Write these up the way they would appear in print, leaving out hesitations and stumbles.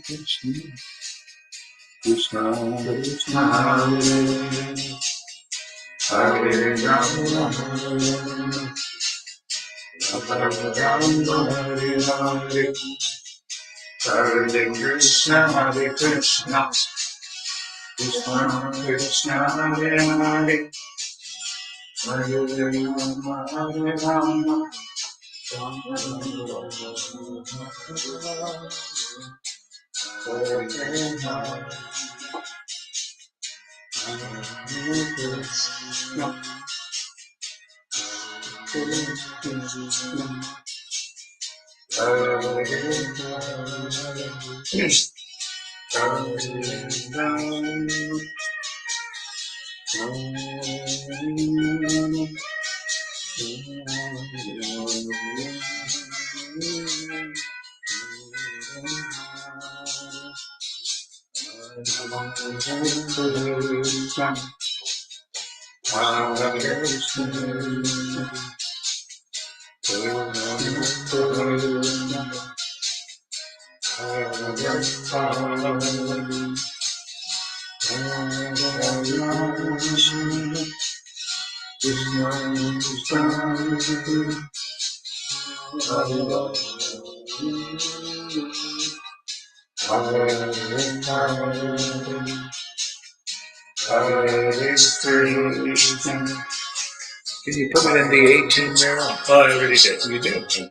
Krishna Krishna Hare Rama Rama Rama Hare Hare Hare Krishna Hare Krishna Krishna Krishna Hare Hare Hare Rama Hare Rama Rama Hare Hare Can you put it in the 18 there? Oh, I already did. You did.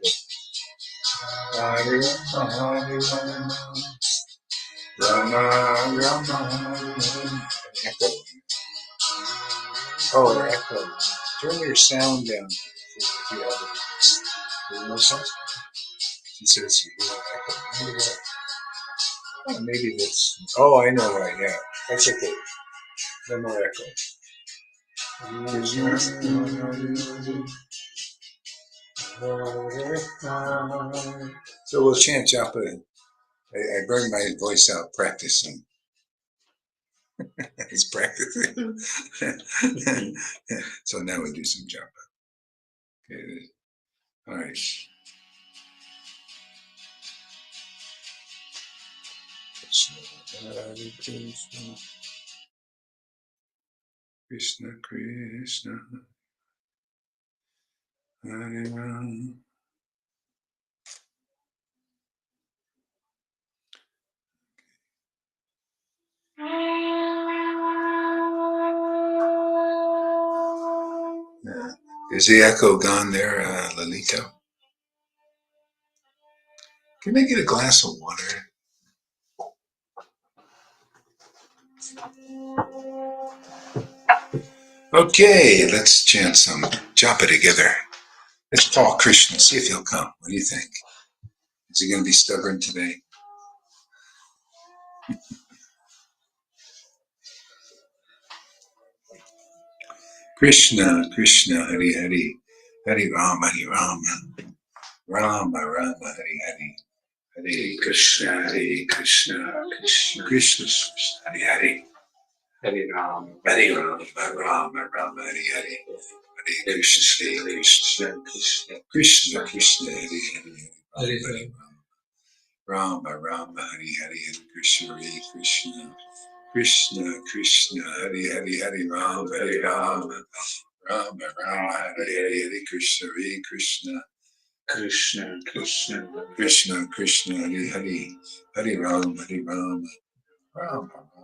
Rama, Rama. Echo. Oh, echo. Turn your sound down if you have it. No sound? She says you hear echo. Oh, maybe that's. Oh, I know why. Yeah, that's okay. No more echo. So we'll chant japa. I burned my voice out practicing. It's practicing. So now we do some japa. Okay. All right. Krishna Krishna Hare Rama. Is the echo gone there, Lalita? Can I get a glass of water? Okay, let's chant some japa together. Let's call Krishna, see if he'll come. What do you think? Is he going to be stubborn today? Krishna, Krishna, Hari Hari, Hari Rama, Rama Rama, Hari Hari, Hare Krishna, Krishna, Krishna, Krishna, Hari Hari, Hari Rama, Rama Rama, Hari Hari, Hare Krishna, Krishna, Krishna, Krishna, Krishna, Hari Hari, Hare Rama, Rama, Hari Hari, Hare Krishna, Krishna, Krishna, Krishna, Hari Hari, Hare Rama, Rama, Rama, Hare Hare, Krishna, Krishna, Krishna, Krishna, Krishna, Krishna, Hare Hare, Hare Rama, Rama, Rama,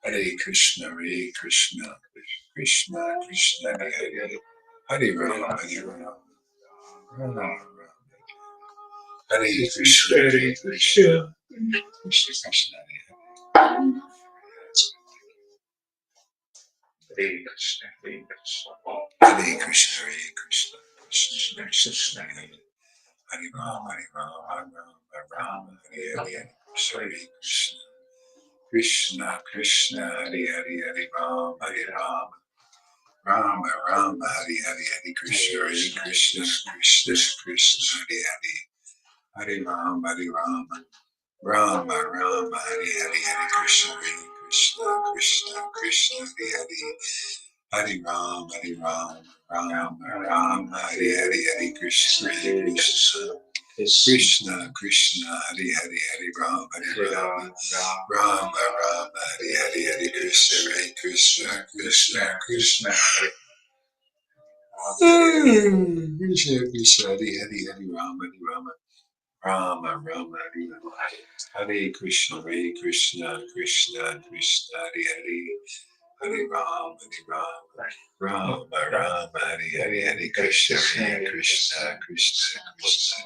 Hare Krishna, Krishna, Krishna, Krishna, Hare Hare, Hare Rama, Rama, Rama, Hare Krishna, Krishna, Krishna, Krishna, Hare Krishna, Hare Krishna, Hare Krishna, Krishna, Krishna, Krishna, Hare Rama, Rama, Hare Hare, Hare Krishna, Krishna, Krishna, Hare Hare, Hare Rama, Rama, Rama, Hare Hare, Hare Krishna, Krishna, Krishna, Krishna, Hare Hare, Hare Rama, Rama, Rama, Hare Hare, Hare Krishna, Krishna, Krishna, Krishna, Hare Hare, Hare Rama, Rama, Rama, Hare Hare, Hare Krishna, Krishna, Krishna, Krishna, Hari Hari, Hari Rama, Hari Rama, Rama Rama, Hari Hari, Hari Krishna, Hare Krishna, Krishna Krishna, Krishna Krishna, Hari Hari, Hari Rama, Hari Rama, Rama Rama, Hari Rama, Hare Krishna, Hare Krishna, Krishna Krishna, Hari Hari, Hari Rama, Hari Rama, Rama Rama, Hari Hari, Hari Krishna, Hare Krishna, Krishna Krishna,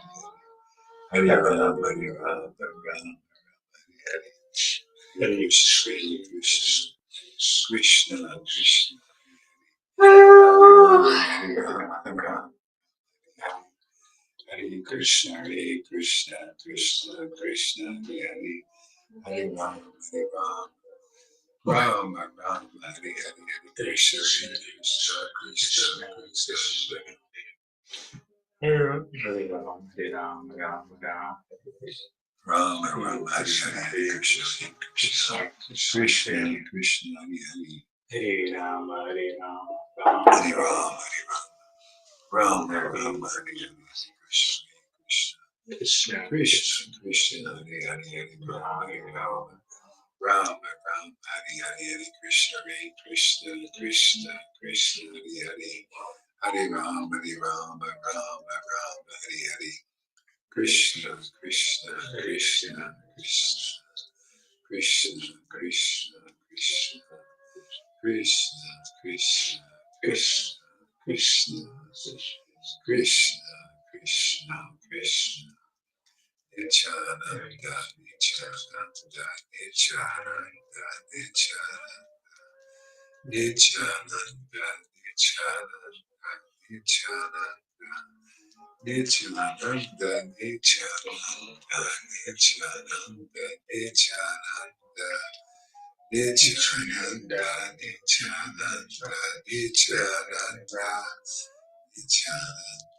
Hari Rama, Hari Rama, Rama Hare Krishna, Krishna Krishna, Hare Rama, Hare Krishna, Hare Krishna, Krishna Krishna, Hare Hare Rama, Hare Rama, Rama Rama, Hare Hare, Hare Krishna, Hare Krishna, Krishna Krishna, Hare Rama, Hare Rama, Rama Rama, Rama Rama, Hare Hare, Hare Krishna, Krishna Krishna, Krishna Hare Hare, Hare Rama, Hare Rama, Hare Rama, Hare Rama, Rama Rama, Hare Hare, Krishna Krishna, Krishna Krishna, Hare Hare, Hare Rama, Hare Rama, Rama Rama, Hare Hare, Hare Krishna, Hare Krishna, Krishna Krishna, Hare Hare, Hare Rama, Hare Rama, Rama Rama, Hare Hare, Krishna Krishna, Krishna Krishna, Krishna Krishna, Krishna Krishna, Krishna Krishna, Krishna Krishna, Krishna Krishna, Nityananda, Nityananda, Nityananda, Nityananda, Nityananda, Nityananda, Nityananda, Nityananda, Nityananda, Nityananda, Nityananda, Nityananda, Nityananda, Nityananda,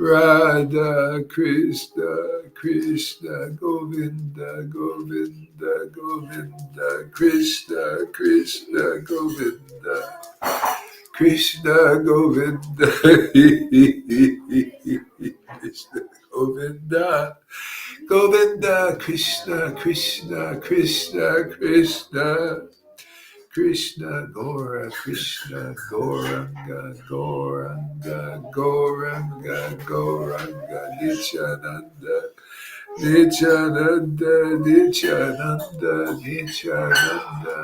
Radha Krishna, Krishna Govinda, Govinda, Govinda, Krishna, Krishna Govinda, Krishna Govinda, Krishna Govinda, Govinda, Krishna, Krishna, Krishna, Krishna. Krishna, Gora, Krishna, Goranga, Goranga, Goranga, Goranga, Nityananda, Nityananda, Nityananda, Nityananda,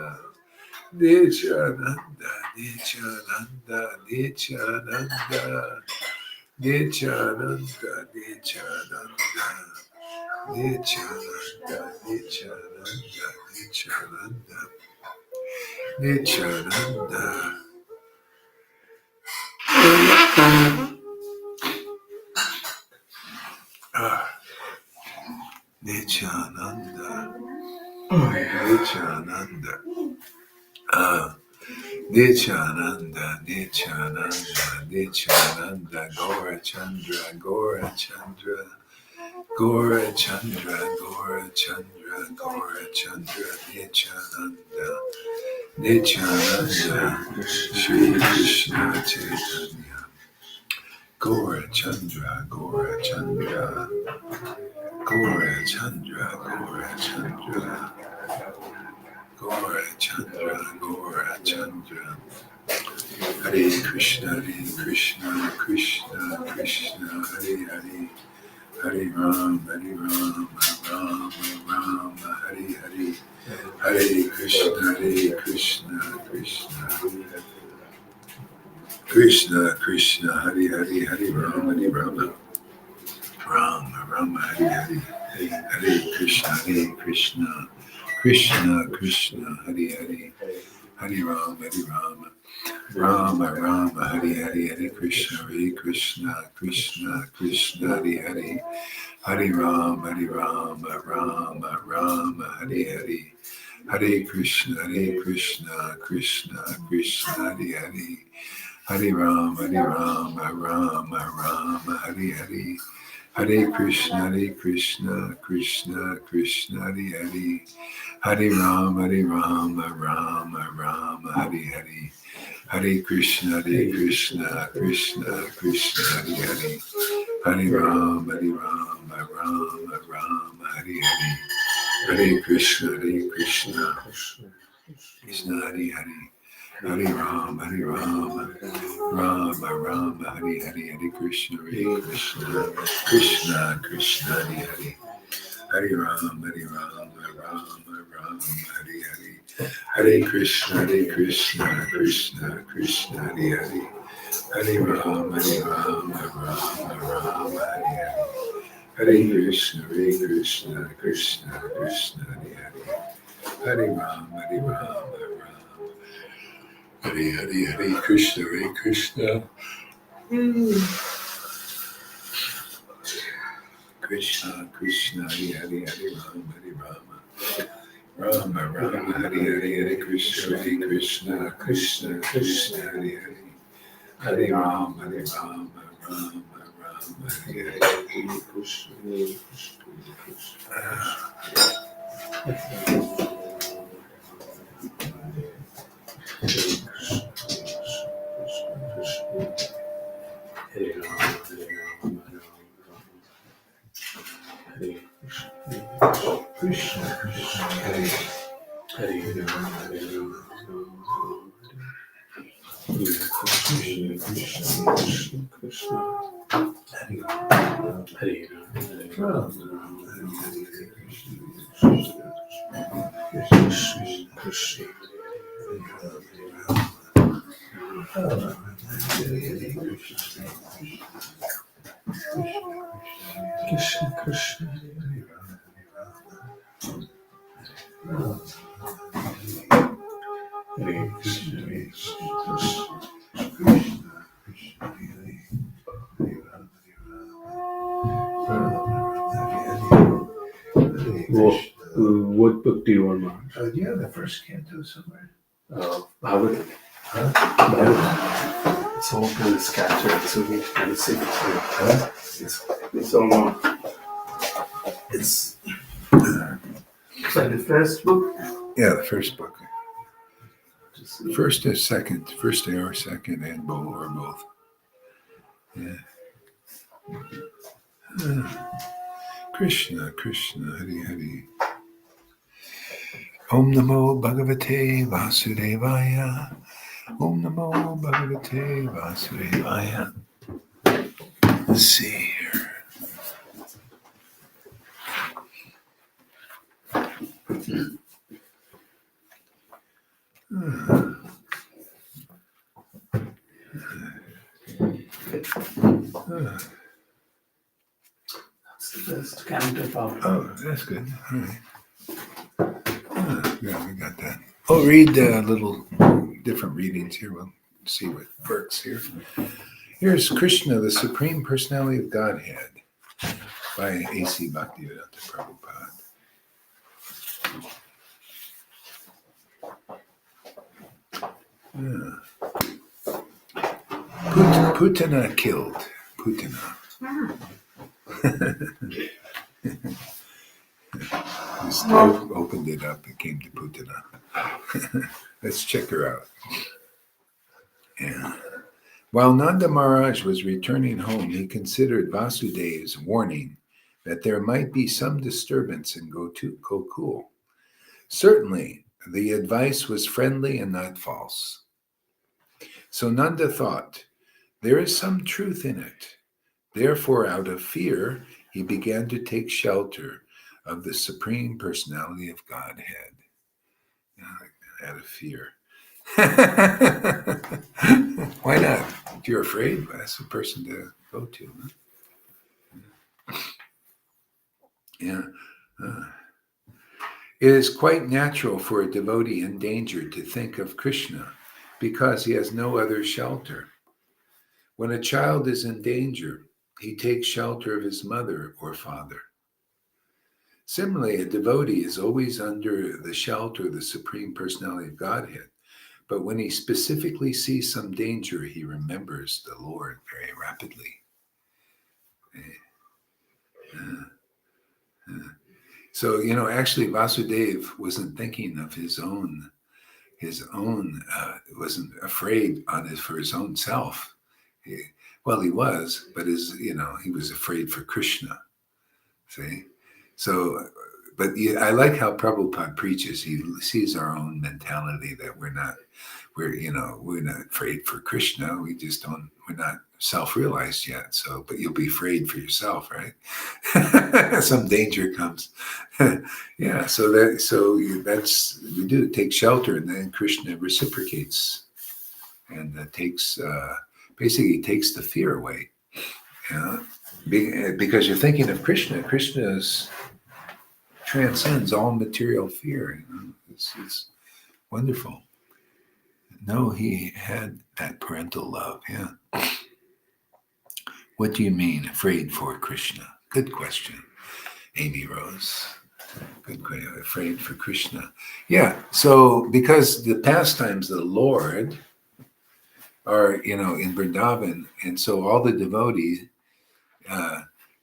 Nityananda, Nityananda, Nityananda, Nityananda, Nityananda, Nityananda, Nityananda, Nityananda. Nityananda. Nityananda. Oh, yeah. Nityananda. Nityananda. Nityananda. Nityananda. Gora Chandra. Gora Chandra. Gora Chandra. Gora Chandra. Gora Chandra. Nityananda. Nityananda. Shri Krishna Chaitanya. Gora Chandra, Gora Chandra, Gora Chandra, Gora Chandra, Gora Chandra, Gora Chandra. Hare Krishna, Krishna, Krishna, Hare Hare, Hare Ram, Ram, Ram, Hare Hare, Hare Krishna, Krishna, Krishna, Krishna, Hare Hare, Hare Ram, Rama, Hare Hare, Hare Krishna, Krishna, Krishna, Hare Hare, Hare Rama, Rama, Hare Hare, Hare Krishna, Krishna, Krishna, Hare Hare, Hare Rama, Rama, Hare Hare, Hare Krishna, Krishna, Krishna, Hare Hare, Hare Rama, Rama, Hare Hare. Hare Krishna, Krishna, Krishna, Hare Hare, Hare Rama, Rama, Hare Hare, Hare Krishna, Krishna, Krishna, Hare Hare, Hare Rama, Rama, Hare Hare, Hare Krishna, Krishna, Hare Hare. Hare Ram, Rama, Hare Hare, Hare Krishna, Krishna, Hare Hare, Hare Ram, Rama, Hare Hare, Hare Krishna, Krishna, Hare Hare, Hare Ram, Rama, Hare Hare, Hare Krishna, Krishna, Hare Hare, Hare Ram, Hare Hare, Hare Krishna, Krishna. Krishna, Krishna, Hare Hare, Hare Rama, Rama, Hare Hare, Hare Krishna, Krishna, Krishna, Hare Hare, Hare Rama, Rama, Hare Hare, Krishna, Krishna, Hare Hare Rama, Krishna, Hare Krishna, Krishna, what book do you want, Mark? Do you have the first canto somewhere? Bhagavad. Huh? Bhagavad. It's all kind of scattered, so we can see it here. Huh? It's all. It's like the first book. Yeah, the first book. Just, First or second, and both or both. Yeah. Krishna, Krishna, Hari Hari. Om Namo Bhagavate Vasudevaya. Om Namo Bhagavate Vasudevaya. Let's see here. That's the first counterpart. Oh, that's good. All right. Yeah, we got that. I'll read little different readings here. We'll see what works here. Here's Krishna, the Supreme Personality of Godhead, by A.C. Bhaktivedanta Prabhupada. Putana killed. Putana. Just opened it up. It came to Putana. Let's check her out. Yeah. While Nanda Maharaj was returning home, he considered Vasudev's warning that there might be some disturbance in Gokul. Certainly, the advice was friendly and not false. So Nanda thought, there is some truth in it. Therefore, out of fear, he began to take shelter of the Supreme Personality of Godhead. Out of fear. Why not? If you're afraid, that's the person to go to. Huh? Yeah. It is quite natural for a devotee in danger to think of Krishna because he has no other shelter. When a child is in danger, he takes shelter of his mother or father. Similarly, a devotee is always under the shelter of the Supreme Personality of Godhead, but when he specifically sees some danger, he remembers the Lord very rapidly. So, actually Vasudeva wasn't thinking of his own, wasn't afraid for his own self. He was, but he was afraid for Krishna. See? So, but I like how Prabhupada preaches. He sees our own mentality that we're not afraid for Krishna. We're not self-realized yet. So, but you'll be afraid for yourself, right? Some danger comes. Yeah. So we do take shelter, and then Krishna reciprocates, and basically takes the fear away. Yeah. Because you're thinking of Krishna. Krishna's transcends all material fear. It's wonderful. No, he had that parental love. Yeah. What do you mean, afraid for Krishna? Good question, Amy Rose. Good question. Afraid for Krishna. Yeah. So because the pastimes of the Lord are, in Vrindavan, and so all the devotees,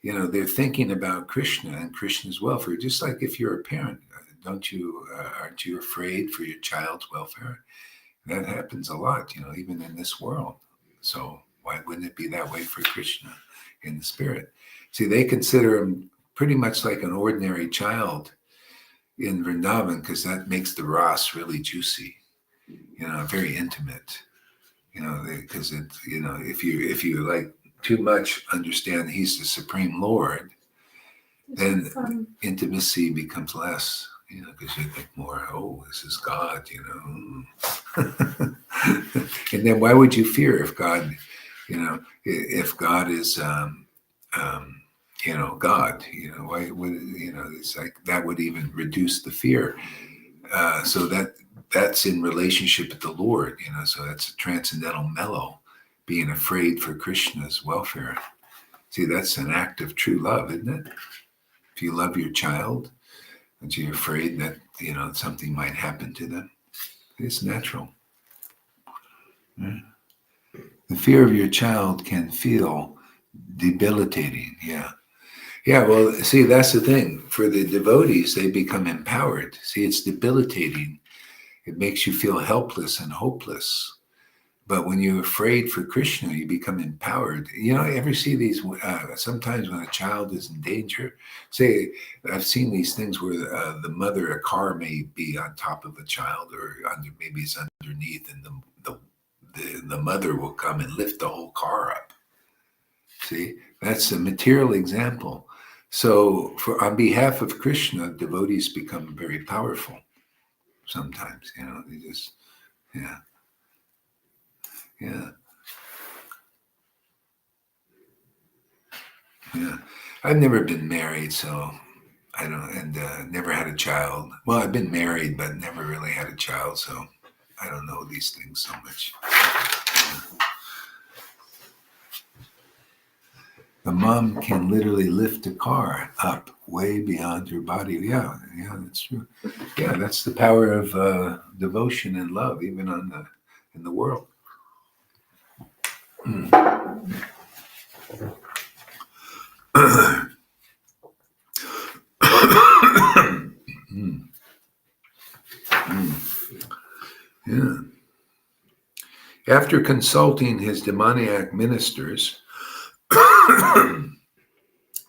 they're thinking about Krishna and Krishna's welfare. Just like if you're a parent, aren't you afraid for your child's welfare? That happens a lot, even in this world. So why wouldn't it be that way for Krishna in the spirit? See, they consider him pretty much like an ordinary child in Vrindavan because that makes the ras really juicy, very intimate. Because if you like too much understand he's the Supreme Lord, then intimacy becomes less, because you think more, oh, this is God, And then why would you fear if God, if God is, God, why would, it's like that would even reduce the fear. So that's in relationship with the Lord, so that's a transcendental mellow, being afraid for Krishna's welfare. See, that's an act of true love, isn't it? If you love your child, and you're afraid that, something might happen to them, it's natural. Yeah. The fear of your child can feel debilitating. Yeah. Yeah, well, see, that's the thing. For the devotees, they become empowered. See, it's debilitating. It makes you feel helpless and hopeless. But when you're afraid for Krishna, you become empowered. You know, ever see these? Sometimes when a child is in danger, say, I've seen these things where the mother, a car may be on top of a child, or maybe it's underneath, and the mother will come and lift the whole car up. See, that's a material example. So, on behalf of Krishna, devotees become very powerful. Sometimes, you know, they just, yeah, yeah. Yeah, I've never been married, so I don't, and never had a child. Well, I've been married, but never really had a child, so I don't know these things so much. The mom can literally lift a car up way beyond her body. Yeah, yeah, that's true. Yeah, that's the power of devotion and love, even in the world. Mm. Yeah. After consulting his demoniac ministers,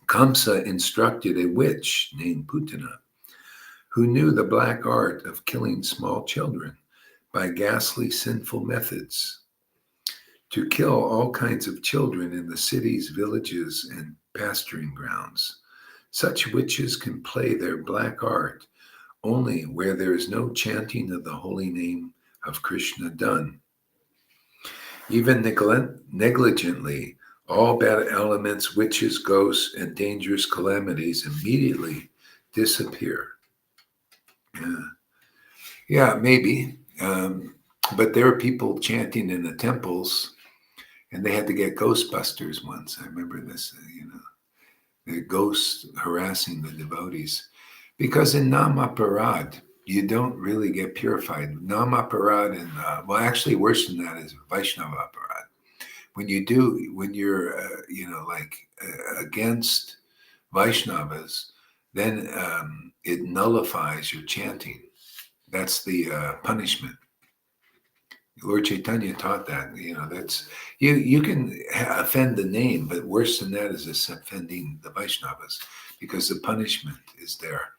Kamsa instructed a witch named Putana, who knew the black art of killing small children by ghastly sinful methods, to kill all kinds of children in the cities, villages, and pasturing grounds. Such witches can play their black art only where there is no chanting of the holy name of Krishna done. Even negligently, all bad elements, witches, ghosts, and dangerous calamities immediately disappear. Yeah, yeah, maybe. But there were people chanting in the temples, and they had to get Ghostbusters once. I remember this, the ghosts harassing the devotees. Because in Namaparad, you don't really get purified. Namaparad and, well, actually worse than that is Vaishnava Aparad. When you're, against Vaishnavas, then it nullifies your chanting. That's the punishment. Lord Chaitanya taught that. That's you can offend the name, but worse than that is offending the Vaishnavas, because the punishment is there,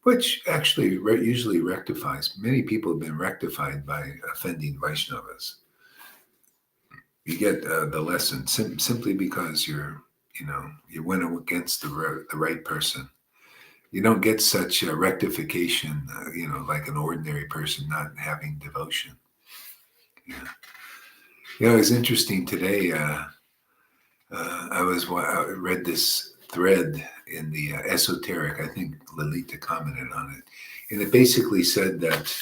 which actually usually rectifies. Many people have been rectified by offending Vaishnavas. You get the lesson simply because you went against the right person. You don't get such a rectification, like an ordinary person not having devotion. Yeah. It's interesting today. I read this thread in the esoteric. I think Lalita commented on it, and it basically said that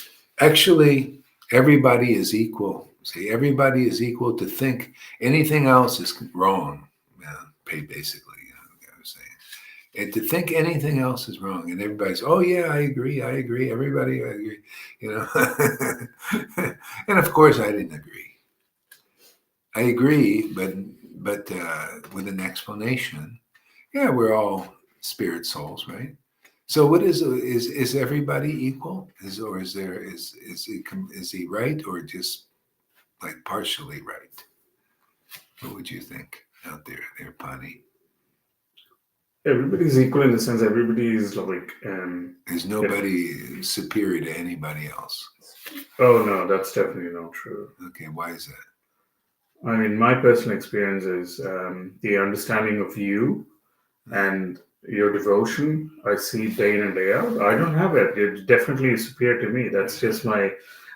actually everybody is equal. See, everybody is equal. To think anything else is wrong. Basically, the guy was saying, and to think anything else is wrong, and everybody's, oh yeah, I agree, everybody, I agree, and of course I didn't agree. I agree, but with an explanation. Yeah, we're all spirit souls, right? So, what is everybody equal? Is he right, or just like partially right? What would you think out there, Pani? Everybody's equal in the sense everybody is like. Is nobody superior to anybody else? Oh no, that's definitely not true. Okay, why is that? I mean, my personal experience is the understanding of you and your devotion. I see day in and day out. I don't have it. It definitely is superior to me. That's just my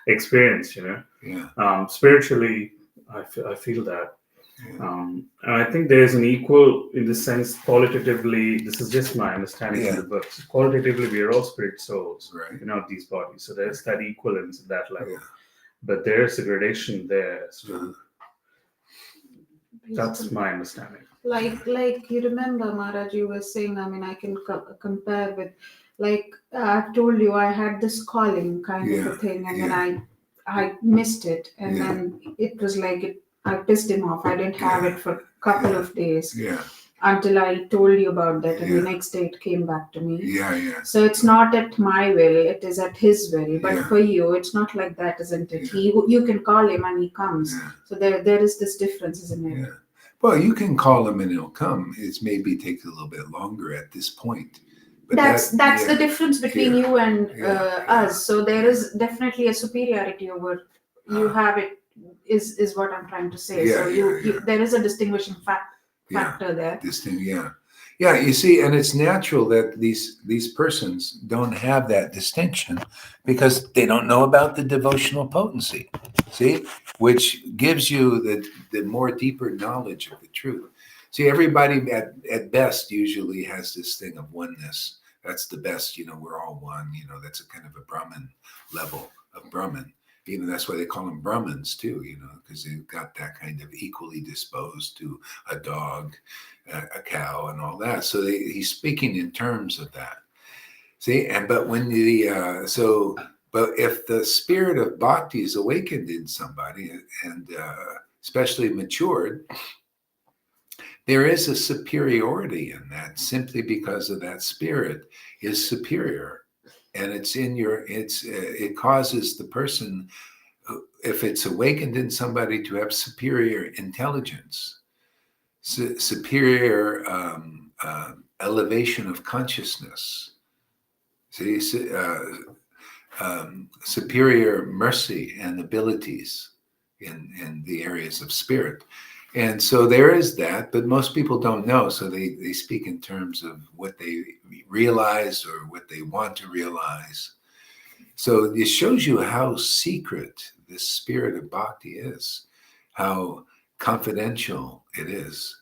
experience, Yeah. Spiritually, I feel that. Yeah. And I think there is an equal, in the sense, qualitatively, this is just my understanding from the books. Qualitatively, we are all spirit souls, right? These bodies. So there's that equivalence at that level. Yeah. But there's a gradation there as well. That's my understanding. Like you remember, Maharaj, you were saying, I mean, I can compare with, like, I've told you I had this calling kind of a thing, and then I missed it, and then it was like I pissed him off. I didn't have it for a couple of days Yeah. until I told you about that, and the Yeah. next day it came back to me. Yeah. Yeah. So it's not at my will; it is at his will. But Yeah. for you, it's not like that, isn't it? Yeah. You can call him and he comes. Yeah. So there is this difference, isn't it? Yeah. Well, you can call him and he'll come. It's maybe takes a little bit longer at this point. But That's yeah, the difference between yeah, you and yeah, us. So there is definitely a superiority over you Uh, have it. Is what I'm trying to say. Yeah, So yeah, yeah. there is a distinguishing Yeah. factor there. This thing, yeah. Yeah, you see, and it's natural that these persons don't have that distinction because they don't know about the devotional potency. See, which gives you the more deeper knowledge of the truth. See, everybody at best usually has this thing of oneness. That's the best, we're all one, that's a kind of a Brahman level of Brahman. Even that's why they call them Brahmins too, because they've got that kind of equally disposed to a dog, a cow, and all that. So he's speaking in terms of that. See, but if the spirit of bhakti is awakened in somebody and especially matured, there is a superiority in that simply because of that spirit is superior, and it causes the person, if it's awakened in somebody, to have superior intelligence, superior elevation of consciousness. See, superior mercy and abilities in the areas of spirit. And so there is that, but most people don't know. So they speak in terms of what they realize or what they want to realize. So it shows you how secret this spirit of bhakti is, how confidential it is.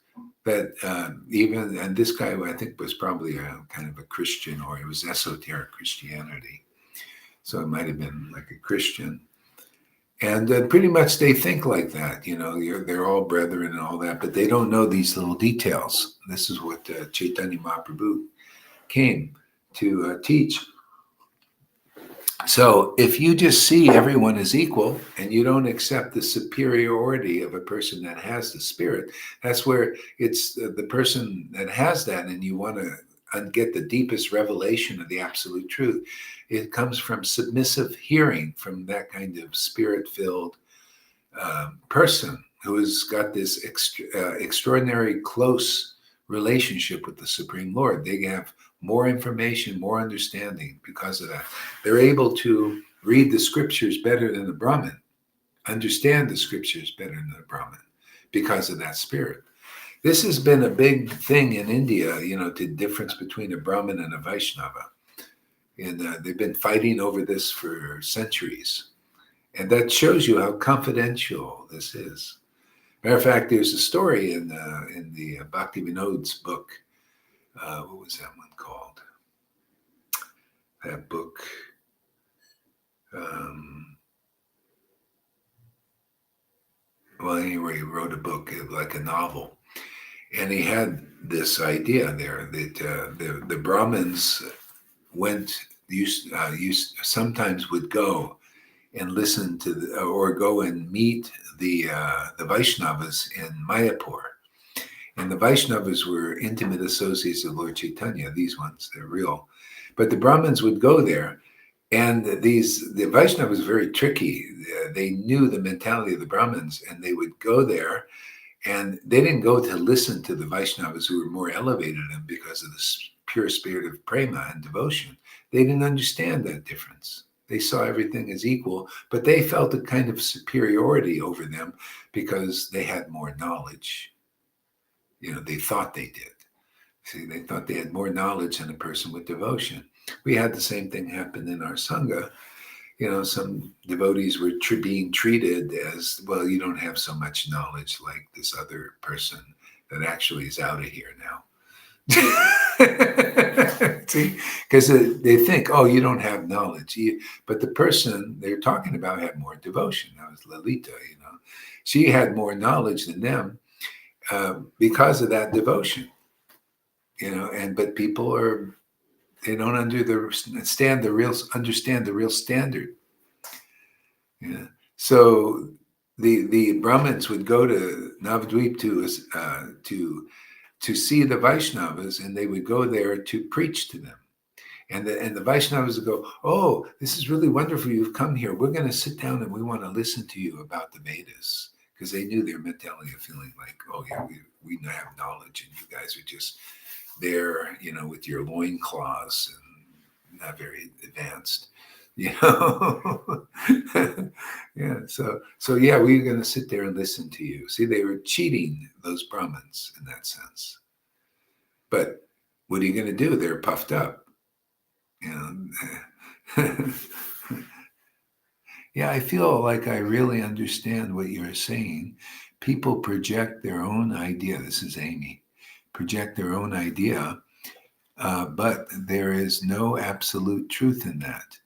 That and this guy, I think, was probably a kind of a Christian, or it was esoteric Christianity. So it might have been like a Christian. And pretty much they think like that, they're all brethren and all that, but they don't know these little details. This is what Chaitanya Mahaprabhu came to teach. So if you just see everyone as equal and you don't accept the superiority of a person that has the spirit, that's where it's the person that has that, and you want to get the deepest revelation of the absolute truth. It comes from submissive hearing from that kind of spirit-filled person who has got this extraordinary close relationship with the Supreme Lord. They have more information, more understanding because of that. They're able to read the scriptures better than the Brahmin, understand the scriptures better than the Brahmin because of that spirit. This has been a big thing in India, the difference between a Brahmin and a Vaishnava. And they've been fighting over this for centuries. And that shows you how confidential this is. Matter of fact, there's a story in the Bhakti Vinod's book. What was that one called? That book. Well, anyway, he wrote a book like a novel, and he had this idea there that the Brahmins sometimes would go and listen to or go and meet the Vaishnavas in Mayapur. And the Vaishnavas were intimate associates of Lord Chaitanya, these ones, they're real. But the Brahmins would go there, and the Vaishnavas were very tricky. They knew the mentality of the Brahmins, and they would go there, and they didn't go to listen to the Vaishnavas who were more elevated than them because of the pure spirit of prema and devotion. They didn't understand that difference. They saw everything as equal, but they felt a kind of superiority over them because they had more knowledge. They thought they did. See, they thought they had more knowledge than a person with devotion. We had the same thing happen in our Sangha. Some devotees were being treated as, well, you don't have so much knowledge like this other person that actually is out of here now. See, because they think, oh, you don't have knowledge. But the person they're talking about had more devotion. That was Lalita, She had more knowledge than them because of that devotion. But people they don't understand the real standard. Yeah. So the Brahmins would go to Navadvip to see the Vaishnavas, and they would go there to preach to them. And the Vaishnavas would go, "Oh, this is really wonderful. You've come here. We're going to sit down and we want to listen to you about the Vedas," because they knew their mentality of feeling like, "Oh yeah, we have knowledge, and you guys are just there, with your loincloths and not very advanced." Yeah. So yeah, we're going to sit there and listen to you. See, they were cheating those Brahmins in that sense. But what are you going to do? They're puffed up. Yeah, I feel like I really understand what you're saying. People project their own idea. This is Amy. Project their own idea, but there is no absolute truth in that.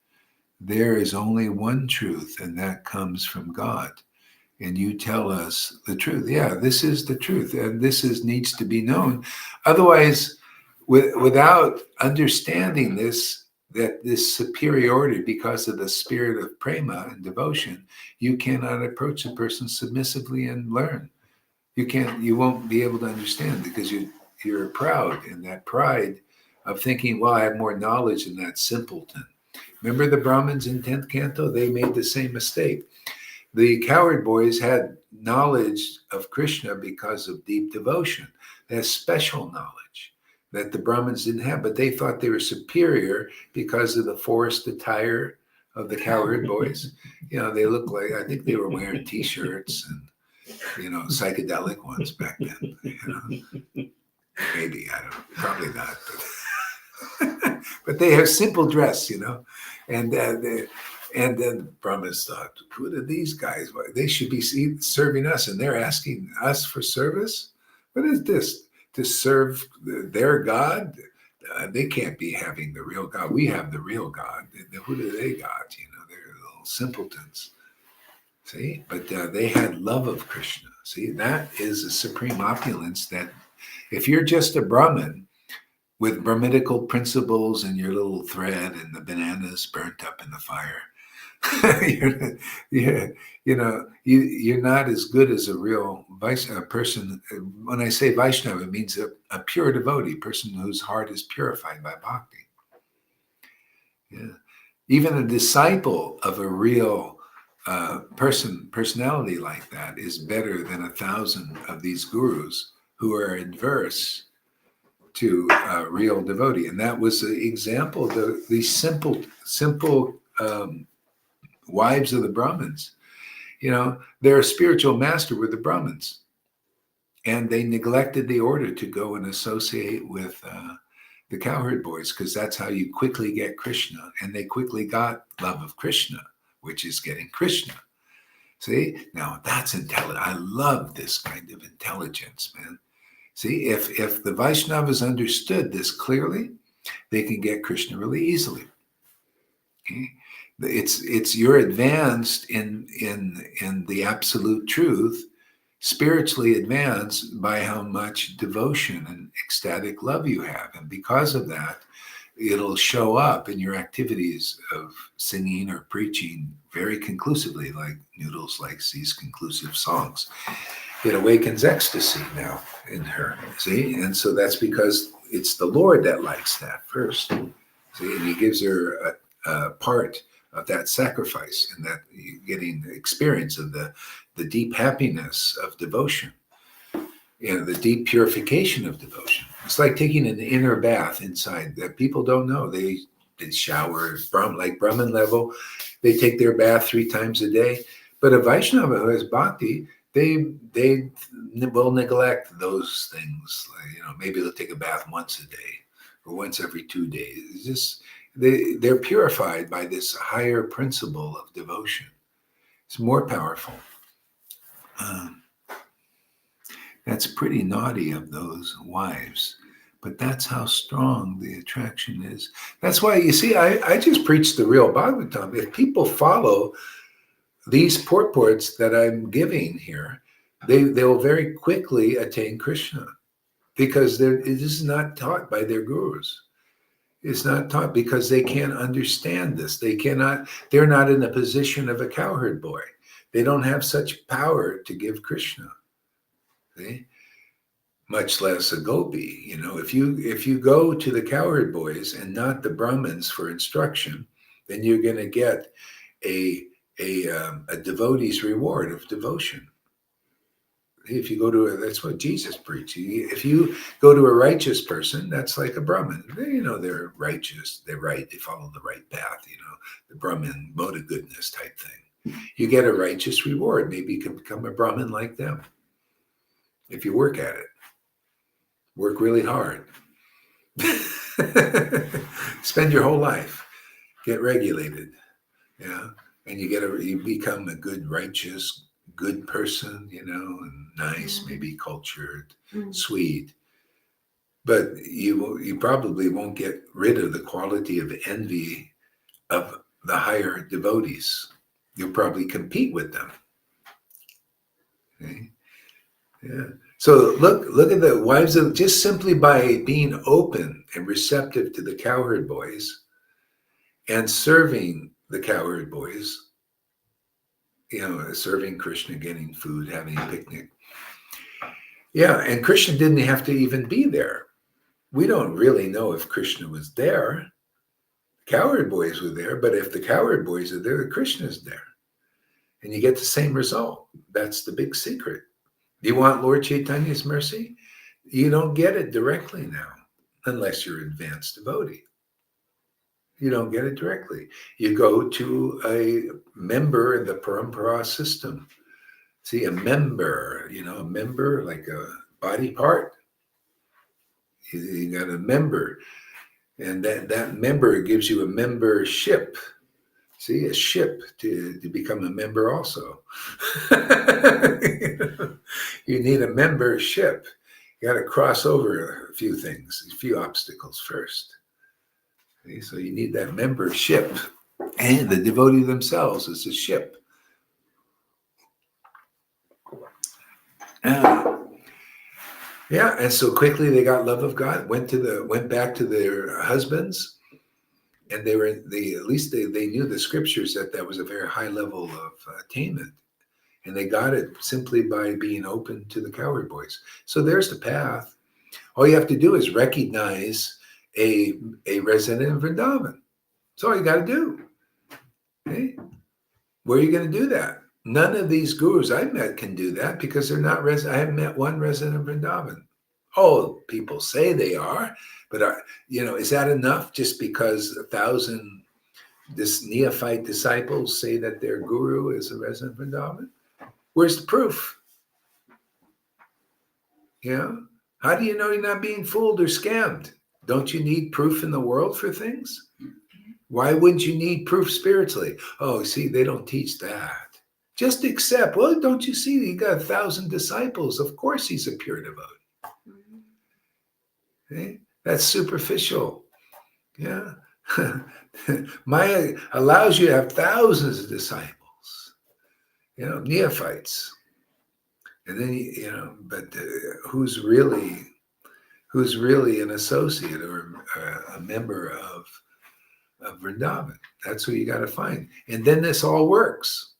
There is only one truth, and that comes from God. And you tell us the truth. Yeah, this is the truth, and this needs to be known. Otherwise, without understanding that this superiority, because of the spirit of prema and devotion, you cannot approach a person submissively and learn. You won't be able to understand, because you're proud, and that pride of thinking, well, I have more knowledge than that simpleton. Remember the Brahmins in 10th canto? They made the same mistake. The cowherd boys had knowledge of Krishna because of deep devotion. They had special knowledge that the Brahmins didn't have, but they thought they were superior because of the forced attire of the cowherd boys. They looked like, I think they were wearing T-shirts and, psychedelic ones back then. Maybe, I don't know, probably not. But they have simple dress, and then Brahmins thought, who are these guys? They should be serving us, and they're asking us for service? What is this? To serve their God? They can't be having the real God. We have the real God. Who do they got? They're little simpletons. See? But they had love of Krishna. See, that is a supreme opulence that if you're just a Brahmin with Brahminical principles and your little thread and the bananas burnt up in the fire, you're not as good as a real person. When I say Vaishnava, it means a pure devotee, person whose heart is purified by bhakti. Yeah. Even a disciple of a real personality like that is better than 1,000 of these gurus who are adverse to real devotee. And that was the example, these simple wives of the Brahmins. Their spiritual master were the Brahmins. And they neglected the order to go and associate with the cowherd boys, because that's how you quickly get Krishna. And they quickly got love of Krishna, which is getting Krishna. See, now that's intelligent. I love this kind of intelligence, man. See, if the Vaishnavas understood this clearly, they can get Krishna really easily. Okay? You're advanced in the absolute truth, spiritually advanced by how much devotion and ecstatic love you have. And because of that, it'll show up in your activities of singing or preaching very conclusively, like Noodles likes these conclusive songs. It awakens ecstasy now in her, see? And so that's because it's the Lord that likes that first. See, and he gives her a part of that sacrifice, and that you're getting the experience of the deep happiness of devotion, the deep purification of devotion. It's like taking an inner bath inside that people don't know. They shower like Brahmin level. They take their bath 3 times a day. But a Vaishnava who has bhakti, they will neglect those things. Maybe they'll take a bath once a day or once every 2 days. It's just they're purified by this higher principle of devotion. It's more powerful. That's pretty naughty of those wives, but that's how strong the attraction is. That's why, you see, I just preach the real Bhagavatam. If people follow these purports that I'm giving here, they'll very quickly attain Krishna, because this is not taught by their gurus. It's not taught because they can't understand this. They're not in the position of a cowherd boy. They don't have such power to give Krishna. See? Much less a gopi. If you go to the cowherd boys and not the Brahmins for instruction, then you're going to get a devotee's reward of devotion. If you go to that's what Jesus preached. If you go to a righteous person, that's like a Brahmin. They're righteous. They're right. They follow the right path. The Brahmin mode of goodness type thing. You get a righteous reward. Maybe you can become a Brahmin like them if you work at it. Work really hard. Spend your whole life. Get regulated. Yeah. And you become a good, righteous, good person, and nice, maybe cultured, sweet. But you probably won't get rid of the quality of envy of the higher devotees. You'll probably compete with them. Okay? Yeah. So look at the wives of, just simply by being open and receptive to the cowherd boys and serving the cowherd boys, serving Krishna, getting food, having a picnic. Yeah, and Krishna didn't have to even be there. We don't really know if Krishna was there. Cowherd boys were there, but if the cowherd boys are there, Krishna's there. And you get the same result. That's the big secret. Do you want Lord Chaitanya's mercy? You don't get it directly now, unless you're an advanced devotee. You don't get it directly. You go to a member in the parampara system. See, a member like a body part. You got a member, and that member gives you a membership. See, a ship to become a member also. You need a membership. You got to cross over a few things, a few obstacles first. Okay, so you need that membership. And the devotee themselves is a ship. Yeah, and so quickly they got love of God, went back to their husbands, and at least they knew the scriptures that was a very high level of attainment, and they got it simply by being open to the cowherd boys. So there's the path. All you have to do is recognize a resident of Vrindavan. That's all you got to do. Okay? Where are you going to do that? None of these gurus I've met can do that because they're not I haven't met one resident of Vrindavan. Oh, people say they are, but is that enough? Just because 1,000 neophyte disciples say that their guru is a resident of Vrindavan? Where's the proof? How do you know you're not being fooled or scammed? Don't you need proof in the world for things? Why wouldn't you need proof spiritually? Oh, see, they don't teach that. Just accept. Well, don't you see? He got 1,000 disciples. Of course, he's a pure devotee. Okay? That's superficial. Yeah. Maya allows you to have thousands of disciples. Neophytes. And then but who's really an associate or a member of Vrindavan? That's who you got to find. And then this all works.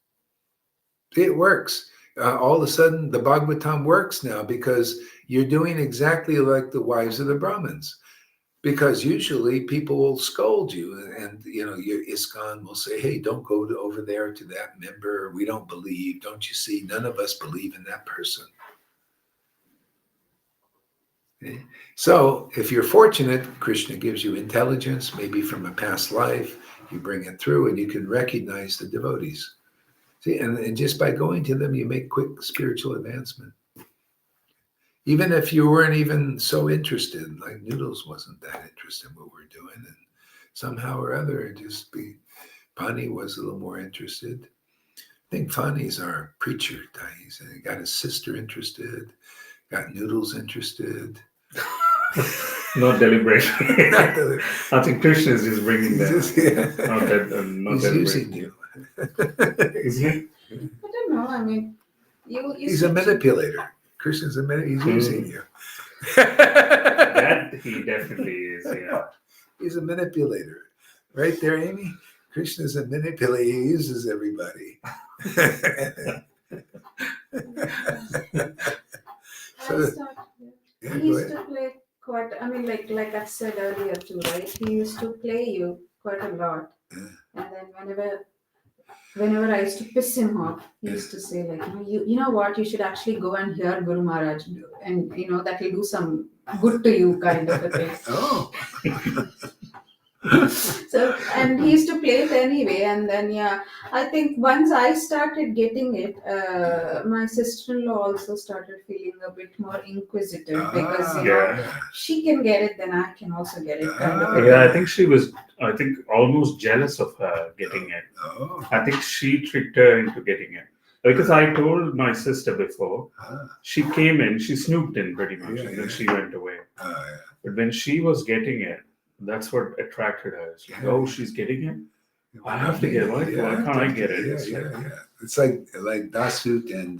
It works. All of a sudden, the Bhagavatam works now because you're doing exactly like the wives of the Brahmins. Because usually people will scold you, and your ISKCON will say, "Hey, don't go over there to that member. We don't believe. Don't you see? None of us believe in that person." Okay? So, if you're fortunate, Krishna gives you intelligence, maybe from a past life. You bring it through, and you can recognize the devotees. See, and just by going to them, you make quick spiritual advancement. Even if you weren't even so interested, like Noodles wasn't that interested in what we're doing, and somehow or other, Pani was a little more interested. I think Fani's our preacher. He's got his sister interested, got Noodles interested. Not deliberate. I think Krishna is just bringing that. He's using you. Is he? I don't know. I mean, he's a manipulator. Krishna's he's using you. That he definitely is, yeah. He's a manipulator. Right there, Amy? Krishna's a manipulator. He uses everybody. So, yeah, He go used ahead. to play quite. I mean, like I said earlier too, right? He used to play you quite a lot, Yeah. and then whenever I used to piss him off, he used to say like, you know what? You should actually go and hear Guru Maharaj, and that will do some good to you, kind of a thing. Oh. So, and he used to play it anyway, and then I think once I started getting it, my sister-in-law also started feeling a bit more inquisitive, because Yeah. she can get it, then I can also get it, kind of a Yeah, thing. I think she was, I think, almost jealous of her getting it. Oh. I think she tricked her into getting it. Because I told my sister before, she came in, she snooped in pretty much, Yeah, and then yeah. she went away. Yeah. But when she was getting it, that's what attracted her. It's like, oh, she's getting it? I have to get it. Why can't I get it? Yeah, It's like, yeah. It's like Dasut and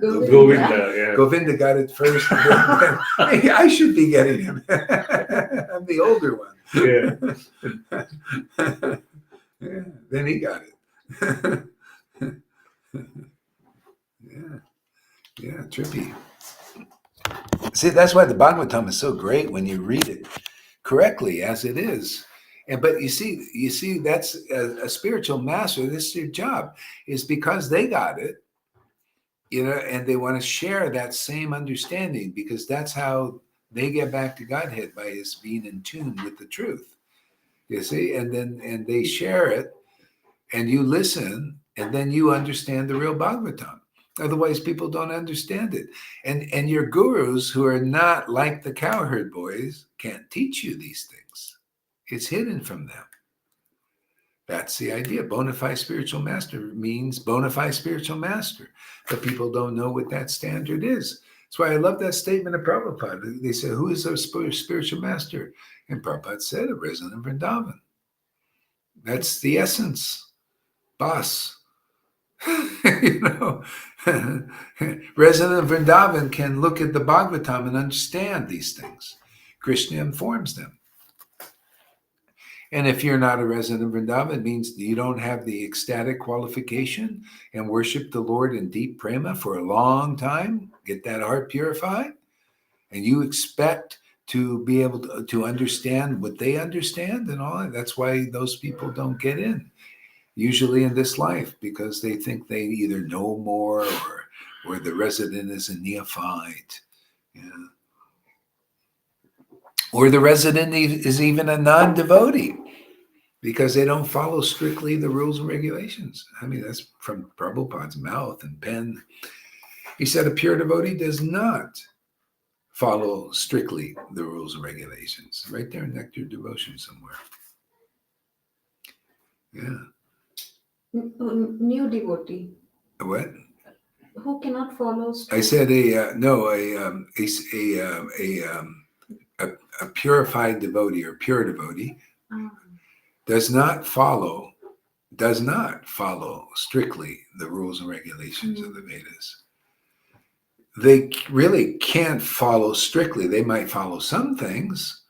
Govinda. Govinda, yeah. Govinda got it first. And then, hey, I should be getting him. I'm the older one. Yeah. Yeah, then he got it. Yeah, trippy. See, that's why the Bhagavatam is so great when you read it correctly as it is. But you see, that's a spiritual master. This is their job, is because they got it, and they want to share that same understanding, because that's how they get back to Godhead, by his being in tune with the truth. You see, and they share it, and you listen, and then you understand the real Bhagavatam. Otherwise, people don't understand it. And your gurus, who are not like the cowherd boys, can't teach you these things. It's hidden from them. That's the idea. Bona fide spiritual master means bona fide spiritual master. But people don't know what that standard is. That's why I love that statement of Prabhupada. They said, who is a spiritual master? And Prabhupada said, a resident of Vrindavan. That's the essence. Boss. Resident of Vrindavan can look at the Bhagavatam and understand these things. Krishna informs them. And if you're not a resident of Vrindavan, it means you don't have the ecstatic qualification and worship the Lord in deep prema for a long time, get that heart purified, and you expect to be able to understand what they understand and all that. That's why those people don't get in, usually in this life, because they think they either know more, or the resident is a neophyte. Yeah. Or the resident is even a non-devotee, because they don't follow strictly the rules and regulations. I mean, that's from Prabhupada's mouth and pen. He said a pure devotee does not follow strictly the rules and regulations. Right there in Nectar Devotion somewhere. Yeah. New devotee What? who cannot follow I said a purified devotee, or pure devotee, does not follow strictly the rules and regulations of the Vedas. They really can't follow strictly. They might follow some things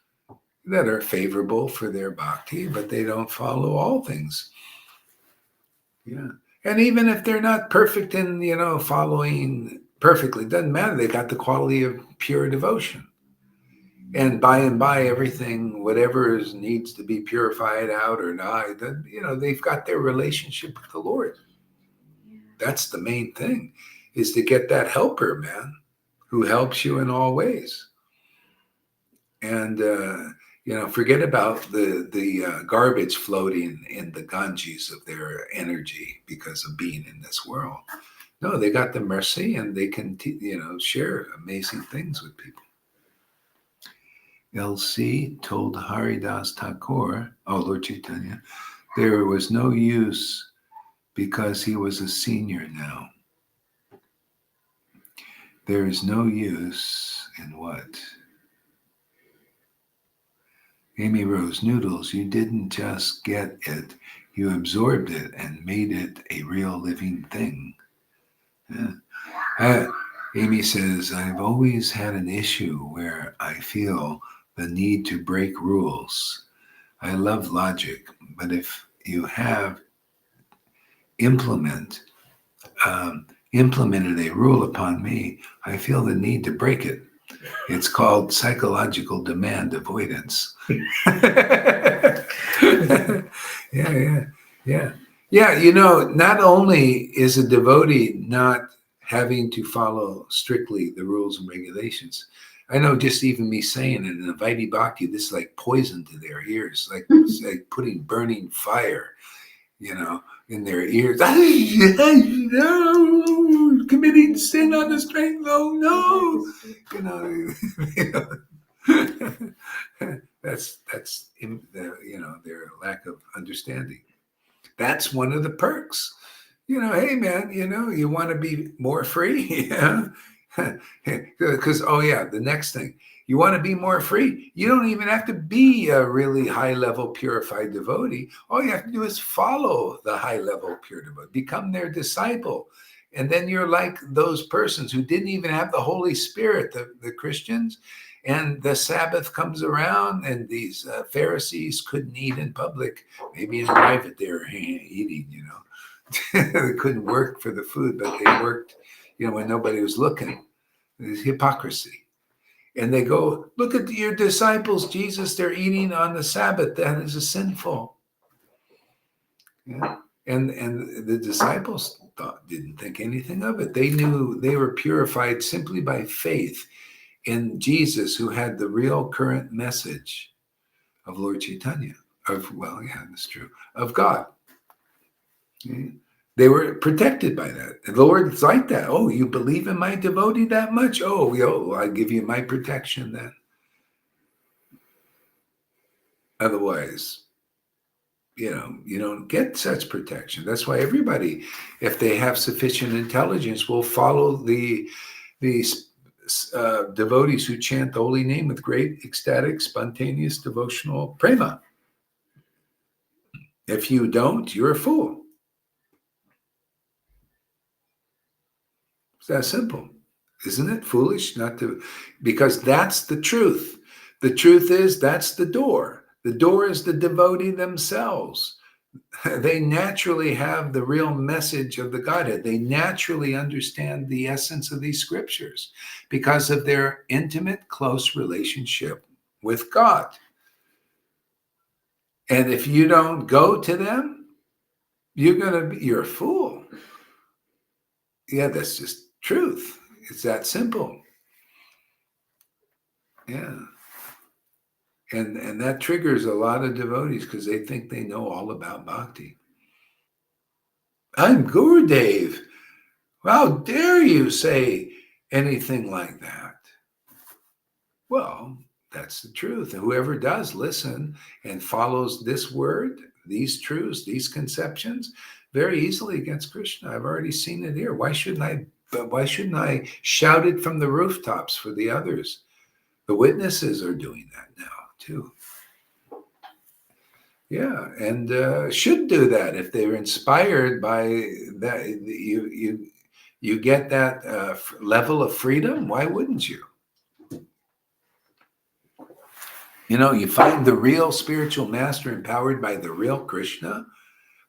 that are favorable for their bhakti, but they don't follow all things. Yeah. And even if they're not perfect in, following perfectly, doesn't matter. They got the quality of pure devotion. And by everything, whatever needs to be purified out or not, they've got their relationship with the Lord. That's the main thing, is to get that helper, man, who helps you in all ways. And, forget about the garbage floating in the Ganges of their energy because of being in this world. No, they got the mercy, and they can, share amazing things with people. LC told Haridas Thakur, Lord Chaitanya, there was no use because he was a senior now. There is no use in what? Amy Rose, Noodles, you didn't just get it, you absorbed it and made it a real living thing. Yeah. Amy says, I've always had an issue where I feel the need to break rules. I love logic, but if you have implemented a rule upon me, I feel the need to break it. It's called psychological demand avoidance. Yeah. Not only is a devotee not having to follow strictly the rules and regulations, I know just even me saying it in a Vaidhi Bhakti, this is like poison to their ears, it's like putting burning fire, in their ears. No, committing sin on the straight low, no. That's their lack of understanding. That's one of the perks. Hey man, you want to be more free? Yeah. Because the next thing, you want to be more free. You don't even have to be a really high level purified devotee. All you have to do is follow the high level pure devotee, become their disciple. And then you're like those persons who didn't even have the Holy Spirit, the Christians. And the Sabbath comes around, and these Pharisees couldn't eat in public. Maybe in private they were eating, They couldn't work for the food, but they worked, when nobody was looking. There's hypocrisy. And they go, look at your disciples, Jesus, they're eating on the Sabbath. That is a sinful. Yeah. And the disciples didn't think anything of it. They knew they were purified simply by faith in Jesus, who had the real current message of Lord Chaitanya, that's true, of God. Okay. They were protected by that. The Lord's like that. Oh, you believe in my devotee that much? Oh, I give you my protection then. Otherwise, you don't get such protection. That's why everybody, if they have sufficient intelligence, will follow the devotees who chant the holy name with great ecstatic, spontaneous, devotional prema. If you don't, you're a fool. It's that simple. Isn't it foolish not to? Because that's the truth. The truth is that's the door. The door is the devotee themselves. They naturally have the real message of the Godhead. They naturally understand the essence of these scriptures because of their intimate, close relationship with God. And if you don't go to them, you're a fool. Yeah, that's just truth. It's that simple. Yeah. And that triggers a lot of devotees because they think they know all about bhakti. I'm Gurudev. How dare you say anything like that? Well, that's the truth. And whoever does listen and follows this word, these truths, these conceptions, very easily gets Krishna. I've already seen it here. Why shouldn't I shout it from the rooftops for the others? The witnesses are doing that now too. Yeah, and should do that if they're inspired by that. You get that level of freedom. Why wouldn't you? You find the real spiritual master empowered by the real Krishna.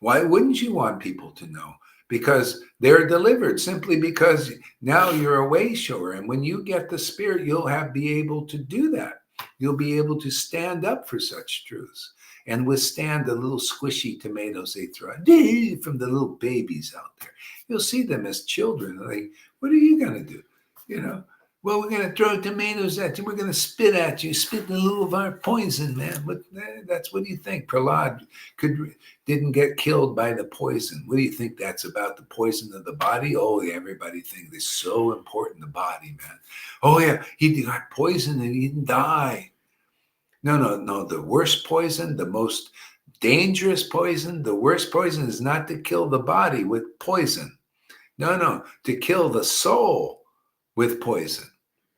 Why wouldn't you want people to know? Because they're delivered simply because now you're a way shower. And when you get the spirit, you'll be able to do that. You'll be able to stand up for such truths and withstand the little squishy tomatoes they throw from the little babies out there. You'll see them as children. Like, what are you going to do? Well, we're going to throw tomatoes at you. We're going to spit at you, spit a little of our poison, man. But that's what do you think? Prahlad didn't get killed by the poison. What do you think that's about? The poison of the body? Oh, yeah, everybody thinks it's so important, the body, man. Oh, yeah, he got poisoned and he didn't die. No. The worst poison, the most dangerous poison, the worst poison is not to kill the body with poison. No, to kill the soul with poison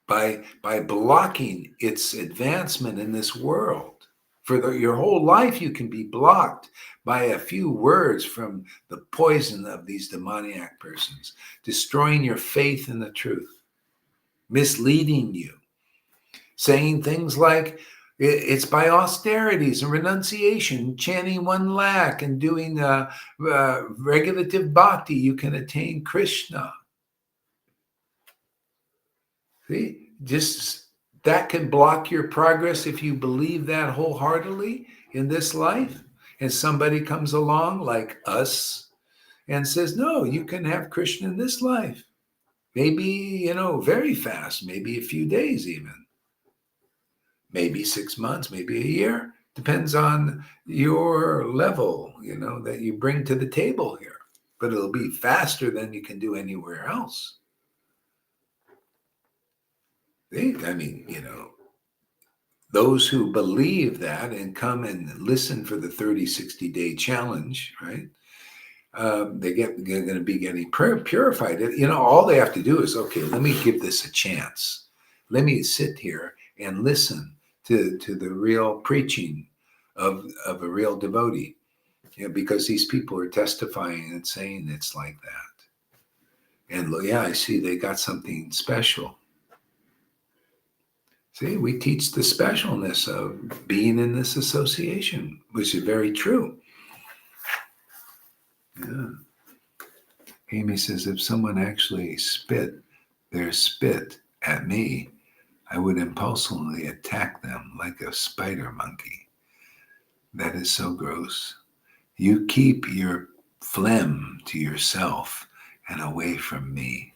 by blocking its advancement in this world. For your whole life, you can be blocked by a few words from the poison of these demoniac persons, destroying your faith in the truth, misleading you, saying things like, It's by austerities and renunciation, chanting 1 lakh and doing regulative bhakti, you can attain Krishna. See, just that can block your progress if you believe that wholeheartedly in this life. And somebody comes along like us and says, no, you can have Krishna in this life. Maybe, very fast, maybe a few days even. Maybe 6 months, maybe a year. Depends on your level, that you bring to the table here. But it'll be faster than you can do anywhere else. I mean, those who believe that and come and listen for the 30, 60-day challenge, right? They're going to be getting purified. All they have to do is, okay, let me give this a chance. Let me sit here and listen to the real preaching of a real devotee, because these people are testifying and saying it's like that. And yeah, I see they got something special. See, we teach the specialness of being in this association, which is very true. Yeah. Amy says, if someone actually spit their spit at me, I would impulsively attack them like a spider monkey. That is so gross. You keep your phlegm to yourself and away from me.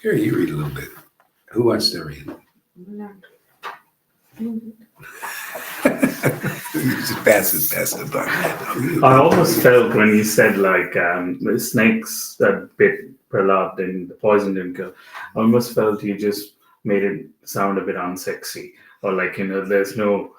Here, you read a little bit. Who wants to read? Just pass the buck. I almost felt when you said the snakes that bit Prahlad and the poison didn't kill. I almost felt you just made it sound a bit unsexy, or there's no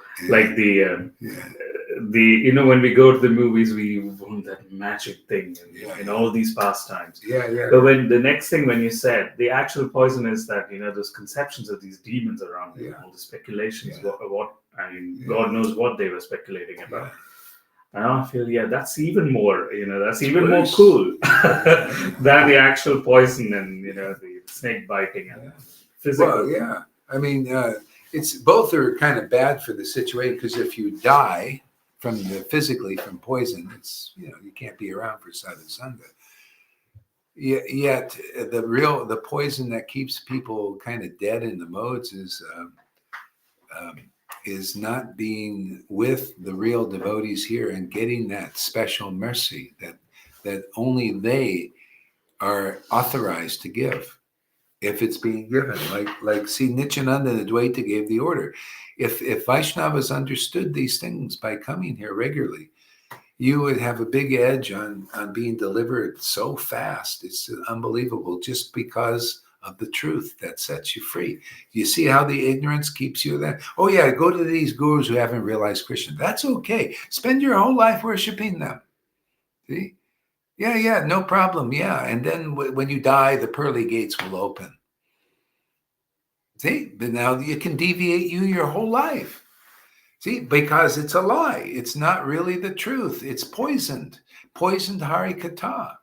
when we go to the movies, we want that magic thing and all these pastimes. Yeah. But when the next thing when you said the actual poison is that those conceptions of these demons around you, all the speculations, God knows what they were speculating about. And I feel that's even more more cool than the actual poison and the snake biting and physical. Well, yeah. I mean, it's both are kind of bad for the situation, because if you die physically from poison, it's you can't be around for sadhu sangha. Yet the poison that keeps people kind of dead in the modes is not being with the real devotees here and getting that special mercy that only they are authorized to give, if it's being given. Like see, Nityananda and Advaita gave the order. If Vaishnavas understood these things by coming here regularly, you would have a big edge on being delivered so fast. It's unbelievable, just because of the truth that sets you free. You see how the ignorance keeps you there? Oh yeah, go to these gurus who haven't realized Krishna. That's okay. Spend your whole life worshiping them. See? Yeah, no problem. Yeah, and then when you die, the pearly gates will open. See? But now you can deviate your whole life. See, because it's a lie. It's not really the truth. It's poisoned Harikatha.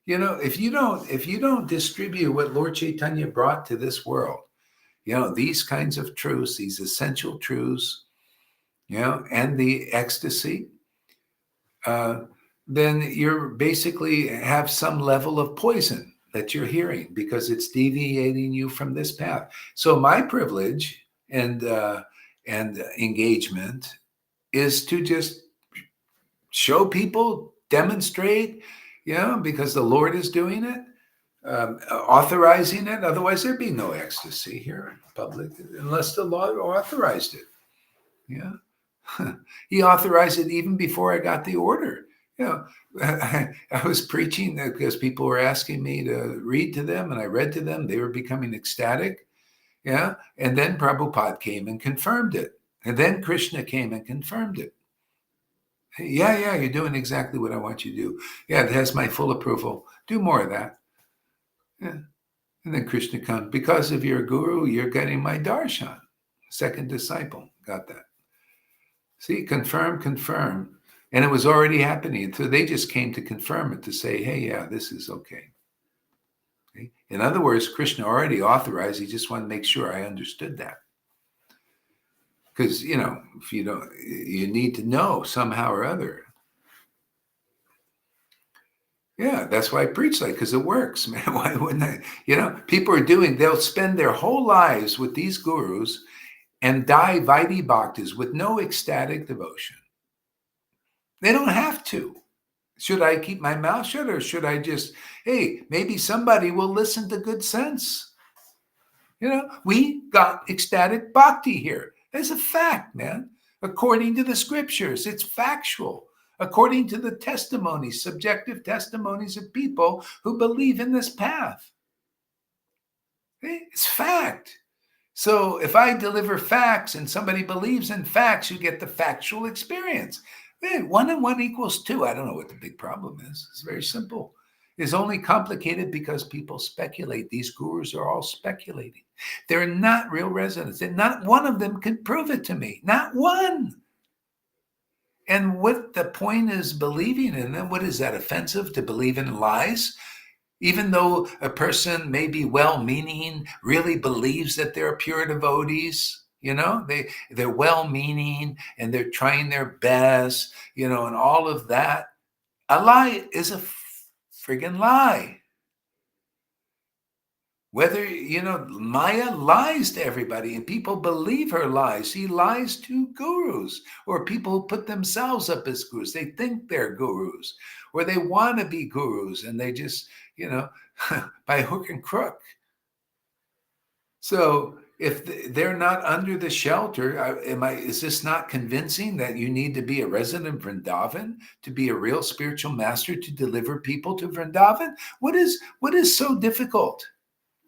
If you don't distribute what Lord Chaitanya brought to this world, these kinds of truths, these essential truths, and the ecstasy, then you're basically have some level of poison that you're hearing, because it's deviating you from this path. So my privilege and engagement is to just show people, demonstrate, because the Lord is doing it, authorizing it. Otherwise, there'd be no ecstasy here in public unless the Lord authorized it. Yeah, He authorized it even before I got the order. I was preaching because people were asking me to read to them, and I read to them. They were becoming ecstatic. Yeah, and then Prabhupada came and confirmed it, and then Krishna came and confirmed it. Yeah, you're doing exactly what I want you to do. Yeah, it has my full approval. Do more of that. Yeah. And then Krishna comes. Because of your guru, you're getting my darshan. Second disciple got that. See, confirm. And it was already happening. So they just came to confirm it, to say, hey, yeah, this is okay. In other words, Krishna already authorized. He just wanted to make sure I understood that. Because, if you don't, you need to know somehow or other. Yeah, that's why I preach like, because it works, man. Why wouldn't I? People they'll spend their whole lives with these gurus and die Vaidhi Bhaktas with no ecstatic devotion. They don't have to. Should I keep my mouth shut, or should I just, hey, maybe somebody will listen to good sense? We got ecstatic bhakti here. It's a fact, man. According to the scriptures, it's factual. According to the testimonies, subjective testimonies of people who believe in this path. It's fact. So if I deliver facts and somebody believes in facts, you get the factual experience. 1 and 1 equals 2. I don't know what the big problem is. It's very simple. It's only complicated because people speculate. These gurus are all speculating. They're not real residents. And not one of them can prove it to me. Not one. And what the point is believing in them? What is that, offensive to believe in lies? Even though a person may be well-meaning, really believes that they're pure devotees, they're well-meaning and they're trying their best, and all of that. A lie is a friggin' lie. Whether, Maya lies to everybody and people believe her lies. She lies to gurus or people who put themselves up as gurus. They think they're gurus or they want to be gurus and they just, by hook and crook. So if they're not under the shelter, is this not convincing that you need to be a resident of Vrindavan to be a real spiritual master to deliver people to Vrindavan? What is so difficult?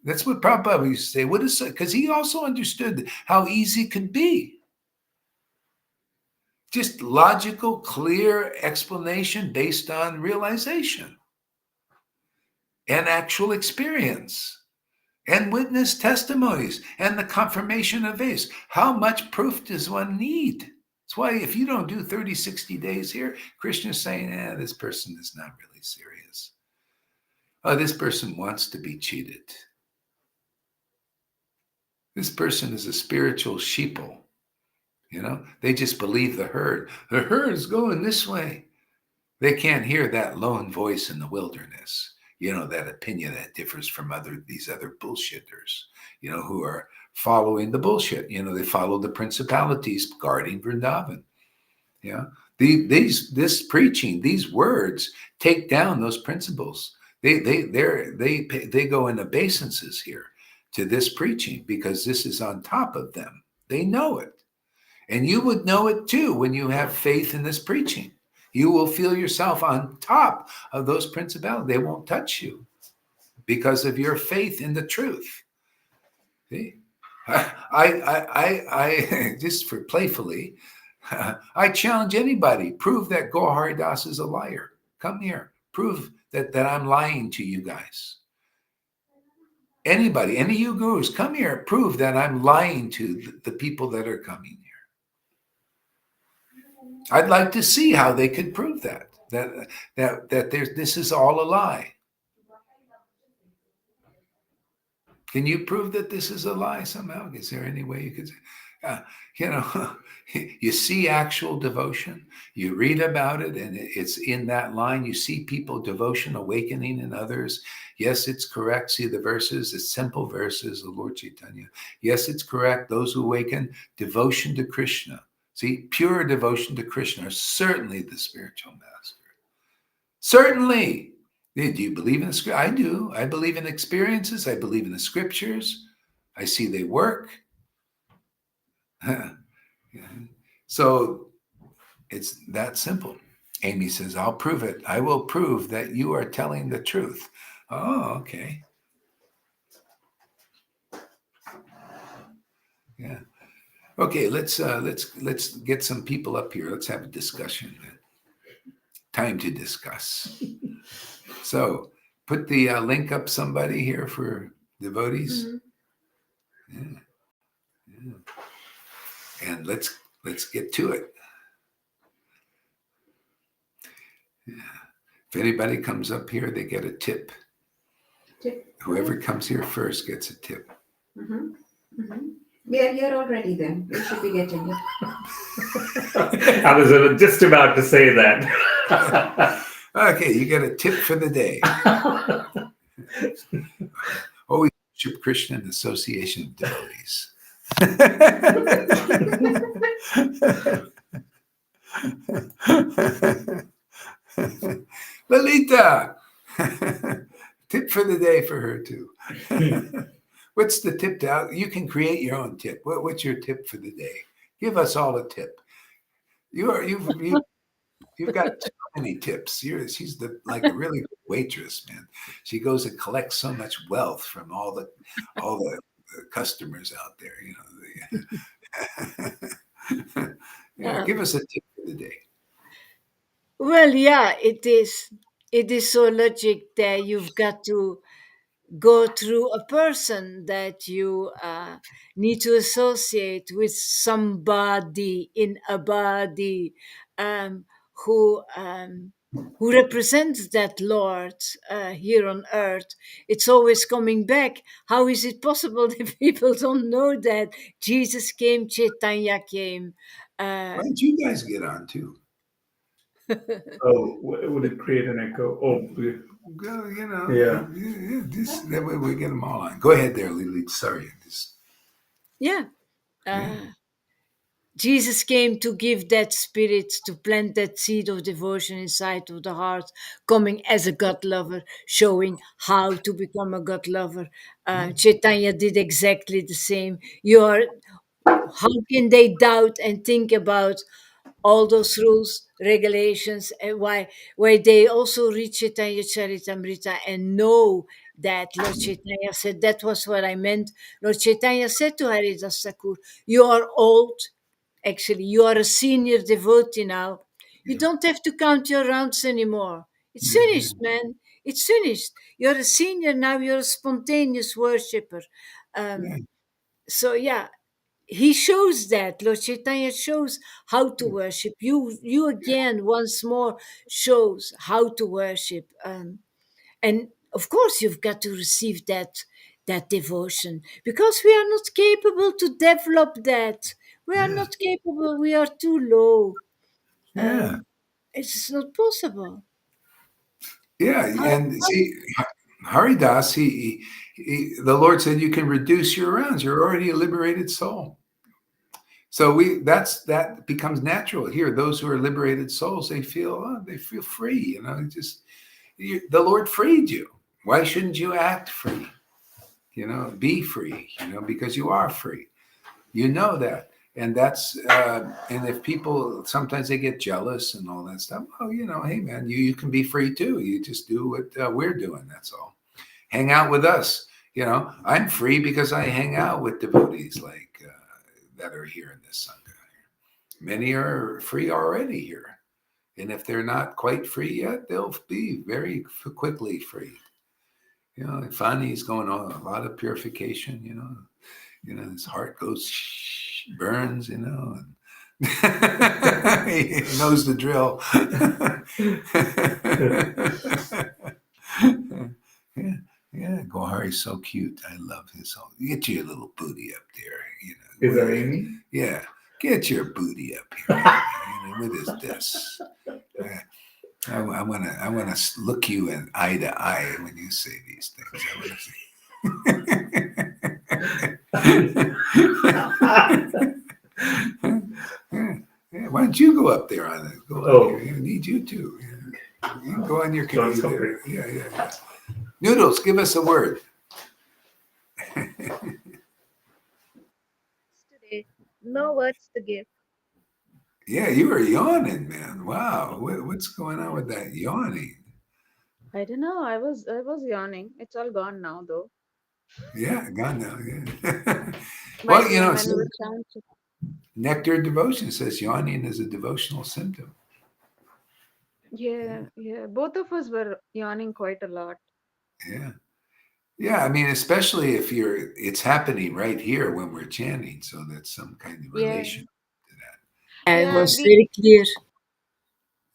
That's what Prabhupada used to say. Because he also understood how easy it could be. Just logical, clear explanation based on realization and actual experience and witness testimonies and the confirmation of faith. How much proof does one need? That's why if you don't do 30, 60 days here, Krishna's saying, this person is not really serious. Oh, this person wants to be cheated. This person is a spiritual sheeple. They just believe the herd. The herd is going this way. They can't hear that lone voice in the wilderness. That opinion that differs from these other bullshitters, who are following the bullshit. They follow the principalities guarding Vrindavan. This preaching, these words take down those principles. They go in obeisances here to this preaching because this is on top of them. They know it. And you would know it too when you have faith in this preaching. You will feel yourself on top of those principalities. They won't touch you because of your faith in the truth. See? I just for playfully, I challenge anybody, prove that Gaur Das is a liar. Come here, prove that I'm lying to you guys. Anybody, any of you gurus, come here, prove that I'm lying to the people that are coming here. I'd like to see how they could prove that this is all a lie. Can you prove that this is a lie somehow? Is there any way you could say, you see actual devotion, you read about it, and it's in that line. You see people, devotion awakening in others. Yes, it's correct. See the verses, it's simple verses of Lord Chaitanya. Yes, it's correct. Those who awaken, devotion to Krishna. See, pure devotion to Krishna are certainly the spiritual master. Certainly. Do you believe in the scripture? I do. I believe in experiences. I believe in the scriptures. I see they work. So it's that simple. Amy says, I'll prove it. I will prove that you are telling the truth. Oh, okay. Yeah. Okay, let's get some people up here. Let's have a discussion. Time to discuss. So put the link up, somebody here, for devotees. Mm-hmm. Yeah. And let's get to it. Yeah. If anybody comes up here, they get a tip. Whoever comes here first gets a tip. Mm-hmm. Mm-hmm. We are here already then. We should be getting it. I was just about to say that. Okay, you got a tip for the day. Always worship Christian Association of Devotees. Lalita, tip for the day for her too. What's the tip to you can create your own tip. What's your tip for the day? Give us all a tip. You've got so many tips. She's like a really good waitress, man. She goes and collects so much wealth from all the customers out there. Yeah, Uh, give us a tip for the day. well, yeah, it is. It is so logic that you've got to go through a person that you need to associate with somebody in a body um, who um, who represents that Lord here on earth. It's always coming back. How is it possible that people don't know that Jesus came, Chaitanya came? Why Uh, don't you guys get on too? Oh, would it create an echo? Oh, Go, yeah. that way we get them all on. Go ahead there, Lily. Sorry, yeah. yeah, Jesus came to give that spirit, to plant that seed of devotion inside of the heart, coming as a God lover, showing how to become a God lover. yeah, Chaitanya did exactly the same. You are, how can they doubt and think about all those rules, regulations, and why they also read Chaitanya Charitamrita and know that Lord Chaitanya said, that was what I meant. Lord Chaitanya said to Haridas Thakur, you are old. Actually, you are a senior devotee now. You yeah, don't have to count your rounds anymore. It's yeah, finished, man. It's finished. You're a senior now. You're a spontaneous worshipper. yeah, Um, so yeah, he shows that. Lord Chaitanya shows how to worship. You again once more shows how to worship. And of course, you've got to receive that devotion because we are not capable to develop that. We are yeah, not capable. We are too low. yeah, It's just not possible. yeah. How, And how see, Haridas, the Lord said you can reduce your rounds. You're already a liberated soul. So that becomes natural here. Those who are liberated souls, they feel free. The Lord freed you. Why shouldn't you act free? Be free. Because you are free. You know that, and if people sometimes they get jealous and all that stuff. Oh, hey man, you can be free too. You just do what we're doing. That's all. Hang out with us. I'm free because I hang out with devotees like that are here in this sangha. Many are free already here. And if they're not quite free yet, they'll be very quickly free. Fani's going on a lot of purification, his heart goes, burns, and he knows the drill. Yeah, yeah, Gohari's so cute. I love his whole. Get your little booty up there, Is that Amy? Yeah, get your booty up here. What is this? I wanna look you in eye to eye when you say these things. Yeah, why don't you go up there on it? Go on here. I need you to. You can go on your computer. Yeah. Noodles, give us a word. Today. No words to give. Yeah, you were yawning, man. Wow, what's going on with that yawning? I don't know. I was yawning. It's all gone now though. Yeah, gone now. Yeah. Might Well, be when we were chanting. Nectar Devotion says yawning is a devotional symptom. Yeah. Both of us were yawning quite a lot. Yeah. Yeah, I mean, especially if it's happening right here when we're chanting, so that's some kind of Yeah. relation to that. it Yeah. was very clear.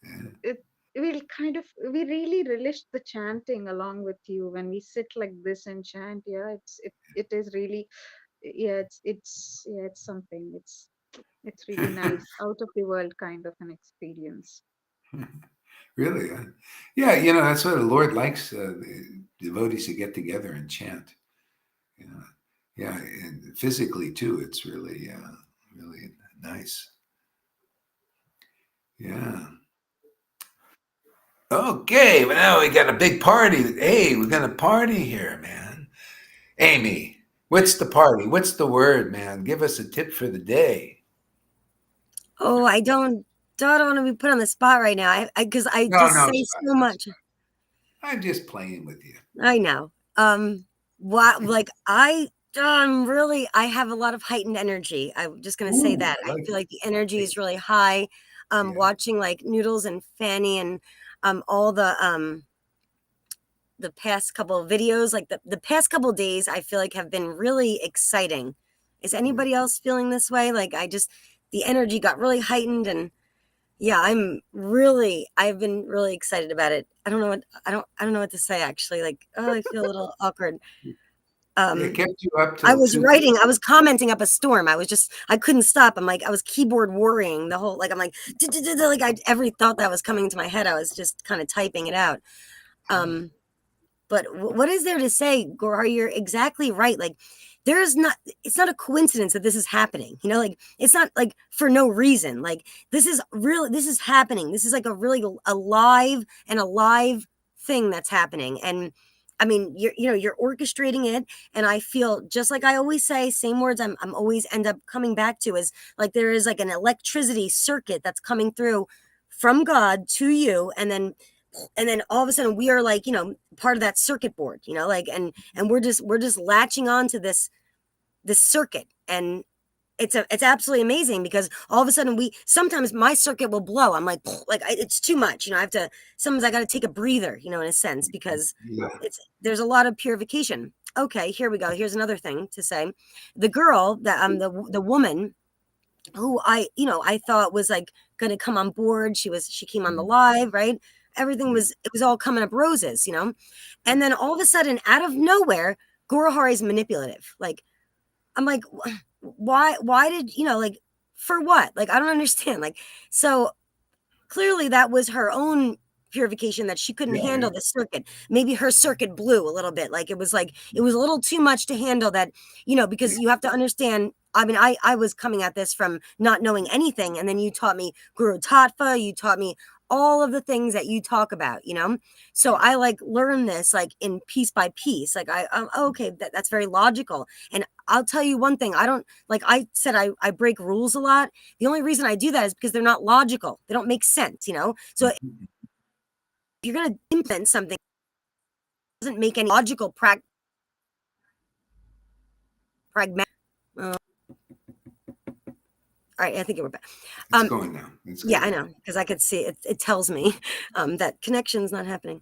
Yeah, It we really relished the chanting along with you when we sit like this and chant. Yeah, it is really it's something. It's really nice, out of the world kind of an experience. Really? Yeah, that's what the Lord likes, the devotees to get together and chant. You know, yeah, and physically too. It's really, really nice. Yeah. Okay, well now we got a big party. Hey, we're gonna party here, man. Amy, what's the party? What's the word, man? Give us a tip for the day. Oh, I don't want to be put on the spot right now. I because I No, just no, say so much. I'm just playing with you. I know. What like I have a lot of heightened energy. I'm just gonna say Ooh, that. I I like feel it. like the energy is really high. Yeah. Watching like Noodles and Fanny and all the past couple of videos, like the past couple of days, I feel like have been really exciting. Is anybody else feeling this way? Like the energy got really heightened and yeah, I've been really excited about it. I don't know what to say actually. Like, oh, I feel a little awkward. It kept you up I till was 2. I was commenting up a storm. I couldn't stop. I was keyboard worrying the whole, like, I'm like, like every thought that was coming into my head, I was just kind of typing it out. Um, but what is there to say, Gora? You're exactly right. Like, it's not a coincidence that this is happening. Like, it's not like for no reason. Like, this is happening. This is like a really alive thing that's happening. And I mean, you're orchestrating it. And I feel just like I always say, same words I'm always end up coming back to is like, there is like an electricity circuit that's coming through from God to you. And then all of a sudden we are like, part of that circuit board, like, and we're just latching on to this circuit. And it's absolutely amazing because all of a sudden sometimes my circuit will blow. I'm like, it's too much. Sometimes I got to take a breather, in a sense, because Yeah. there's a lot of purification. Okay, here we go. Here's another thing to say. The girl that the woman who I thought was like going to come on board. She came on the live, right? Everything it was all coming up roses, and then all of a sudden, out of nowhere, Gorohari is manipulative. Like, I'm like, why did like, for what? Like, I don't understand. Like, so clearly that was her own purification, that she couldn't Yeah. handle the circuit. Maybe her circuit blew a little bit. Like, it was a little too much to handle, that, because you have to understand. I mean, I was coming at this from not knowing anything. And then you taught me Guru Tattva, you taught me all of the things that you talk about, So I like learn this like in piece by piece. Like okay, that's very logical. And I'll tell you one thing, I don't, like I said, I break rules a lot. The only reason I do that is because they're not logical. They don't make sense, So if you're going to implement something that doesn't make any logical pragmatic. All right, I think it went back. It's going now. Yeah, I know, because I could see it. It tells me that connection's not happening.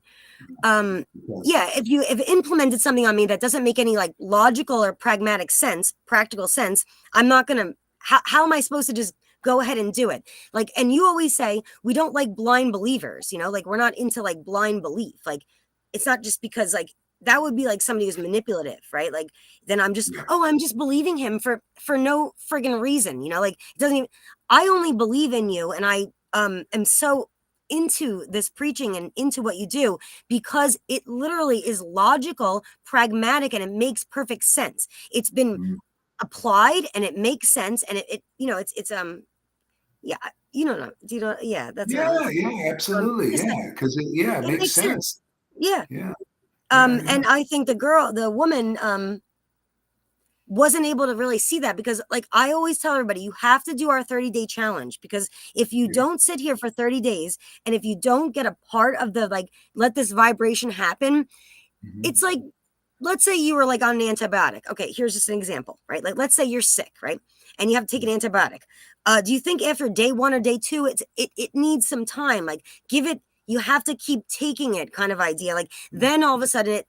Yeah, if you implemented something on me that doesn't make any like logical or practical sense, I'm not gonna. How am I supposed to just go ahead and do it? Like, and you always say we don't like blind believers. Like, we're not into like blind belief. Like, it's not just because like that would be like somebody who's manipulative, right? Like, then I'm just I'm just believing him for no friggin' reason. Like, it doesn't even. I only believe in you, and I am so into this preaching and into what you do because it literally is logical, pragmatic, and it makes perfect sense. It's been applied and it makes sense, and it's yeah, yeah, that's what I'm Yeah, absolutely. Yeah, because it it makes makes sense. sense. Yeah. Yeah. And I think the woman wasn't able to really see that, because like I always tell everybody, you have to do our 30-day challenge, because if you don't sit here for 30 days and if you don't get a part of the like let this vibration happen, it's like, let's say you were like on an antibiotic. Okay, here's just an example, right? Like, let's say you're sick, right? And you have to take an antibiotic. Do you think after day 1 or day 2, it needs some time? Like, you have to keep taking it, kind of idea. Like, then all of a sudden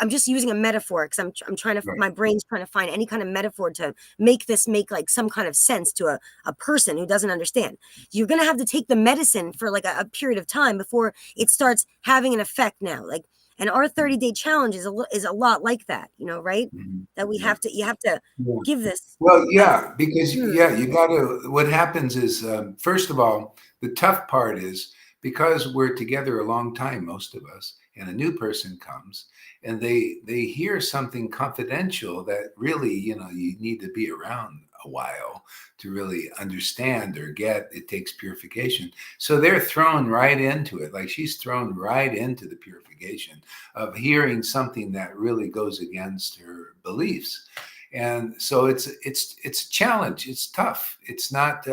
I'm just using a metaphor because I'm trying to, my brain's trying to find any kind of metaphor to make like some kind of sense to a person who doesn't understand. You're going to have to take the medicine for like a period of time before it starts having an effect now. Like, And our 30-day challenge is a lot like that, right? Mhm. That Yeah. you have to Yeah. give this. Well, yeah, because Hmm. you got to. What happens is, first of all, the tough part is because we're together a long time, most of us, and a new person comes, and they hear something confidential that really, you need to be around a while to really understand or get. It takes purification, so they're thrown right into it. Like she's thrown right into the purification of hearing something that really goes against her beliefs. And so it's a challenge. It's tough. It's not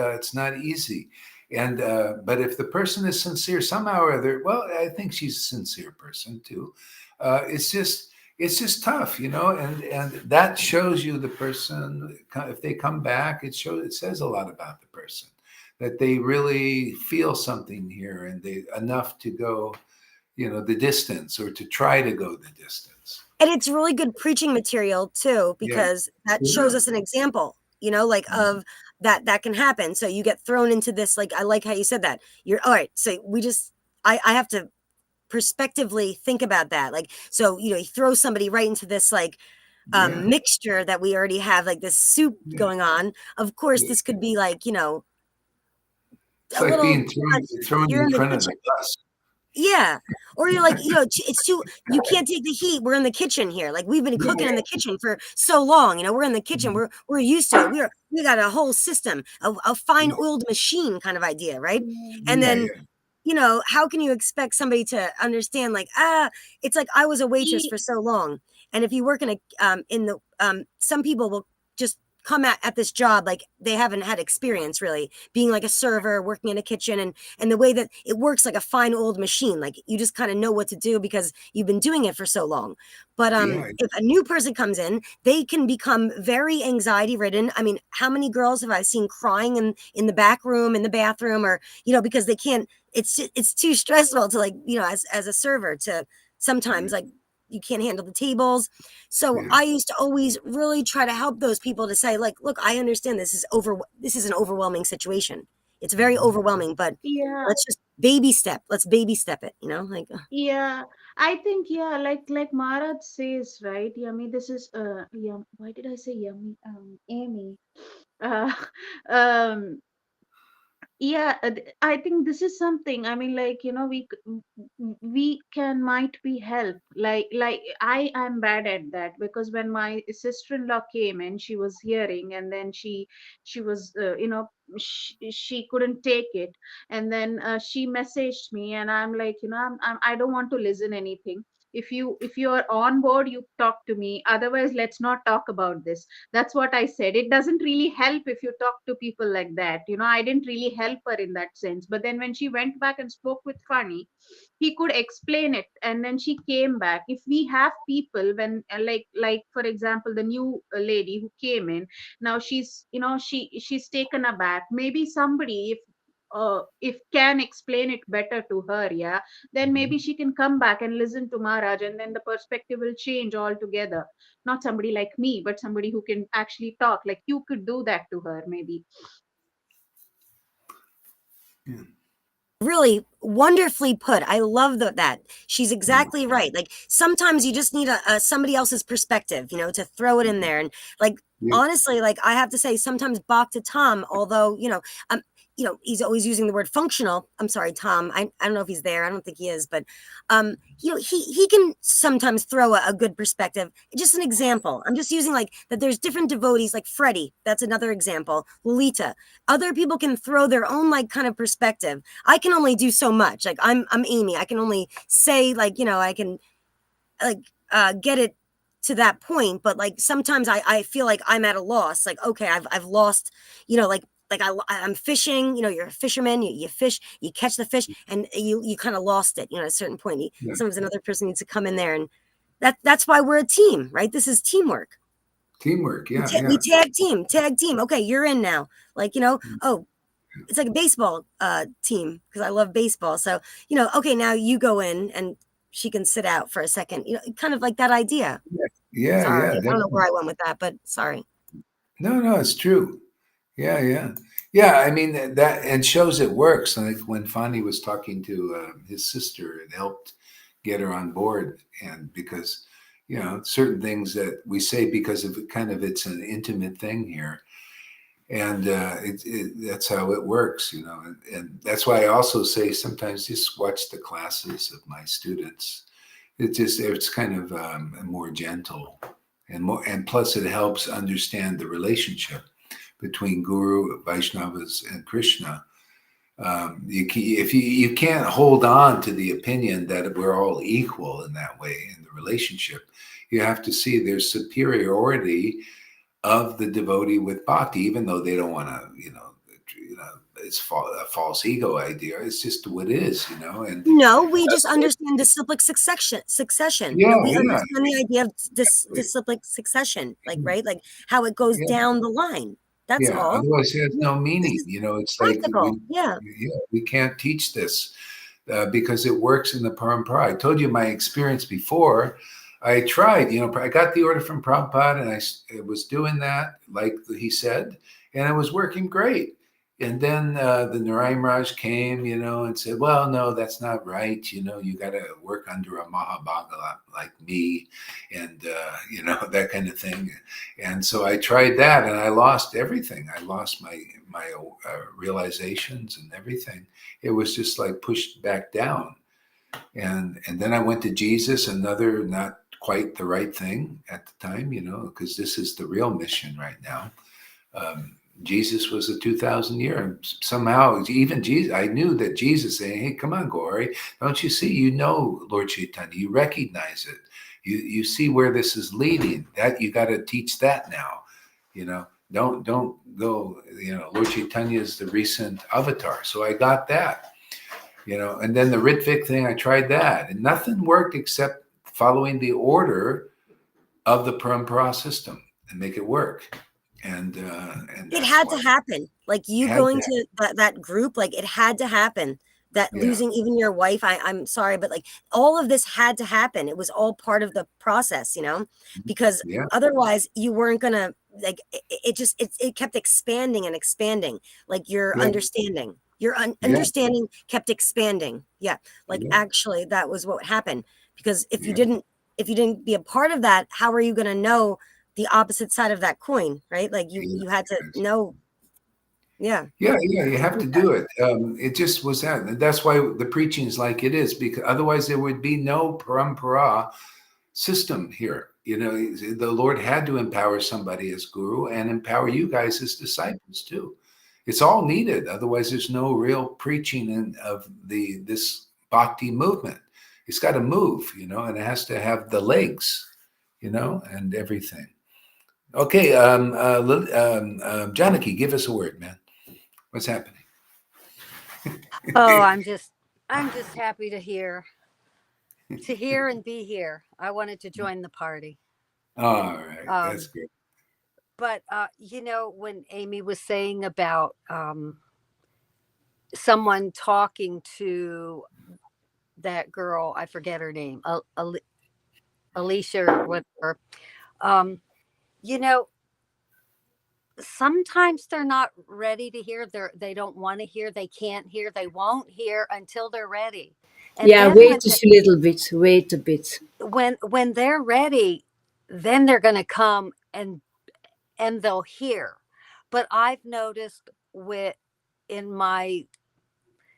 easy. And but if the person is sincere somehow or other, well, I think she's a sincere person too. It's just tough, and that shows you the person. If they come back, it says a lot about the person, that they really feel something here, and they enough to go, the distance, or to try to go the distance. And it's really good preaching material too, Yeah. because that shows Yeah. us an example, like of that can happen. So you get thrown into this, like, I like how you said that. You're all right. So I have to perspectively think about that. Like, so, you throw somebody right into this, like, Yeah. mixture that we already have, like this soup Yeah. going on. Of course, Yeah. this could be like, It's a like little, being thrown you're in in the front of kitchen. the bus. Yeah. Or you're like, it's too, you can't take the heat. We're in the kitchen here. Like, we've been cooking in the kitchen for so long. We're in the kitchen. We're used to it. We got a whole system, a fine oiled machine kind of idea, right? And Yeah, then, yeah, how can you expect somebody to understand, like, it's like I was a waitress for so long. And if you work some people will just come at this job like they haven't had experience really being like a server working in a kitchen, and the way that it works like a fine old machine, like you just kind of know what to do because you've been doing it for so long. But yeah, if a new person comes in, they can become very anxiety ridden. I mean, how many girls have I seen crying in the back room, in the bathroom, or because they can't, it's too stressful to, like, as a server to sometimes, like, you can't handle the tables. So yeah. I used to always really try to help those people to say, like, look, I understand this is an overwhelming situation. It's very overwhelming, but Yeah, let's baby step it, like, yeah. I think, yeah, like Maharaj says, right? Yummy. This is why did I say yummy? Amy. Uh, um yeah, I think this is something, I mean, like, we can might be help, like I am bad at that, because when my sister-in-law came and she was hearing, and then she was she couldn't take it, and then she messaged me, and I'm like, I don't want to listen anything. If you are on board, you talk to me, otherwise let's not talk about this. That's what I said. It doesn't really help if you talk to people like that. I didn't really help her in that sense. But then when she went back and spoke with Funny, he could explain it, and then she came back. If we have people, when like for example, the new lady who came in, now she's taken aback. Maybe somebody, if can explain it better to her, yeah, then maybe she can come back and listen to Maharaj, and then the perspective will change altogether. Not somebody like me, but somebody who can actually talk. Like, you could do that to her, maybe. Yeah. really wonderfully put. I love that. She's Yeah. exactly right. Like, sometimes you just need a somebody else's perspective, to throw it in there. And, like, Yeah. honestly, like, I have to say, sometimes Bhakta Tom, although, um, he's always using the word functional. I'm sorry, Tom. I don't know if he's there. I don't think he is, but he can sometimes throw a good perspective. Just an example. I'm just using, like, that there's different devotees, like Freddie. That's another example. Lolita. Other people can throw their own, like, kind of perspective. I can only do so much. Like, I'm Amy. I can only say, like, I can, like, get it to that point. But, like, sometimes I feel like I'm at a loss. Like, okay, I've lost, like I'm fishing. You're a fisherman. You fish. You catch the fish, and you kind of lost it. At a certain point, Yeah. sometimes another person needs to come in there, and that's why we're a team, right? This is teamwork. Teamwork. Yeah, We yeah. tag team. Okay, you're in now. Like, oh, it's like a baseball team, because I love baseball. So, okay, now you go in and she can sit out for a second. Kind of like that idea. Yeah, Sorry, yeah, I don't know definitely. where I went with that, but sorry. No, it's true. Yeah, yeah, yeah. I mean that and shows it works. Like when Fani was talking to his sister, it helped get her on board. And because, certain things that we say because of it's an intimate thing here. And that's how it works, and that's why I also say sometimes just watch the classes of my students. It's kind of more gentle, and plus it helps understand the relationship between Guru, Vaishnavas, and Krishna. You can't hold on to the opinion that we're all equal in that way in the relationship. You have to see there's superiority of the devotee with bhakti, even though they don't want to, it's a false ego idea. It's just what it is, and No, we just understand disciplic succession. yeah, We yeah, understand the idea of disciplic succession, right? Like how it goes yeah, down the line. That's yeah. all. Otherwise, it has no This meaning. is It's like practical. Yeah. we can't teach this because it works in the parampara. I told you my experience before. I tried, I got the order from Prabhupada, and I was doing that like he said, and it was working great. And then the Narayan Raj came, and said, well, no, that's not right. You got to work under a Mahabhagala like me, and, that kind of thing. And so I tried that, and I lost everything. I lost my realizations and everything. It was just like pushed back down. And then I went to Jesus, another not quite the right thing at the time, because this is the real mission right now. Jesus was a 2,000 year, and somehow even Jesus, I knew that Jesus saying, hey, come on, Gauri, don't you see, Lord Chaitanya, you recognize it. You see where this is leading. That you got to teach that now, don't go, Lord Chaitanya is the recent avatar. So I got that, and then the Ritvik thing, I tried that, and nothing worked except following the order of the parampara system and make it work. And It had to happen. Like you going to that group, like it had to happen. That losing even your wife, I'm sorry, but like all of this had to happen. It was all part of the process, because otherwise you weren't gonna like it kept expanding and expanding. Like your understanding. Your understanding kept expanding. Yeah. Like actually that was what happened. Because if you didn't be a part of that, how are you gonna know the opposite side of that coin, right? Like you had to know. Yeah, you have to do it. It just was that. That's why the preaching is like it is, because otherwise there would be no parampara system here. The Lord had to empower somebody as guru and empower you guys as disciples too. It's all needed. Otherwise, there's no real preaching of this bhakti movement. It's got to move, and it has to have the legs, and everything. Okay, Janaki, give us a word, man. What's happening? Oh, I'm just happy to hear and be here. I wanted to join the party. All right, that's good. But when Amy was saying about someone talking to that girl, I forget her name, Alicia or whatever. You know, sometimes they're not ready to hear. They don't want to hear. They can't hear. They won't hear until they're ready. And Yeah, then wait a little bit. Wait a bit. when they're ready, then they're going to come and they'll hear. But I've noticed in my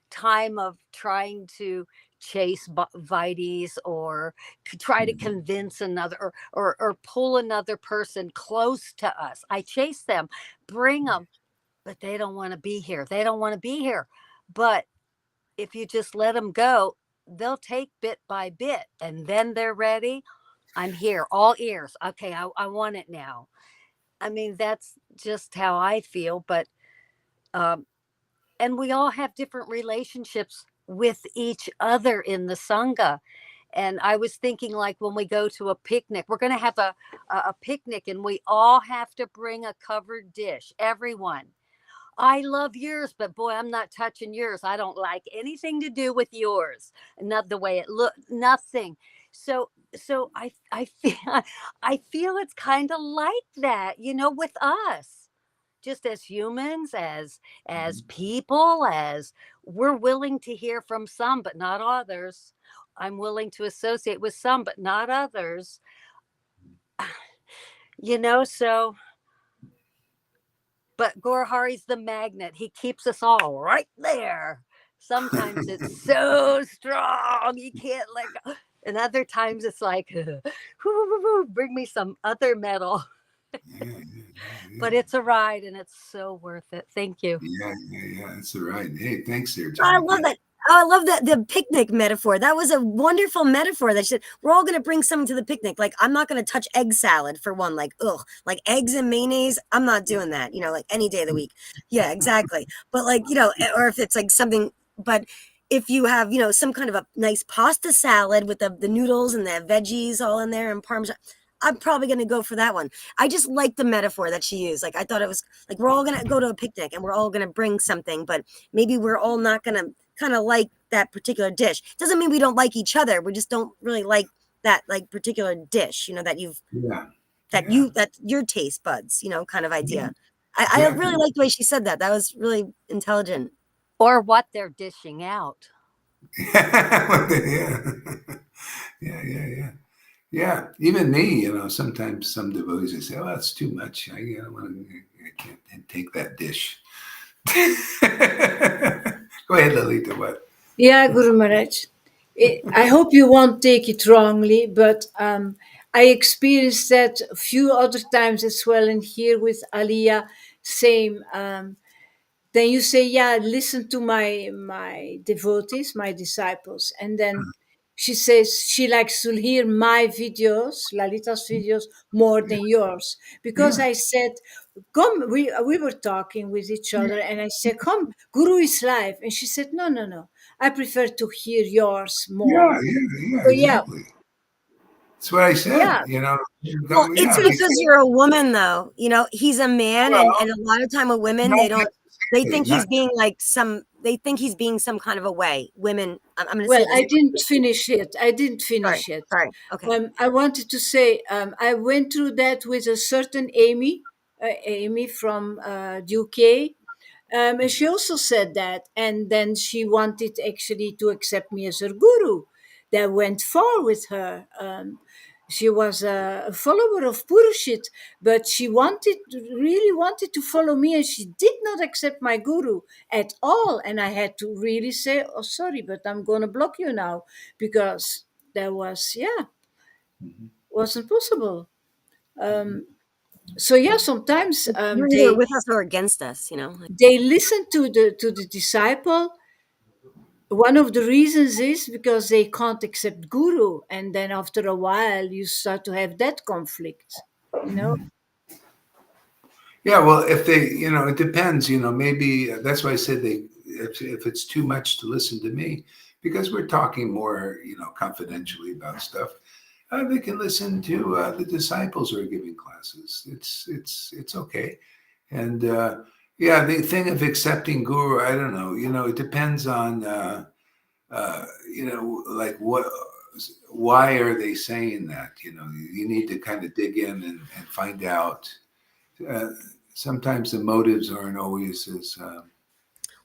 time of trying to chase Vites or try to convince another or pull another person close to us. I chase them, bring them, but they don't want to be here. They don't want to be here. But if you just let them go, they'll take bit by bit, and then they're ready. I'm here, all ears. Okay, I want it now. I mean, that's just how I feel. But and we all have different relationships with each other in the sangha. And I was thinking, like, when we go to a picnic, we're going to have a picnic, and we all have to bring a covered dish. Everyone. I love yours, but boy, I'm not touching yours. I don't like anything to do with yours. Not the way it looks, nothing. So I feel I feel it's kind of like that, with us, just as humans, as people, as we're willing to hear from some, but not others. I'm willing to associate with some, but not others. You know, so but Gorhari's the magnet. He keeps us all right there. Sometimes it's so strong you can't let go. And other times it's like, bring me some other metal. But it's a ride and it's so worth it. Thank you. Yeah. That's all right. Hey, thanks there, I Johnny. love that. Oh, I love that the picnic metaphor. That was a wonderful metaphor. That she said we're all going to bring something to the picnic. Like I'm not going to touch egg salad for one. Like ugh, like eggs and mayonnaise. I'm not doing that. Like any day of the week. Yeah, exactly. But like or if it's like something. But if you have some kind of a nice pasta salad with the noodles and the veggies all in there and parmesan. I'm probably going to go for that one. I just like the metaphor that she used. Like I thought it was like we're all going to go to a picnic and we're all going to bring something, but maybe we're all not going to kind of like that particular dish. Doesn't mean we don't like each other. We just don't really like that like particular dish, that you've that's your taste buds, kind of idea. I really like the way she said that. That was really intelligent. Or what they're dishing out. Yeah. Even me, sometimes some devotees they say, "Oh, that's too much. I can't take that dish." Go ahead, Lalita. What? Yeah, Guru Maharaj. I hope you won't take it wrongly, but I experienced that a few other times as well. And here with Aliyah, same. Then you say, "Yeah, listen to my devotees, my disciples," and then she says she likes to hear my videos, Lalita's videos, more than yours, because I said, "Come." We were talking with each other, and I said, "Come, Guru is live," and she said, "No. I prefer to hear yours more." So yeah, Exactly. That's what I said. yeah. Well, it's because you're a woman, though. He's a man, and a lot of time with women, they think he's being like they think he's being some kind of a way. Women, I'm going to say Well, this. I didn't finish it. Sorry. Okay. I wanted to say I went through that with a certain Amy, Amy from UK. And she also said that. And then she wanted actually to accept me as her guru. That went far with her. She was a follower of Purushit, but she really wanted to follow me, and she did not accept my guru at all. And I had to really say, "Oh, sorry, but I'm going to block you now," because that wasn't possible. So yeah, sometimes You're either with us or against us. they listen to the disciple. One of the reasons is because they can't accept guru, and then after a while you start to have that conflict. Yeah, well, if they, it depends. Maybe that's why I said if it's too much to listen to me, because we're talking more, confidentially about stuff. They can listen to the disciples who are giving classes. It's okay. And the thing of accepting guru, I don't know. It depends on like why are they saying that? You need to kind of dig in and find out. Sometimes the motives aren't always as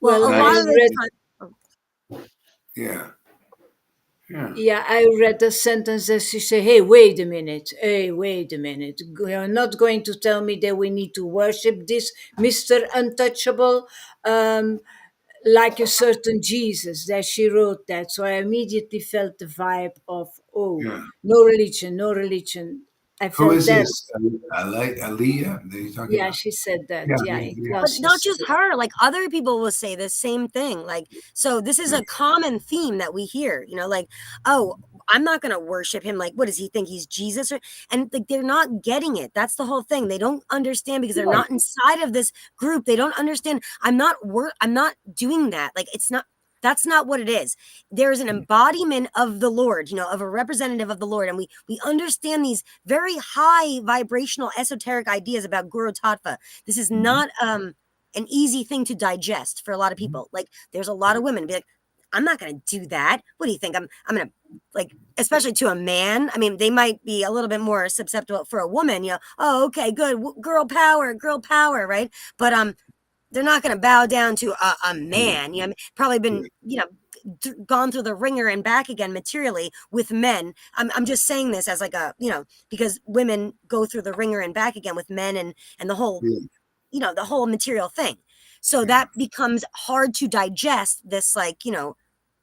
well. A nice. lot of the time. Yeah, I read the sentence that she said, "Hey, wait a minute. Hey, wait a minute. You're not going to tell me that we need to worship this Mr. Untouchable like a certain Jesus," that she wrote that. So I immediately felt the vibe of, no religion, no religion. I Who felt is that. this? Aliyah? That you're talking Yeah, about? she said that. Yeah, in But not classes. just her, like other people will say the same thing. Like, so this is a common theme that we hear, like, "Oh, I'm not going to worship him. Like, what does he think? He's Jesus?" And like, they're not getting it. That's the whole thing. They don't understand because they're not inside of this group. They don't understand. I'm not doing that. Like, that's not what it is. There is an embodiment of the Lord, of a representative of the Lord. And we understand these very high vibrational esoteric ideas about Guru Tattva. This is not an easy thing to digest for a lot of people. Like, there's a lot of women be like, "I'm not going to do that. What do you think? I'm going to," like, especially to a man. I mean, they might be a little bit more susceptible for a woman, "Oh, okay, good. Girl power, right?" But, they're not going to bow down to a man. Probably been, gone through the ringer and back again materially with men. I'm just saying this as like a, because women go through the ringer and back again with men and the whole, the whole material thing. So that becomes hard to digest, this, like,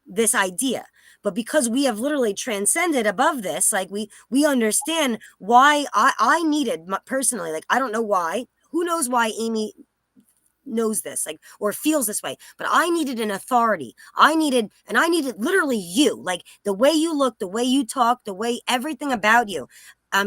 this idea. But because we have literally transcended above this, like we understand why I needed, personally, like, I don't know why. Who knows why Amy knows this, like, or feels this way, but I needed an authority. I needed literally you, like the way you look, the way you talk, the way everything about you,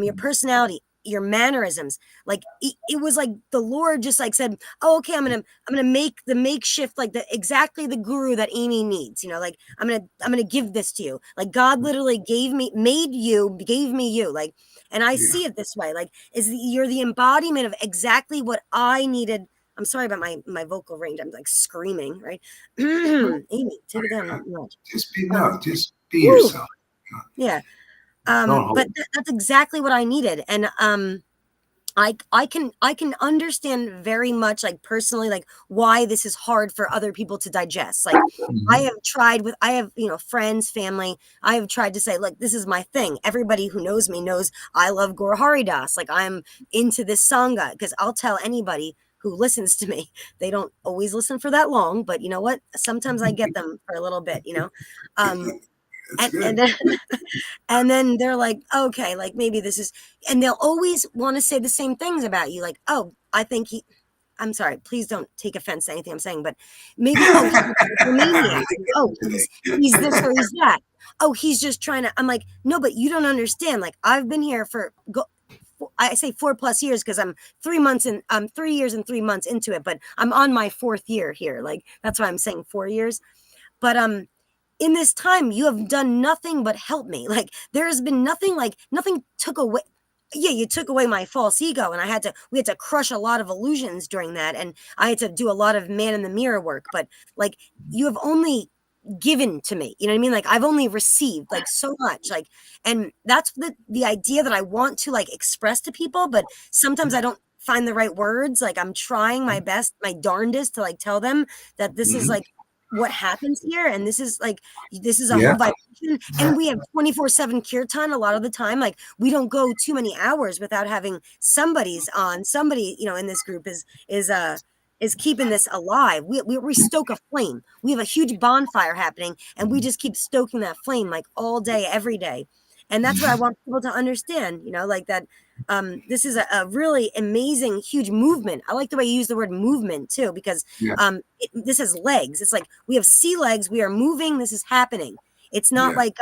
your personality, your mannerisms, like it was like the Lord just like said, oh, okay, I'm gonna make the makeshift, like exactly the guru that Amy needs, like I'm gonna give this to you. Like God literally gave me you, like, and I see it this way, like, you're the embodiment of exactly what I needed. I'm sorry about my vocal range. I'm like screaming, right? Amy, take it down. Just be yourself. Yeah. But that's exactly what I needed. And I can understand very much, like, personally, like, why this is hard for other people to digest. Like, I have friends, family. I have tried to say, look, this is my thing. Everybody who knows me knows I love Gaur Haridas. Like, I'm into this Sangha, because I'll tell anybody who listens to me. They don't always listen for that long, but you know what? Sometimes I get them for a little bit, and then, and then they're like, okay, like maybe this is, and they'll always want to say the same things about you. Like, oh, I think I'm sorry, please don't take offense to anything I'm saying, but maybe, oh, he's a maniac. Oh, he's this or he's that. Oh, he's just trying to, I'm like, no, but you don't understand. Like, I've been here I say 4+ years, because I'm 3 years and 3 months into it, but I'm on my 4th year here. Like, that's why I'm saying 4 years. But, in this time, you have done nothing but help me. Like, there has been nothing took away. Yeah, you took away my false ego, and we had to crush a lot of illusions during that. And I had to do a lot of man in the mirror work, but like, you have only given to me, you know what I mean? Like, I've only received, like, so much, like, and that's the idea that I want to, like, express to people, but sometimes I don't find the right words. Like, I'm trying my best, my darndest, to like tell them that this is like what happens here, and this is a whole vibration, and we have 24/7 kirtan a lot of the time. Like, we don't go too many hours without having somebody in this group is keeping this alive. We stoke a flame. We have a huge bonfire happening, and we just keep stoking that flame, like, all day, every day. And that's what I want people to understand, like that. This is a really amazing, huge movement. I like the way you use the word movement too, because this has legs. It's like we have sea legs. We are moving. This is happening. It's not like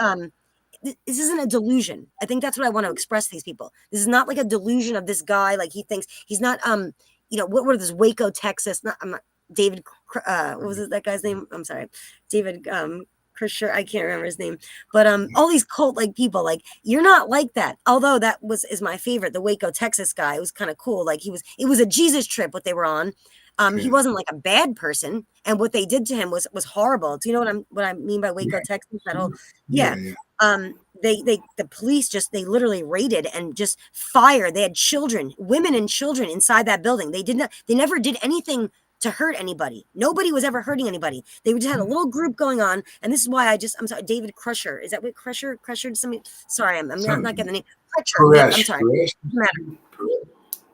this isn't a delusion. I think that's what I want to express to these people. This is not like a delusion of this guy. Like, he thinks he's not. What were this Waco, Texas? I'm not David. What was that guy's name? I'm sorry, David. Sure, I can't remember his name, but all these cult like people, like, you're not like that. Although that is my favorite, the Waco, Texas guy. It was kind of cool. Like, it was a Jesus trip what they were on. He wasn't like a bad person, and what they did to him was horrible. Do you know what I mean by Waco, Texas? That whole the police they literally raided and just fired. They had children, women and children inside that building. They never did anything to hurt anybody. Nobody was ever hurting anybody. They just had a little group going on, and this is why I'm sorry, David Crusher. Is that what Crusher? Somebody? Sorry, I'm not getting the name. Crusher. Yeah, I'm sorry.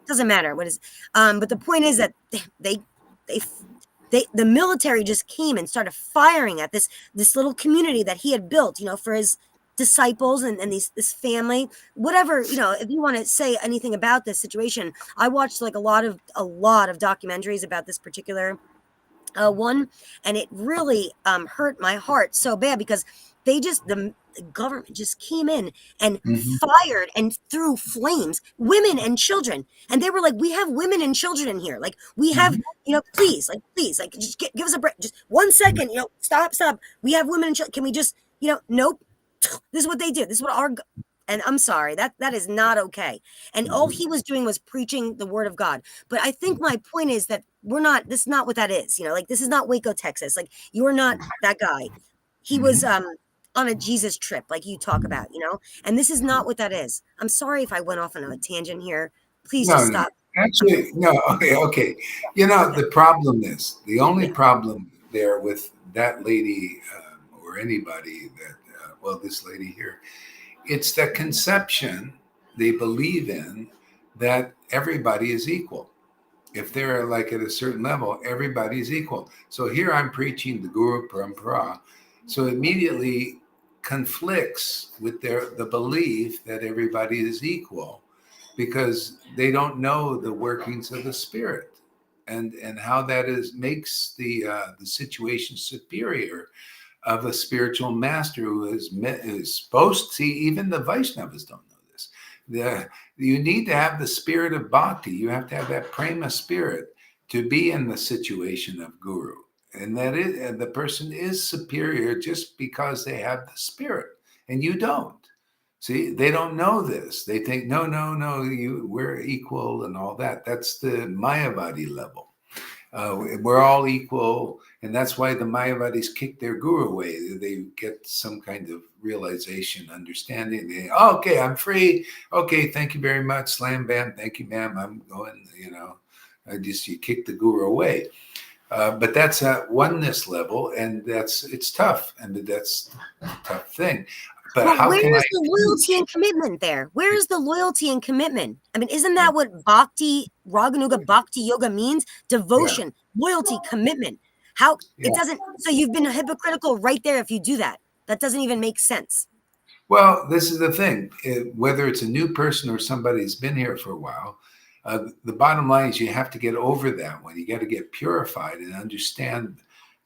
Doesn't matter what is. But the point is that the military just came and started firing at this little community that he had built, for his disciples and this family, whatever, if you want to say anything about this situation. I watched like a lot of documentaries about this particular one, and it really hurt my heart so bad, because the government just came in and fired and threw flames, women and children, and they were like, we have women and children in here, like, we have, please, like, just give us a break, just 1 second, stop, we have women and children, can we just, nope. This is what they did. This is what and I'm sorry, that is not okay. And all he was doing was preaching the word of God. But I think my point is that this is not what that is. Like, this is not Waco, Texas. Like, you're not that guy. He was on a Jesus trip, like you talk about, and this is not what that is. I'm sorry if I went off on a tangent here. Please just stop. Actually, no. Okay. The problem is, the only problem there with that lady, or or anybody that, well, this lady here, it's the conception they believe in that everybody is equal. If they're like at a certain level, everybody is equal. So here I'm preaching the Guru Parampara. So immediately conflicts with the belief that everybody is equal, because they don't know the workings of the spirit and how that makes the situation superior of a spiritual master who is supposed to see. Even the Vaishnavas don't know this. You need to have the spirit of bhakti. You have to have that prema spirit to be in the situation of guru, and the person is superior just because they have the spirit, and you don't. See, they don't know this. They think, no, no, no, we're equal and all that. That's the Mayavadi level. We're all equal, and that's why the Mayavadis kick their guru away. They get some kind of realization, understanding. Okay, I'm free. Okay, thank you very much. Slam bam, thank you, ma'am. I'm going. You kick the guru away. But that's at oneness level, and it's tough, and that's a tough thing. But how where's can I the loyalty and commitment there? Where is the loyalty and commitment? I mean, isn't that what bhakti, Raganuga bhakti yoga means? Devotion, loyalty, commitment. How it doesn't, so you've been hypocritical right there if you do that. That doesn't even make sense. Well, this is the thing. Whether it's a new person or somebody who's been here for a while, the bottom line is you have to get over that one. You got to get purified and understand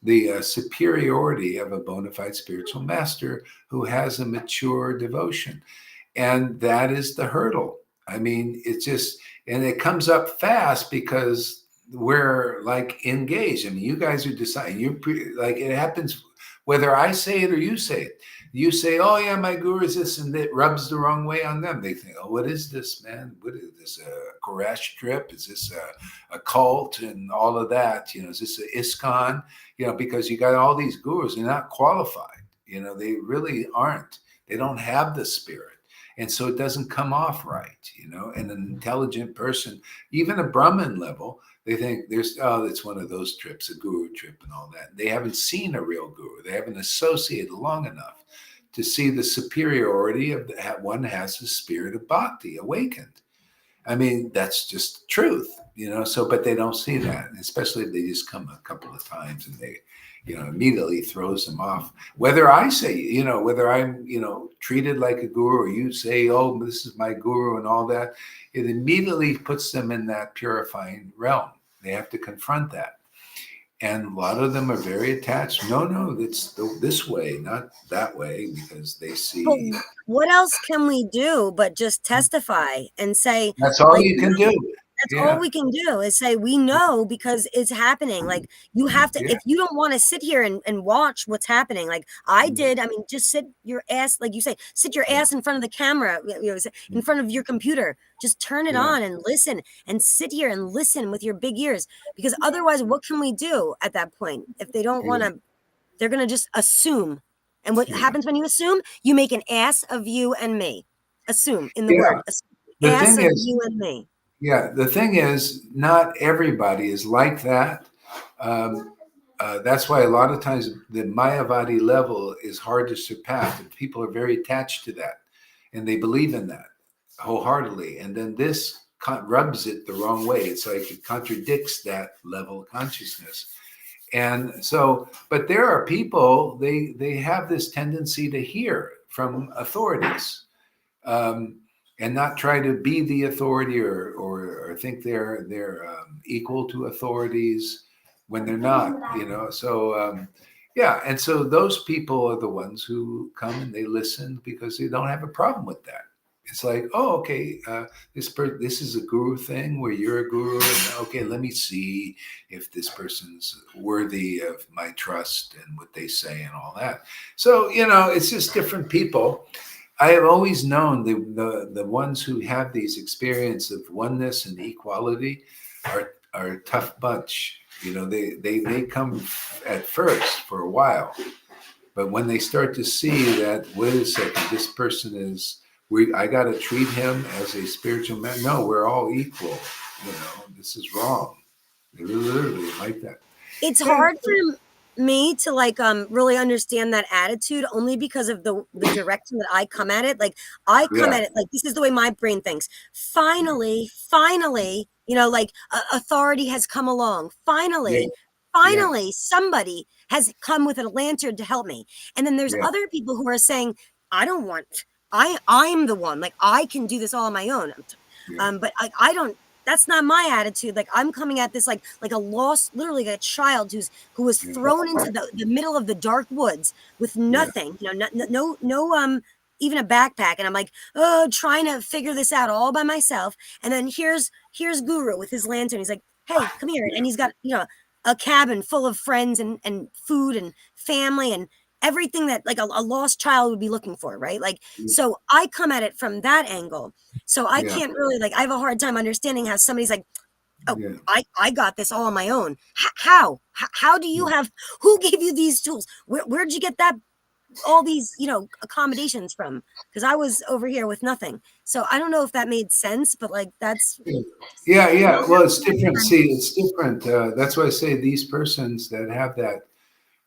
the superiority of a bona fide spiritual master who has a mature devotion. And that is the hurdle. I mean, and it comes up fast because we're like engaged. I mean, you guys are deciding, like it happens whether I say it or you say it. You say, oh yeah, my guru is this, and it rubs the wrong way on them. They think, oh, what is this, man? What is this, a Koresh trip? Is this a cult and all of that? Is this a ISKCON? Because you got all these gurus, they're not qualified. They really aren't. They don't have the spirit. And so it doesn't come off right, and an intelligent person, even a Brahmin level, they think it's one of those trips, a guru trip and all that. They haven't seen a real guru. They haven't associated long enough to see the superiority of that one has the spirit of bhakti awakened. I mean, that's just truth, but they don't see that, especially if they just come a couple of times and they, immediately throws them off. Whether I say, whether I'm, treated like a guru or you say, oh, this is my guru and all that, it immediately puts them in that purifying realm. They have to confront that. And a lot of them are very attached. No, it's this way, not that way, because they see. But what else can we do but just testify and say, that's all you can do. That's all we can do is say, we know because it's happening. Like you have to, if you don't want to sit here and watch what's happening, like I did, I mean, just sit your ass, like you say, sit your ass in front of the camera, in front of your computer, just turn it on and listen and sit here and listen with your big ears, because otherwise what can we do at that point? If they don't want to, they're going to just assume. And what happens when you assume? You make an ass of you and me. Assume in the word. Ass of you and me. Yeah, the thing is, not everybody is like that. That's why a lot of times the Mayavadi level is hard to surpass. And people are very attached to that, and they believe in that wholeheartedly. And then this rubs it the wrong way. It's like it contradicts that level of consciousness. And so, but there are people, they have this tendency to hear from authorities. And not try to be the authority or think they're equal to authorities when they're not, So and so those people are the ones who come and they listen because they don't have a problem with that. It's like, oh, okay, this is a guru thing where you're a guru, and okay, let me see if this person's worthy of my trust and what they say and all that. So it's just different people. I have always known the ones who have these experiences of oneness and equality are a tough bunch. They may come at first for a while, but when they start to see that, wait a second, this person I got to treat him as a spiritual man. No, we're all equal. This is wrong. They literally like that. It's hard for me to like really understand that attitude only because of the direction that I come at it. Like I come Yeah. at it like this is the way my brain thinks. Finally, you know, like authority has come along. Yeah. Finally, somebody has come with a lantern to help me. And then there's Yeah. other people who are saying, I don't want. I'm the one. Like I can do this all on my own. Yeah. But I don't. That's not my attitude. Like I'm coming at this like a lost, literally like a child who was Yeah. thrown into the middle of the dark woods with nothing, you know, no even a backpack. And I'm like, oh, trying to figure this out all by myself. And then here's Guru with his lantern. He's like, hey, come here. And he's got, you know, a cabin full of friends and food and family and everything that like a lost child would be looking for, right? Like, so I come at it from that angle. So I Yeah. can't really like I have a hard time understanding how somebody's like, oh, Yeah. I got this all on my own. How do you have, who gave you these tools? Where'd you get that, all these, you know, accommodations from? Because I was over here with nothing. So I don't know if that made sense, but like that's, Yeah. Well, it's different. See, it's different. That's why I say these persons that have that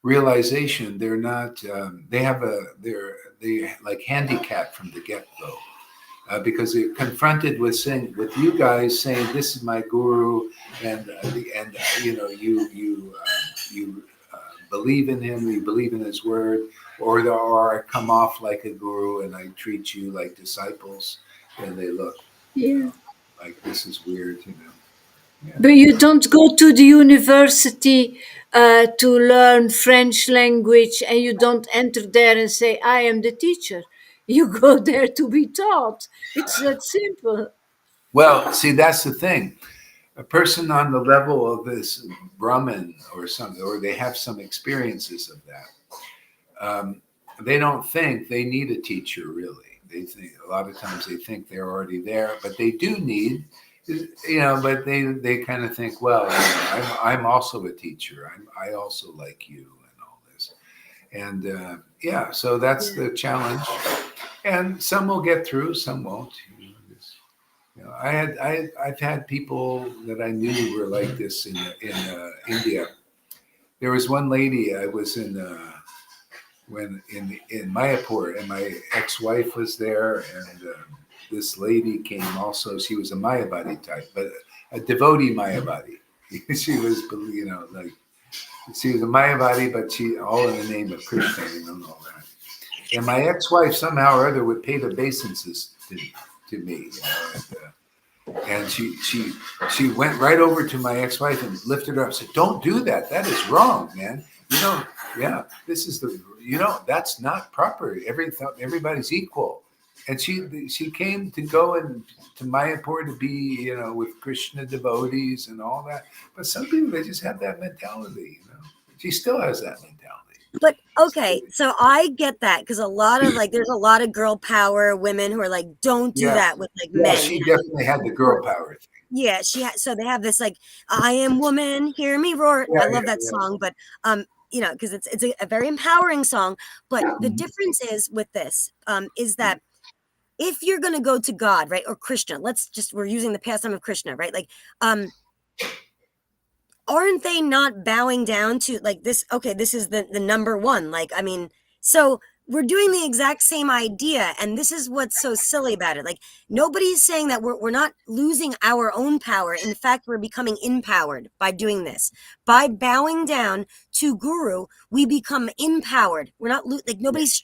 realization, they're not. They like handicapped from the get go. Because they're confronted with saying, with you guys saying, "This is my guru," and you know, you believe in him, you believe in his word, or I come off like a guru and I treat you like disciples, and they look, you know, like this is weird, you know. Yeah. But you don't go to the university to learn French language, and you don't enter there and say, I am the teacher. You go there to be taught. It's that simple. Well, see, that's the thing. A person on the level of this Brahman or something, or they have some experiences of that. They don't think they need a teacher, really. They think a lot of times they think they're already there, but they do need, you know. But they kind of think, well, you know, I'm also a teacher. I also like you and all this, and yeah. So that's the challenge, and some will get through, some won't. You know, I've had people that I knew were like this in India. There was one lady I was in when in Mayapur, and my ex-wife was there, and this lady came also. She was a Mayavadi type, but a devotee Mayavadi. She was, you know, like she was a Mayavadi, but she all in the name of Krishna, you know, and all that. And my ex-wife somehow or other would pay the obeisances to me, you know, and she went right over to my ex-wife and lifted her up and said, don't do that. That is wrong, man. You know, yeah, this is you know, that's not proper. Everybody's equal. And she came to go and to Mayapur to be, you know, with Krishna devotees and all that. But some people, they just have that mentality, you know. She still has that mentality. but okay, so I get that because a lot of like there's a lot of girl power women who are like, don't do Yeah. that with like Yeah, men. she definitely had the girl power thing. Yeah, so they have this like, I am woman, hear me roar. Yeah, I love that yeah. song, but you know, because it's a very empowering song. But the Mhm. difference is with this, is that if you're gonna go to God, right, or Krishna, we're using the pastime of Krishna, right? Like, aren't they not bowing down to like this? Okay, this is the number one. Like, I mean, so we're doing the exact same idea, and this is what's so silly about it. Like, nobody's saying that we're not losing our own power. In fact, we're becoming empowered by doing this. By bowing down to Guru, we become empowered. We're not like nobody's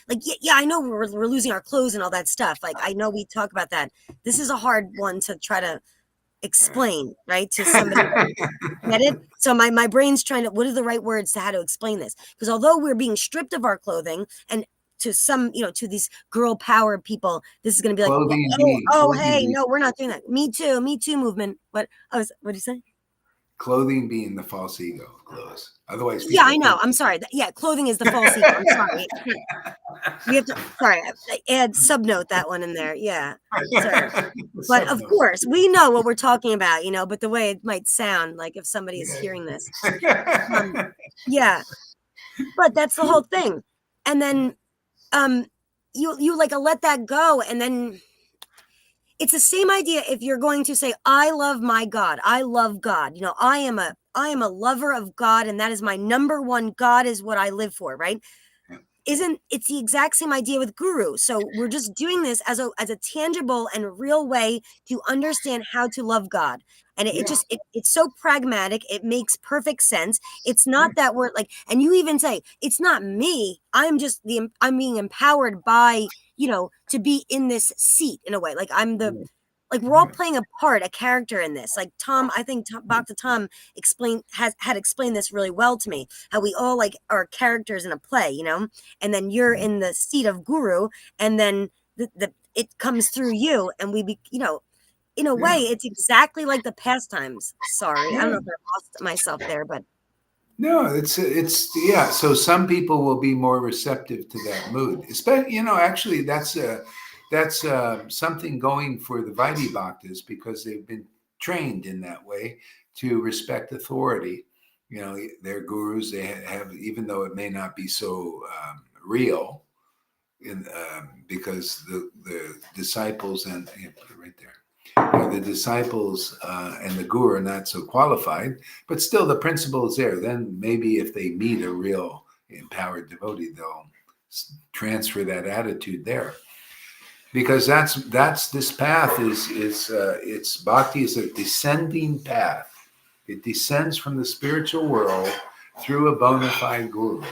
like, yeah, I know we're losing our clothes and all that stuff. Like, I know we talk about that. This is a hard one to try to explain, right, to somebody. Get it? So my brain's trying to, what are the right words to how to explain this? Because although we're being stripped of our clothing, and to some, you know, to these girl power people, this is going to be like, hey, no, we're not doing that. Me too movement. What do you say? Clothing being the false ego of clothes. Otherwise, Yeah, I know. I'm sorry. Yeah, clothing is the false ego. I'm sorry. We have to. Sorry, add subnote that one in there. Yeah, sorry. But of course, we know what we're talking about, you know. But the way it might sound, like if somebody is hearing this, yeah. But that's the whole thing. And then, you like let that go, and then it's the same idea if you're going to say, I love my God, I love God, you know, I am I am a lover of God, and that is my number one. God is what I live for, right? It's the exact same idea with guru. So we're just doing this as a tangible and real way to understand how to love God. And it's so pragmatic. It makes perfect sense. It's not that we're like, and you even say, it's not me. I'm being empowered by, to be in this seat in a way. Like we're all playing a part, a character in this. Like Tom, I think Bhakta Tom had explained this really well to me, how we all like are characters in a play, and then you're in the seat of guru, and then it comes through you, and in a way, it's exactly like the pastimes. Sorry, I don't know if I lost myself there, but No, it's yeah. So some people will be more receptive to that mood. Especially, actually, that's something going for the Vaidhi Bhaktas, because they've been trained in that way to respect authority. Their gurus, they have, even though it may not be so real, because the disciples and put it right there. The disciples and the guru are not so qualified, but still the principle is there. Then maybe if they meet a real empowered devotee, they'll transfer that attitude there. Because that's this path it's bhakti is a descending path. It descends from the spiritual world through a bona fide guru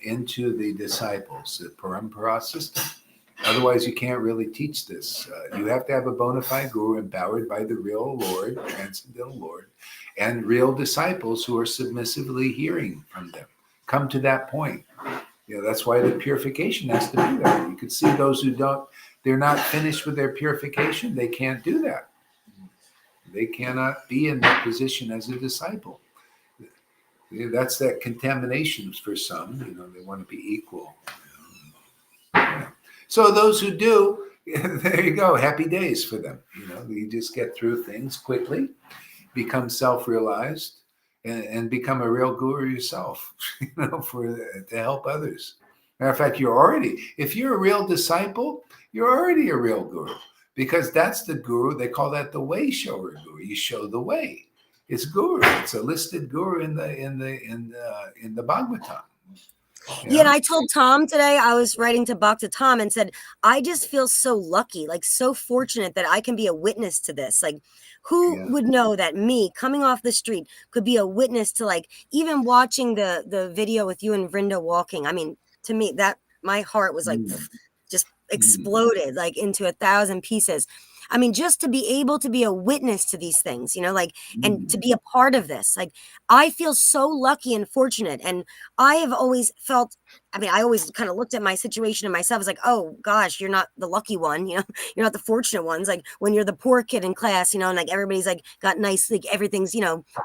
into the disciples, the parampara system. Otherwise, you can't really teach this. You have to have a bona fide guru empowered by the real Lord, transcendental Lord, and real disciples who are submissively hearing from them. Come to that point. That's why the purification has to be there. You can see those who they're not finished with their purification. They can't do that. They cannot be in that position as a disciple. That's that contamination for some. They want to be equal. So those who do, there you go. Happy days for them. You just get through things quickly, become self-realized, and become a real guru yourself, to help others. Matter of fact, if you're a real disciple, you're already a real guru, because that's the guru. They call that the way shower guru. You show the way. It's guru. It's a listed guru in the Bhagavatam. Yeah, and I told Tom today, I was writing to Bhakta Tom and said, I just feel so lucky, like so fortunate that I can be a witness to this. Like, who would know that me coming off the street could be a witness to, like, even watching the video with you and Vrinda walking. I mean, to me, that my heart was like, just exploded like into 1,000 pieces. I mean, just to be able to be a witness to these things, and to be a part of this, like, I feel so lucky and fortunate. And I have always felt, I always kind of looked at my situation and myself as like, oh gosh, you're not the lucky one, you're not the fortunate ones. Like when you're the poor kid in class, and like everybody's like got nice, like everything's,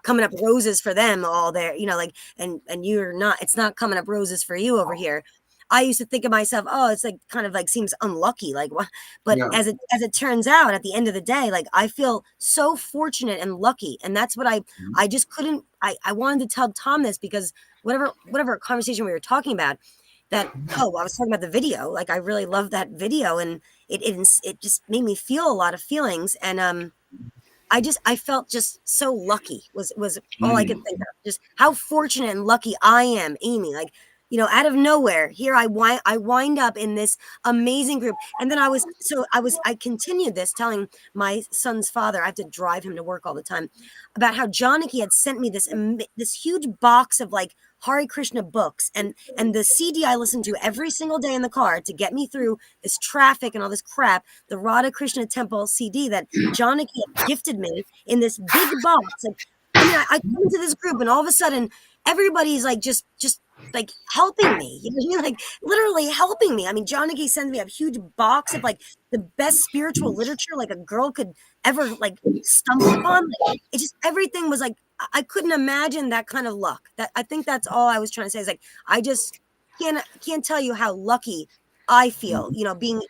coming up roses for them all there, like, and you're not, it's not coming up roses for you over here. I used to think of myself, oh, it's like kind of like seems unlucky, like what? But as it turns out, at the end of the day, like I feel so fortunate and lucky, and that's what I just couldn't. I wanted to tell Tom this because whatever conversation we were talking about, that I was talking about the video. Like I really loved that video, and it just made me feel a lot of feelings, and I felt just so lucky was all I could think of. Just how fortunate and lucky I am, Amy. Like, out of nowhere, here I wind up in this amazing group. And then I continued this telling my son's father, I have to drive him to work all the time, about how Janaki had sent me this huge box of like Hare Krishna books and the CD I listened to every single day in the car to get me through this traffic and all this crap, the Radha Krishna Temple CD that Janaki had gifted me in this big box. Like, I come into this group and all of a sudden everybody's like just like helping me, like literally helping me. I mean, Janaki sends me a huge box of like the best spiritual literature like a girl could ever like stumble upon. Like, it just, everything was like, I couldn't imagine that kind of luck. That I think that's all I was trying to say is like, I just can't tell you how lucky I feel, being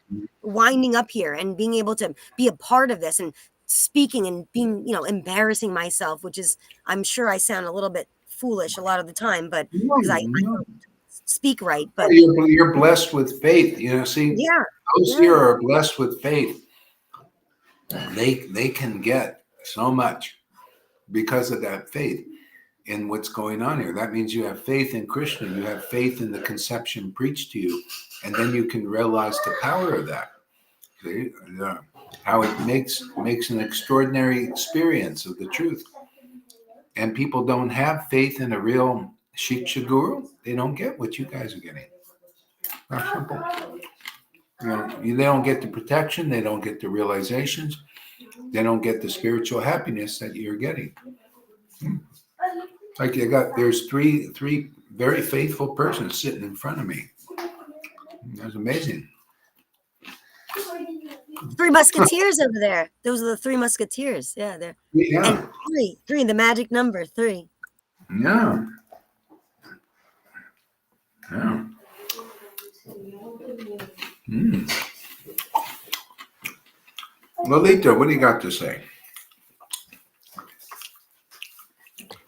winding up here and being able to be a part of this and speaking and being, embarrassing myself, which is, I'm sure I sound a little bit foolish a lot of the time, but because I don't speak right. But you're blessed with faith. See, those here are blessed with faith. They can get so much. because of that faith in what's going on here. That means you have faith in Krishna, you have faith in the conception preached to you, and then you can realize the power of that. See? How it makes an extraordinary experience of the truth. And people don't have faith in a real Shiksha guru. They don't get what you guys are getting. That's simple. They don't get the protection. They don't get the realizations. They don't get the spiritual happiness that you're getting. Like there's three very faithful persons sitting in front of me. That's amazing. 3 musketeers over there. Those are the 3 musketeers. Yeah, they're and three, the magic number 3. Yeah. Yeah. Lolita, what do you got to say?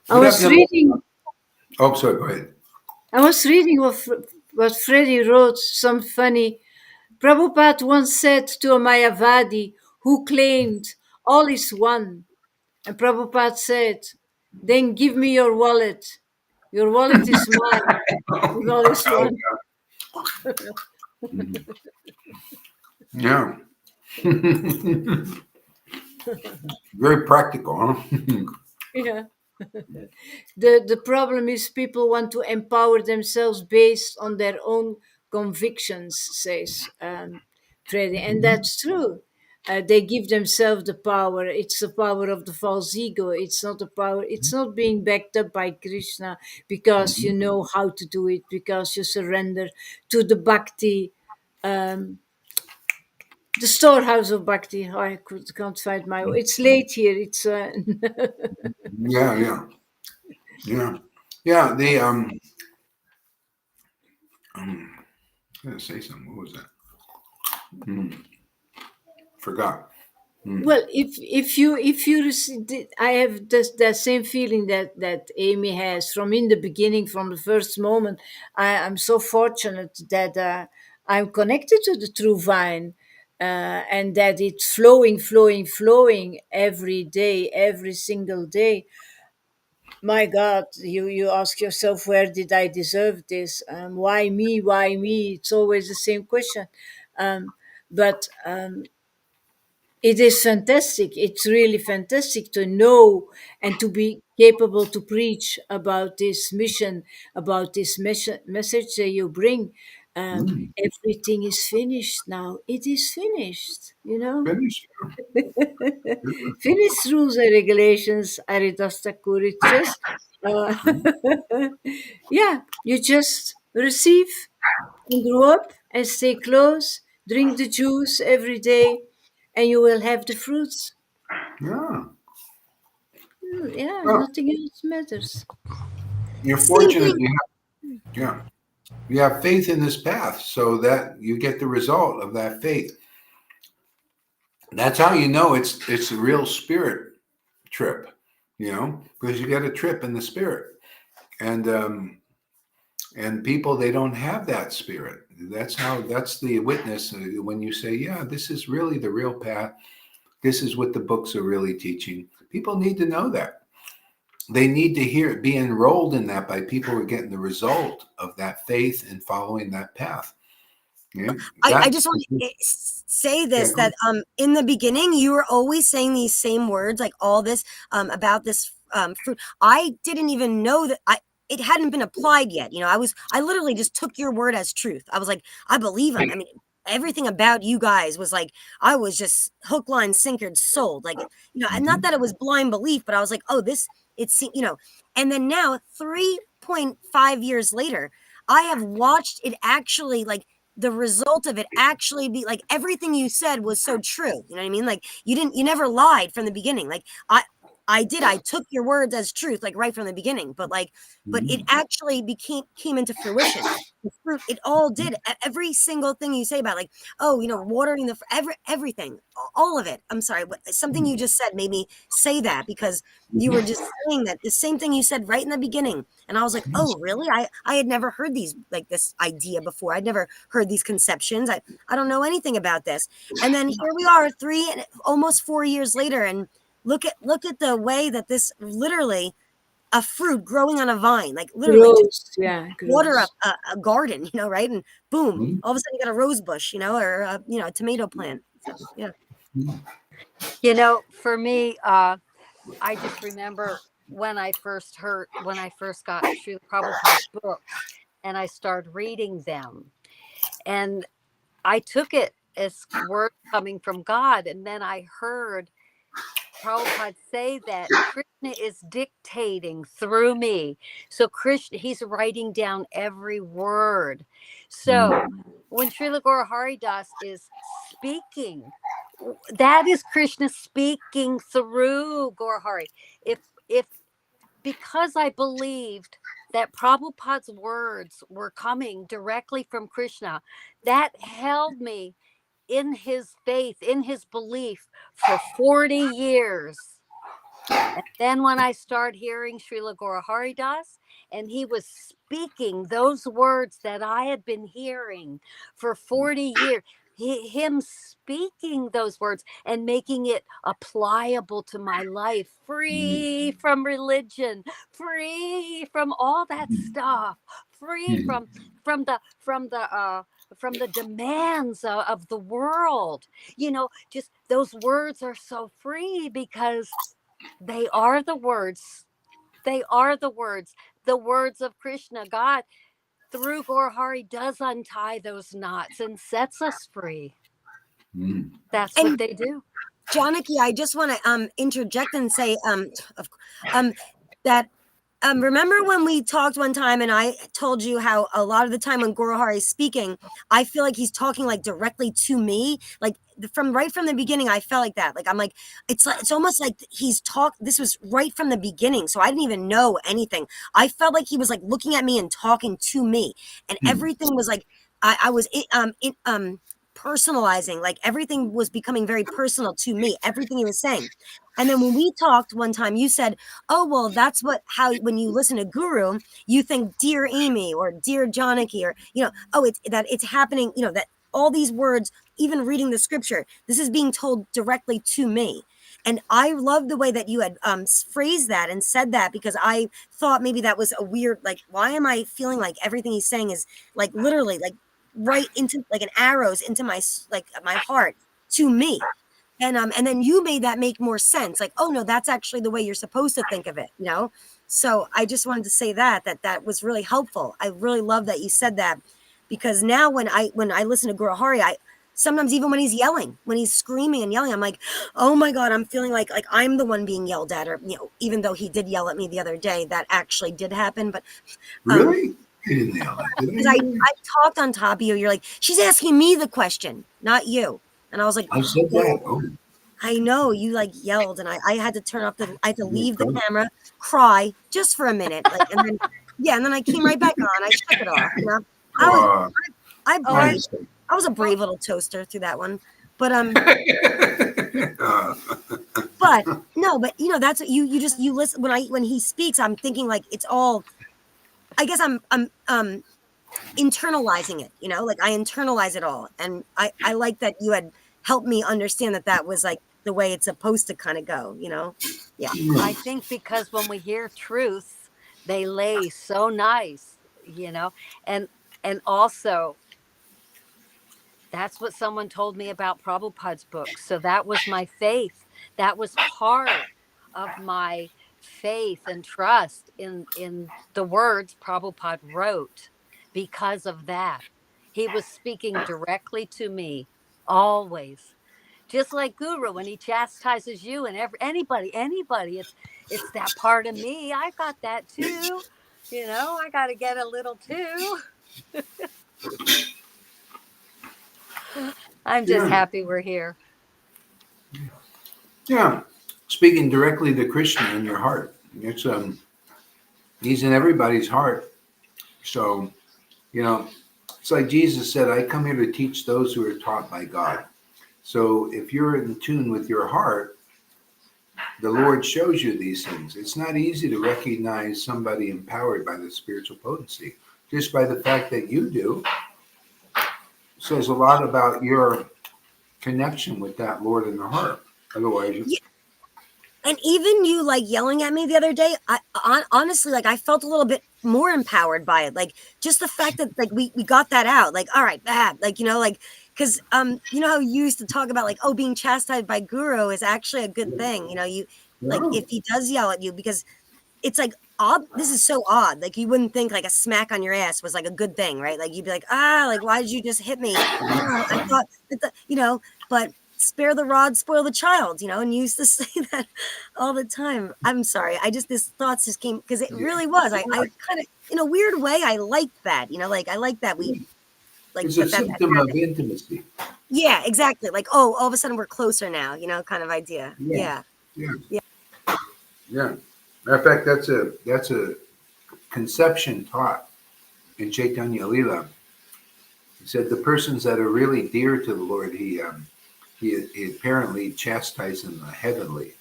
I was reading. Oh, sorry. Go ahead. I was reading what Freddie wrote. Some funny. Prabhupada once said to a Mayavadi who claimed all is one, and Prabhupada said, "Then give me your wallet. Your wallet is mine. And all is one." Yeah. Very practical, huh? Yeah. The problem is people want to empower themselves based on their own convictions, says Freddie, and that's true. They give themselves the power. It's the power of the false ego. It's not the power. It's not being backed up by Krishna because you know how to do it, because you surrender to the bhakti, the storehouse of bhakti. Can't find my. It's late here. It's. Yeah. The I'm gonna say something. What was that? Forgot. Well, if you I have that same feeling that Amy has from in the beginning, from the first moment. I'm so fortunate that I'm connected to the true vine, and that it's flowing every day, every single day. My God, you ask yourself, where did I deserve this? Why me? Why me? It's always the same question. But it is fantastic. It's really fantastic to know and to be capable to preach about this mission, about this message that you bring. Everything is finished now. It is finished, Finish. Finished rules and regulations, Aridas Thakur. It's just, yeah, you just receive and grow up and stay close, drink the juice every day, and you will have the fruits. Yeah. Yeah, Well, nothing else matters. you're Same fortunate. thing. You have faith in this path, so that you get the result of that faith. That's how you know it's a real spirit trip, because you get a trip in the spirit, and people, they don't have that spirit. That's the witness when you say, yeah, this is really the real path. This is what the books are really teaching. People need to know that. They need to be enrolled in that by people who are getting the result of that faith and following that path. Yeah, I just want to say this, that in the beginning you were always saying these same words, like all this about this fruit. I didn't even know that it hadn't been applied yet. I literally just took your word as truth. I was like, I believe him. I mean, everything about you guys was like, I was just hook, line, sinker, sold. Like, and not that it was blind belief, but I was like, oh, it's, and then now 3.5 years later, I have watched it actually, like, the result of it actually be like, everything you said was so true. You know what I mean? Like, you never lied from the beginning. Like, I took your words as truth, like right from the beginning, but it actually came into fruition. The fruit, it all did. Every single thing you say about, like, oh, watering everything, all of it. I'm sorry, something you just said made me say that, because you were just saying that the same thing you said right in the beginning, and I was like, oh, really? I had never heard this idea before. I'd never heard these conceptions. I don't know anything about this, and then here we are, almost 4 years later, and look at the way that this literally a fruit growing on a vine, like literally just water grows. a garden, you know, right? And boom, Mhm. all of a sudden you got a rose bush, you know, or a tomato plant. So yeah. You know, for me, I just remember when I first got Srila Prabhupada's books and I started reading them. And I took it as word coming from God. And then I heard Prabhupada say that Krishna is dictating through me. So Krishna, he's writing down every word. So when Srila Guru Haridas is speaking, that is Krishna speaking through Guru Hari. If because I believed that Prabhupada's words were coming directly from Krishna, that held me in his faith, in his belief for 40 years. And then when I started hearing Srila Guru Haridas, and he was speaking those words that I had been hearing for 40 years, him speaking those words and making it applicable to my life, free from religion, free from all that stuff, free from the demands of the world. You know, just those words are so free because they are the words. They are the words of Krishna. God, through Gorhari, does untie those knots and sets us free. That's what And they do. Janaki, I just want to interject and say that remember when we talked one time and I told you how a lot of the time when Gorohari is speaking, I feel like he's talking like directly to me. Like from right from the beginning, I felt like that. Like I'm like, it's almost like this was right from the beginning. So I didn't even know anything. I felt like he was like looking at me and talking to me. And everything was like I was personalizing, like everything was becoming very personal to me, everything he was saying. And then when we talked one time, you said, oh, well, that's how when you listen to Guru, you think dear Amy or dear Janaki, or, you know, oh, it's happening, you know, that all these words, even reading the scripture, this is being told directly to me. And I love the way that you had phrased that and said that, because I thought maybe that was a weird, like, why am I feeling like everything he's saying is like literally like right into like an arrows into my heart to me. And then you made that make more sense, like, oh no, that's actually the way you're supposed to think of it, you know. So I just wanted to say that was really helpful. I really love that you said that, because now when I listen to Guru Hari, I sometimes, even when he's yelling, when he's screaming and yelling, I'm like, oh my god, I'm feeling like I'm the one being yelled at, or, you know, even though he did yell at me the other day, that actually did happen. But Really? He didn't yell at me. because I talked on top of you. You're like, she's asking me the question, not you. And I was like, I said that. Oh, I know you like yelled, and I had to turn off I had to leave the God. camera, cry just for a minute, like, and then and then I came right back on. I shook it off. You know, I was Uh, I Oh, braved. I was a brave little toaster through that one. But but no, but you know, that's what you just you listen when he speaks. I'm thinking like it's all. I guess I'm internalizing it, you know, like I internalize it all. And I like that you had helped me understand that was like the way it's supposed to kind of go, you know. Yeah. I think because when we hear truth, they lay so nice, you know, and also that's what someone told me about Prabhupada's books. So that was my faith. That was part of my faith and trust in the words Prabhupada wrote. Because of that, he was speaking directly to me always. Just like Guru, when he chastises you and anybody, it's that part of me. I got that too. You know, I got to get a little too. I'm just yeah. happy we're here. Yeah. Speaking directly to Krishna in your heart. It's he's in everybody's heart. So, you know, it's like Jesus said, I come here to teach those who are taught by God. So if you're in tune with your heart, the Lord shows you these things. It's not easy to recognize somebody empowered by the spiritual potency. Just by the fact that you do says a lot about your connection with that Lord in the heart. Otherwise, And even you like yelling at me the other day, honestly, like I felt a little bit more empowered by it. Like just the fact that like we got that out. Like, all right, bad. Like, like because you know how you used to talk about like, oh, being chastised by guru is actually a good thing. You like No. if he does yell at you, because it's like odd. This is so odd. Like you wouldn't think like a smack on your ass was like a good thing, right? Like you'd be like, like why did you just hit me? Oh, I thought that but spare the rod, spoil the child, and you used to say that all the time. I'm sorry. This thoughts just came because it Yeah. really was. I kind of, in a weird way, I like that, like I like that we like It's a that symptom of happened. intimacy. Yeah, exactly. Like, oh, all of a sudden we're closer now, kind of idea. Yeah. Yeah. Yeah. Yeah. Yeah. Matter of fact, that's a conception taught in Chaitanya Lila. He said the persons that are really dear to the Lord, he apparently chastised them heavenly.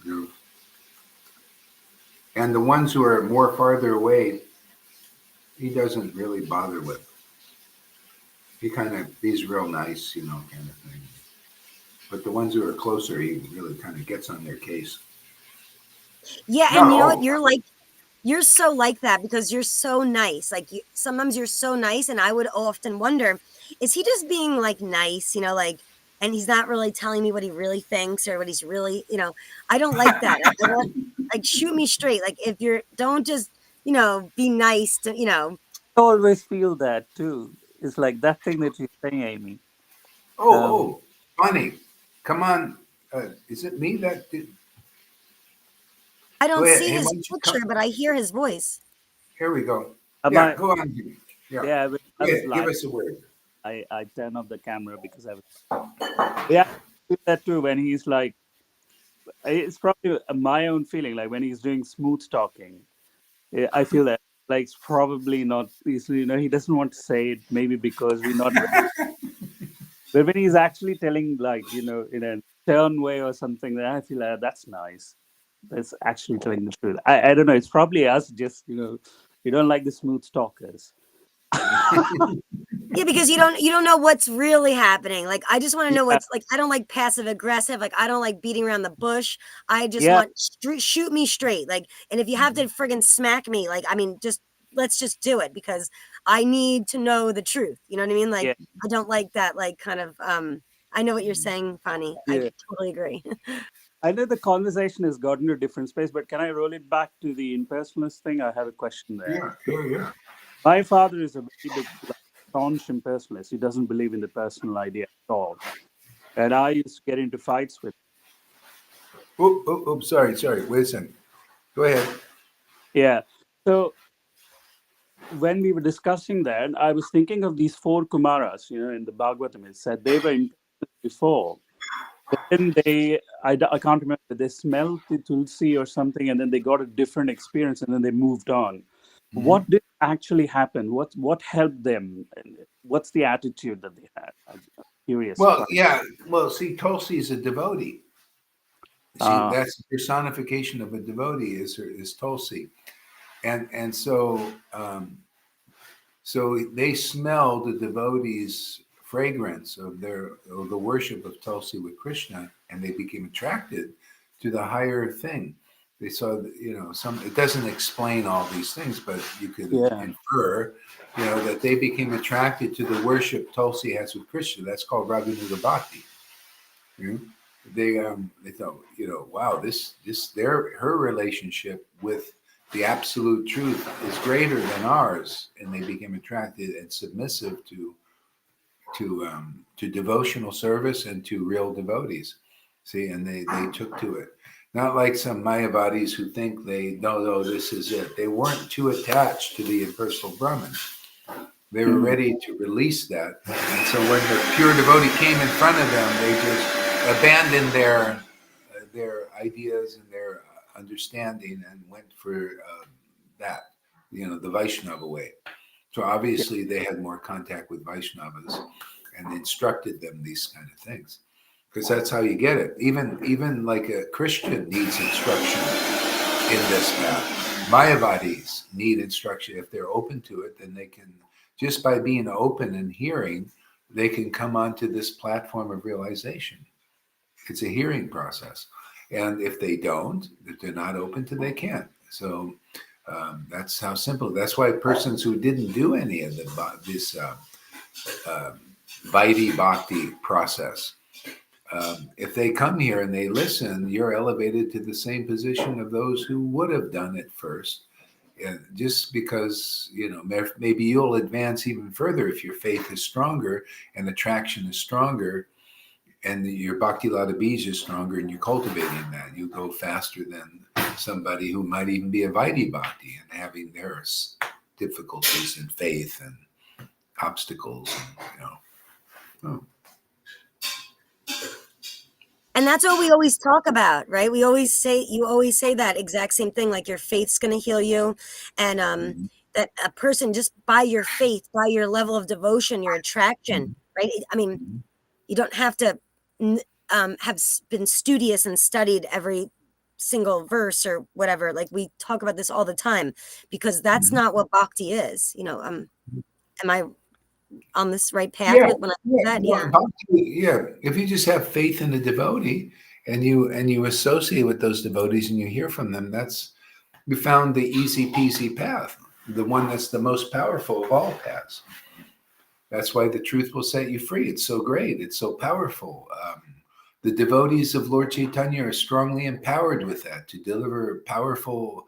You know? And the ones who are more farther away, he doesn't really bother with. He's real nice, kind of thing. But the ones who are closer, he really kind of gets on their case. Yeah, No, and you know what? You're so like that because you're so nice. Like sometimes you're so nice, and I would often wonder, is he just being like nice? Like, and he's not really telling me what he really thinks or what he's really. I don't like that. I want like shoot me straight. Like if you're don't just be nice to I always feel that too. It's like that thing that you're saying, Amy. Oh, funny. Come on. Is it me that did? I Go don't ahead. see Hey, why his don't you picture, come? but I hear his voice. Here we go. Am Yeah, I? go on. Yeah. Yeah, when I Go was ahead. Give live. us a word. I turn off the camera because I was. Yeah, I feel that too. When he's like, it's probably my own feeling. Like when he's doing smooth talking, I feel that like it's probably not. He doesn't want to say it. Maybe because we're not ready. But when he's actually telling, like in a stern way or something, then I feel like that's nice. That's actually telling the truth. I don't know. It's probably us. Just we don't like the smooth talkers. Yeah, because you don't know what's really happening. Like I just want to know Yeah, what's like. I don't like passive aggressive. Like I don't like beating around the bush. I just yeah, want shoot me straight. Like, and if you have to friggin' smack me, like I mean, just let's just do it because I need to know the truth. You know what I mean? Like yeah, I don't like that. Like kind of. I know what you're saying, Fanny. I yeah. totally agree. I know the conversation has gotten to a different space, but can I roll it back to the impersonalist thing? I have a question there. Yeah. My father is a very big, like, staunch impersonalist. He doesn't believe in the personal idea at all. And I used to get into fights with him. Sorry. Wait a second. Go ahead. Yeah. So when we were discussing that, I was thinking of these four Kumaras, in the Bhagavatam. It said they were impersonalists before. But then I can't remember, they smelled the tulsi or something, and then they got a different experience, and then they moved on. What did actually happen? What helped them? And what's the attitude that they had? I'm curious. Well, yeah. Well, see, Tulsi is a devotee. See, Uh, that's the personification of a devotee is Tulsi, and so they smell the devotees' fragrance of the worship of Tulsi with Krishna, and they became attracted to the higher thing. They saw, some. It doesn't explain all these things, but you could yeah, infer, that they became attracted to the worship Tulsi has with Krishna. That's called Raghunuga Bhakti. You know? They thought, wow, her relationship with the absolute truth is greater than ours, and they became attracted and submissive to devotional service and to real devotees. See, and they took to it. Not like some Mayavadis who think no, this is it. They weren't too attached to the impersonal Brahman. They were ready to release that. And so when the pure devotee came in front of them, they just abandoned their ideas and their understanding and went for that, the Vaishnava way. So obviously they had more contact with Vaishnavas and instructed them these kind of things, because that's how you get it. Even like a Christian needs instruction in this path. Mayavadis need instruction. If they're open to it, then they can, just by being open and hearing, they can come onto this platform of realization. It's a hearing process. And if they don't, if they're not open to, they can't. So that's how simple. That's why persons who didn't do any of this Vaidhi Bhakti process, if they come here and they listen, you're elevated to the same position of those who would have done it first. And just because, maybe you'll advance even further if your faith is stronger and attraction is stronger and your Bhakti Lata Bija is stronger and you're cultivating that. You go faster than somebody who might even be a Vaidhi Bhakti and having their difficulties in faith and obstacles. And, And that's what we always talk about, right? You always say that exact same thing, like your faith's going to heal you. And that a person, just by your faith, by your level of devotion, your attraction, right? I mean, you don't have to have been studious and studied every single verse or whatever. Like we talk about this all the time, because that's not what bhakti is. Am I on this right path when I do that? Yeah. Yeah. If you just have faith in the devotee and you associate with those devotees and you hear from them, we found the easy peasy path, the one that's the most powerful of all paths. That's why the truth will set you free. It's so great. It's so powerful. The devotees of Lord Chaitanya are strongly empowered with that to deliver powerful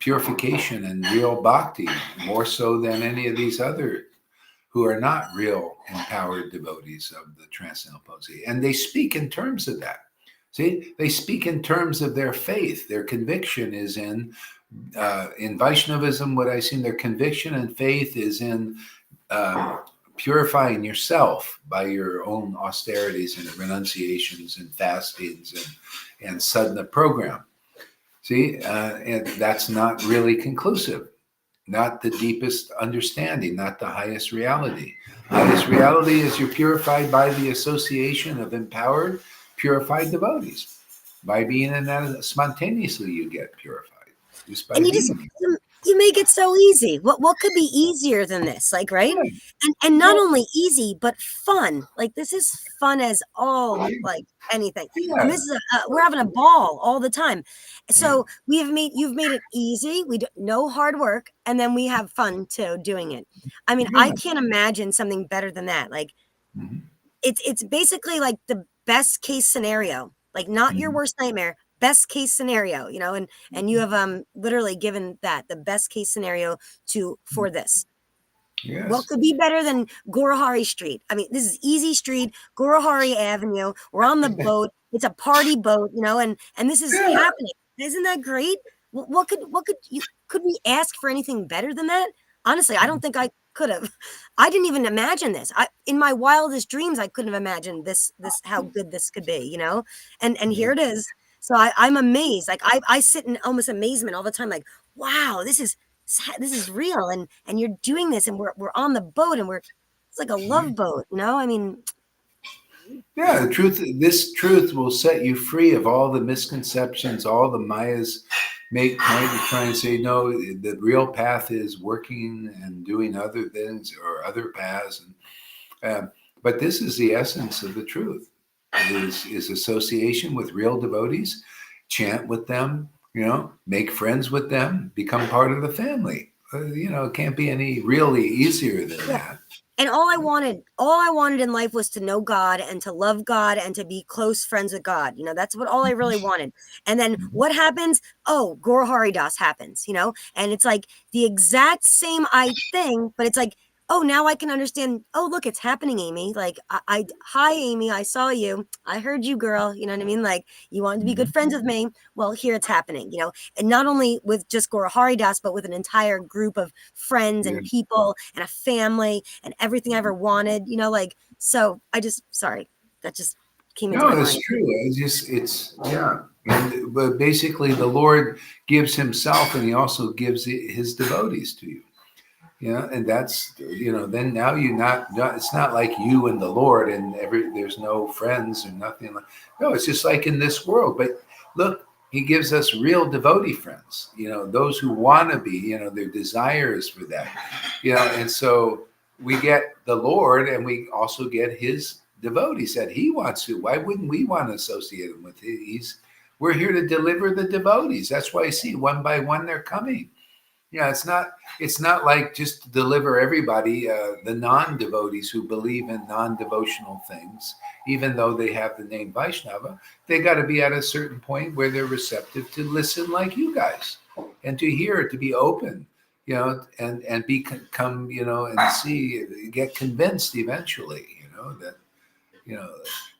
purification and real bhakti, more so than any of these other who are not real empowered devotees of the transcendental potency. And they speak in terms of that. See, they speak in terms of their faith. Their conviction is in Vaishnavism, what I've seen, their conviction and faith is in purifying yourself by your own austerities and renunciations and fastings and sadhana program. See, and that's not really conclusive. Not the deepest understanding, not the highest reality. Highest reality is you're purified by the association of empowered, purified devotees. By being in that, spontaneously you get purified. Just by And being. you make it so easy. What could be easier than this? Like, right? And not only easy, but fun. Like, this is fun as all, like, anything. And this is we're having a ball all the time. So you've made it easy. We do no hard work, and then we have fun too doing it. I mean, I can't imagine something better than that. Like, it's basically like the best case scenario. Like, not your worst nightmare. Best case scenario, and you have literally given that the best case scenario for this. Yes. What could be better than Gorahari Street? I mean, this is easy street, Gorahari Avenue. We're on the boat. It's a party boat, and this is happening. Isn't that great? What could we ask for anything better than that? Honestly, I don't think I could have. I didn't even imagine this. In my wildest dreams, I couldn't have imagined this how good this could be, and here it is. So I'm amazed. Like I sit in almost amazement all the time. Like, wow, this is real, and you're doing this, and we're on the boat, and it's like a love boat, I mean, yeah, this truth will set you free of all the misconceptions, all the Mayas make point to try and say, no, the real path is working and doing other things or other paths. But this is the essence of the truth, is association with real devotees, chant with them, make friends with them, become part of the family. It can't be any really easier than that. And all I wanted in life was to know God and to love God and to be close friends with God. That's all I really wanted. And then what happens? Oh, Gaur Das happens, and it's like the exact same thing, but it's like, oh, now I can understand. Oh, look, it's happening, Amy. Like, hi, Amy, I saw you. I heard you, girl. You know what I mean? Like, you wanted to be good friends with me. Well, here it's happening, and not only with just Gaur Das, but with an entire group of friends and people and a family and everything I ever wanted, so sorry, that just came into my mind. No, it's true. But basically the Lord gives himself and he also gives his devotees to you. And that's, then now it's not like you and the Lord and there's no friends or nothing like, no, it's just like in this world. But look, he gives us real devotee friends, those who want to be, their desires for that, and so we get the Lord and we also get his devotees that he wants to. Why wouldn't we want to associate him with? We're here to deliver the devotees. That's why you see one by one they're coming. Yeah, it's not like just to deliver everybody, the non-devotees who believe in non-devotional things, even though they have the name Vaishnava. They got to be at a certain point where they're receptive to listen like you guys and to hear, to be open, and become, and get convinced eventually, that,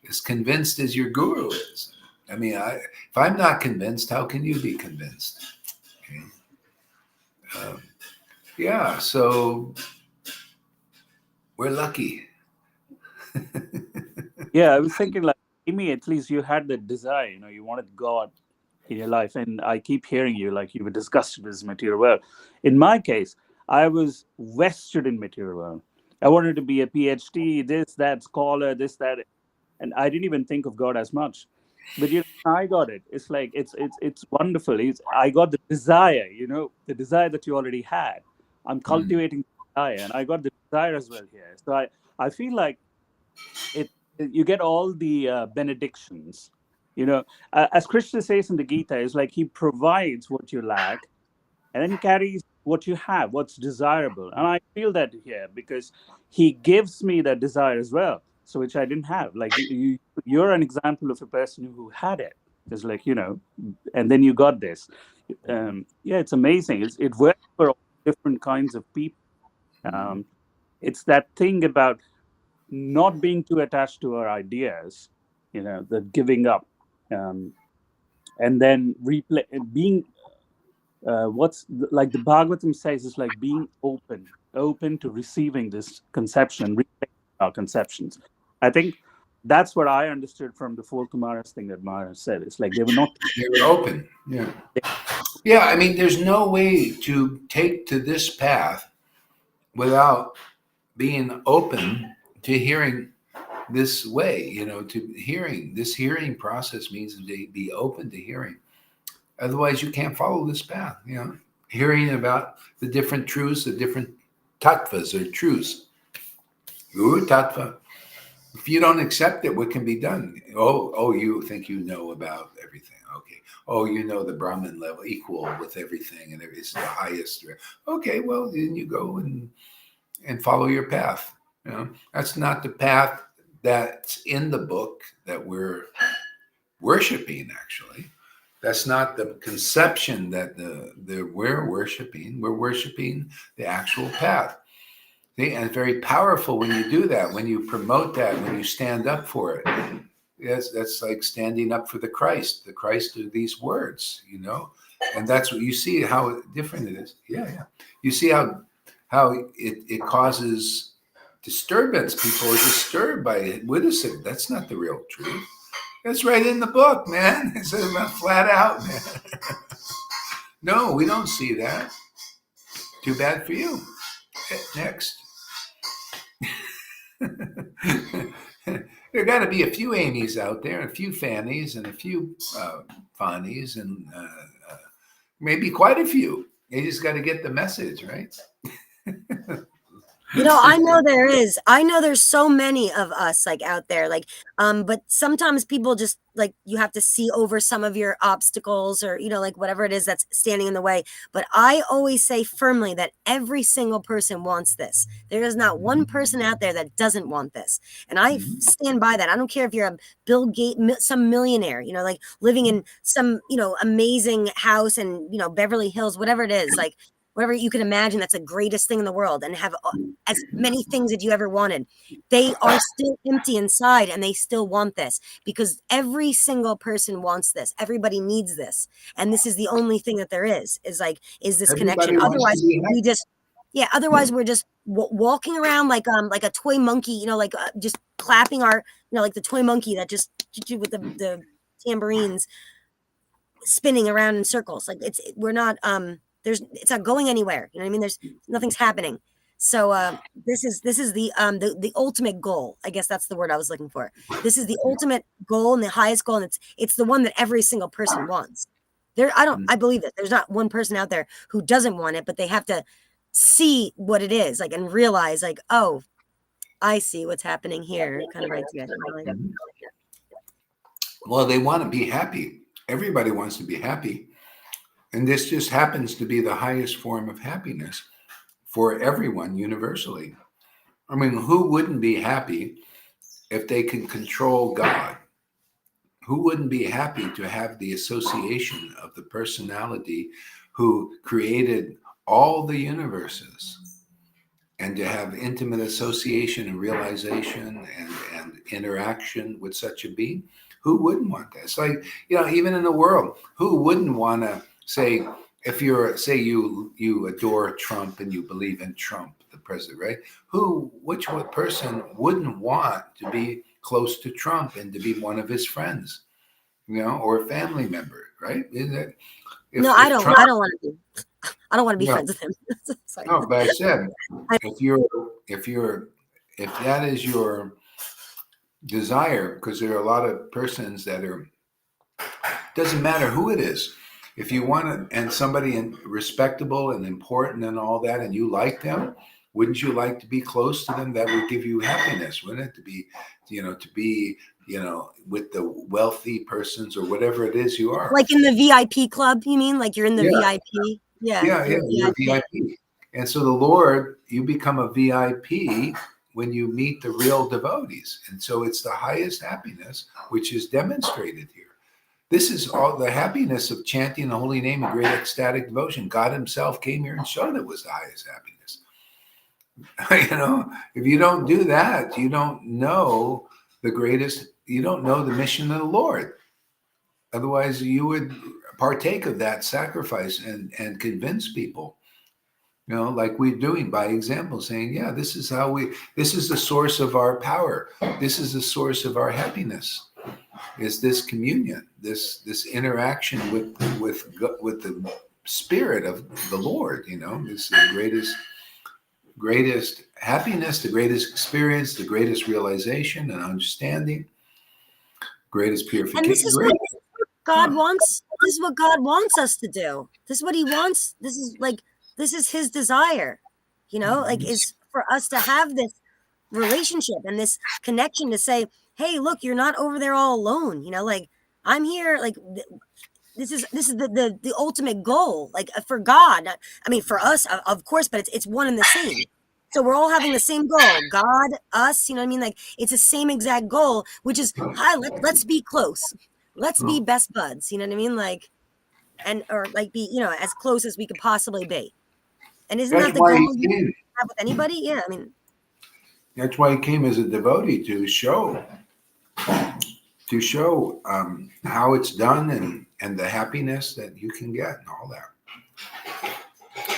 as convinced as your guru is. I mean, if I'm not convinced, how can you be convinced? Okay. Yeah, so we're lucky. Yeah, I was thinking like, Amy, at least you had the desire, you wanted God in your life. And I keep hearing you like you were disgusted with this material world. In my case, I was vested in material world. I wanted to be a PhD, this, that, scholar, this, that. And I didn't even think of God as much. But I got it. It's like it's wonderful. I got the desire, the desire that you already had. I'm cultivating the desire, and I got the desire as well here. So I feel like you get all the benedictions. As Krishna says in the Gita, it's like he provides what you lack, and then he carries what you have, what's desirable. And I feel that here because he gives me that desire as well, so which I didn't have. Like you're an example of a person who had it. It's like, and then you got this. Yeah, it's amazing. It works for all different kinds of people. It's that thing about not being too attached to our ideas, the giving up, and then being like the Bhagavatam says, is like being open to receiving this conception, replacing our conceptions. I think that's what I understood from the four Kumaras thing that Maharaj said. It's like they were open. Yeah. Yeah, I mean, there's no way to take to this path without being open to hearing this way, to hearing. This hearing process means to be open to hearing. Otherwise, you can't follow this path, hearing about the different truths, the different tattvas or truths. Guru tattva. If you don't accept it, what can be done? Oh, you think you know about everything. Okay. Oh, you know the Brahman level, equal with everything, and it's the highest. Okay, well, then you go and follow your path. That's not the path that's in the book that we're worshiping, actually. That's not the conception that we're worshiping. We're worshiping the actual path. See? And it's very powerful when you do that, when you promote that, when you stand up for it. Yes, that's like standing up for the Christ. The Christ are these words, and that's what you see how different it is. Yeah. You see how it causes disturbance. People are disturbed by it. Buddhism. That's not the real truth. That's right in the book, man. It says flat out, man. No, we don't see that. Too bad for you. Next. There got to be a few Amy's out there, a few Fannies, and a few Fonnies, and maybe quite a few. You just got to get the message, right? I know there is. I know there's so many of us like out there, like, but sometimes people just like you have to see over some of your obstacles or, like whatever it is that's standing in the way. But I always say firmly that every single person wants this. There is not one person out there that doesn't want this. And I stand by that. I don't care if you're a Bill Gates, some millionaire, like living in some, amazing house and, Beverly Hills, whatever it is, like, whatever you can imagine, that's the greatest thing in the world, and have as many things that you ever wanted. They are still empty inside, and they still want this because every single person wants this. Everybody needs this, and this is the only thing that there is this everybody connection. Otherwise we're just walking around like a toy monkey, like just clapping our, like the toy monkey that just with the tambourines spinning around in circles. Like we're not it's not going anywhere. You know what I mean? There's nothing's happening. So this is the ultimate goal. I guess that's the word I was looking for. This is the ultimate goal and the highest goal, and it's the one that every single person wants. I believe that there's not one person out there who doesn't want it, but they have to see what it is, like, and realize, like, oh, I see what's happening here. Kind of right together. Like, Well, they want to be happy. Everybody wants to be happy. And this just happens to be the highest form of happiness for everyone universally. I mean, who wouldn't be happy if they can control God? Who wouldn't be happy to have the association of the personality who created all the universes, and to have intimate association and realization and interaction with such a being? Who wouldn't want that? It's like, even in the world, who wouldn't want to say, if you're, say you adore Trump and you believe in Trump, the president, right? Which person wouldn't want to be close to Trump and to be one of his friends, or a family member, right? Isn't it? no, I don't. Trump, I don't want to be. I don't want to be no, friends with him. Sorry. no, but I said, if that is your desire, because there are a lot of persons that doesn't matter who it is. If you want to, and somebody respectable and important and all that, and you like them, wouldn't you like to be close to them? That would give you happiness, wouldn't it? To be with the wealthy persons or whatever it is you are. Like in the VIP club, you mean? Like you're in the VIP? Yeah, you're a VIP. And so the Lord, you become a VIP when you meet the real devotees. And so it's the highest happiness, which is demonstrated here. This is all the happiness of chanting the holy name in great ecstatic devotion. God himself came here and showed it was the highest happiness. If you don't do that, you don't know you don't know the mission of the Lord. Otherwise, you would partake of that sacrifice and convince people, like we're doing by example, saying, yeah, this is the source of our power. This is the source of our happiness, is this communion, this interaction with the spirit of the Lord. This is the greatest happiness, the greatest experience, the greatest realization and understanding, greatest purification. And this is what God wants. This is what God wants us to do. This is what he wants. This is his desire, is for us to have this relationship and this connection to say, hey, look, you're not over there all alone. I'm here. This is the ultimate goal, for God. For us, of course, but it's one and the same. So we're all having the same goal. God, us, it's the same exact goal, which is, hi, let's be close. Let's be best buds. You know what I mean? Be, as close as we could possibly be. And isn't that the goal you can have with anybody? Yeah, that's why he came as a devotee, to show how it's done and the happiness that you can get and all that.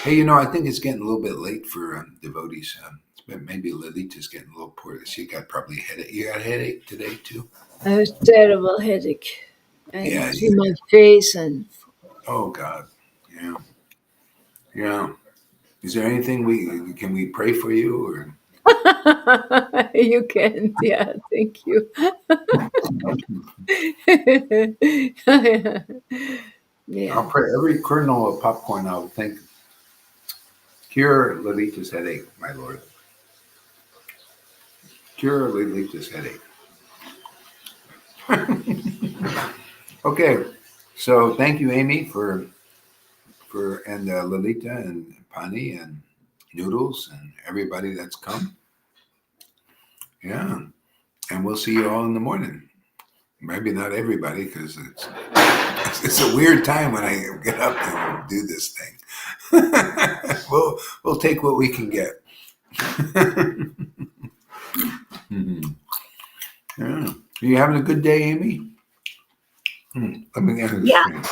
Hey, I think it's getting a little bit late for devotees. Maybe Lilita's getting a little poor. She got probably a headache. You got a headache today too? I have a terrible headache. Yeah, in my face and. Oh God, yeah. Is there anything can we pray for you or? You can, yeah. Thank you. Yeah. I'll pray every kernel of popcorn. I'll think. Cure Lilita's headache, my Lord. Cure Lilita's headache. Okay, so thank you, Amy, for and Lilita and Pani and Noodles and everybody that's come. Yeah, and we'll see you all in the morning. Maybe not everybody, because it's a weird time when I get up and do this thing. We'll take what we can get. Yeah. Are you having a good day, Amy? Let me get yeah.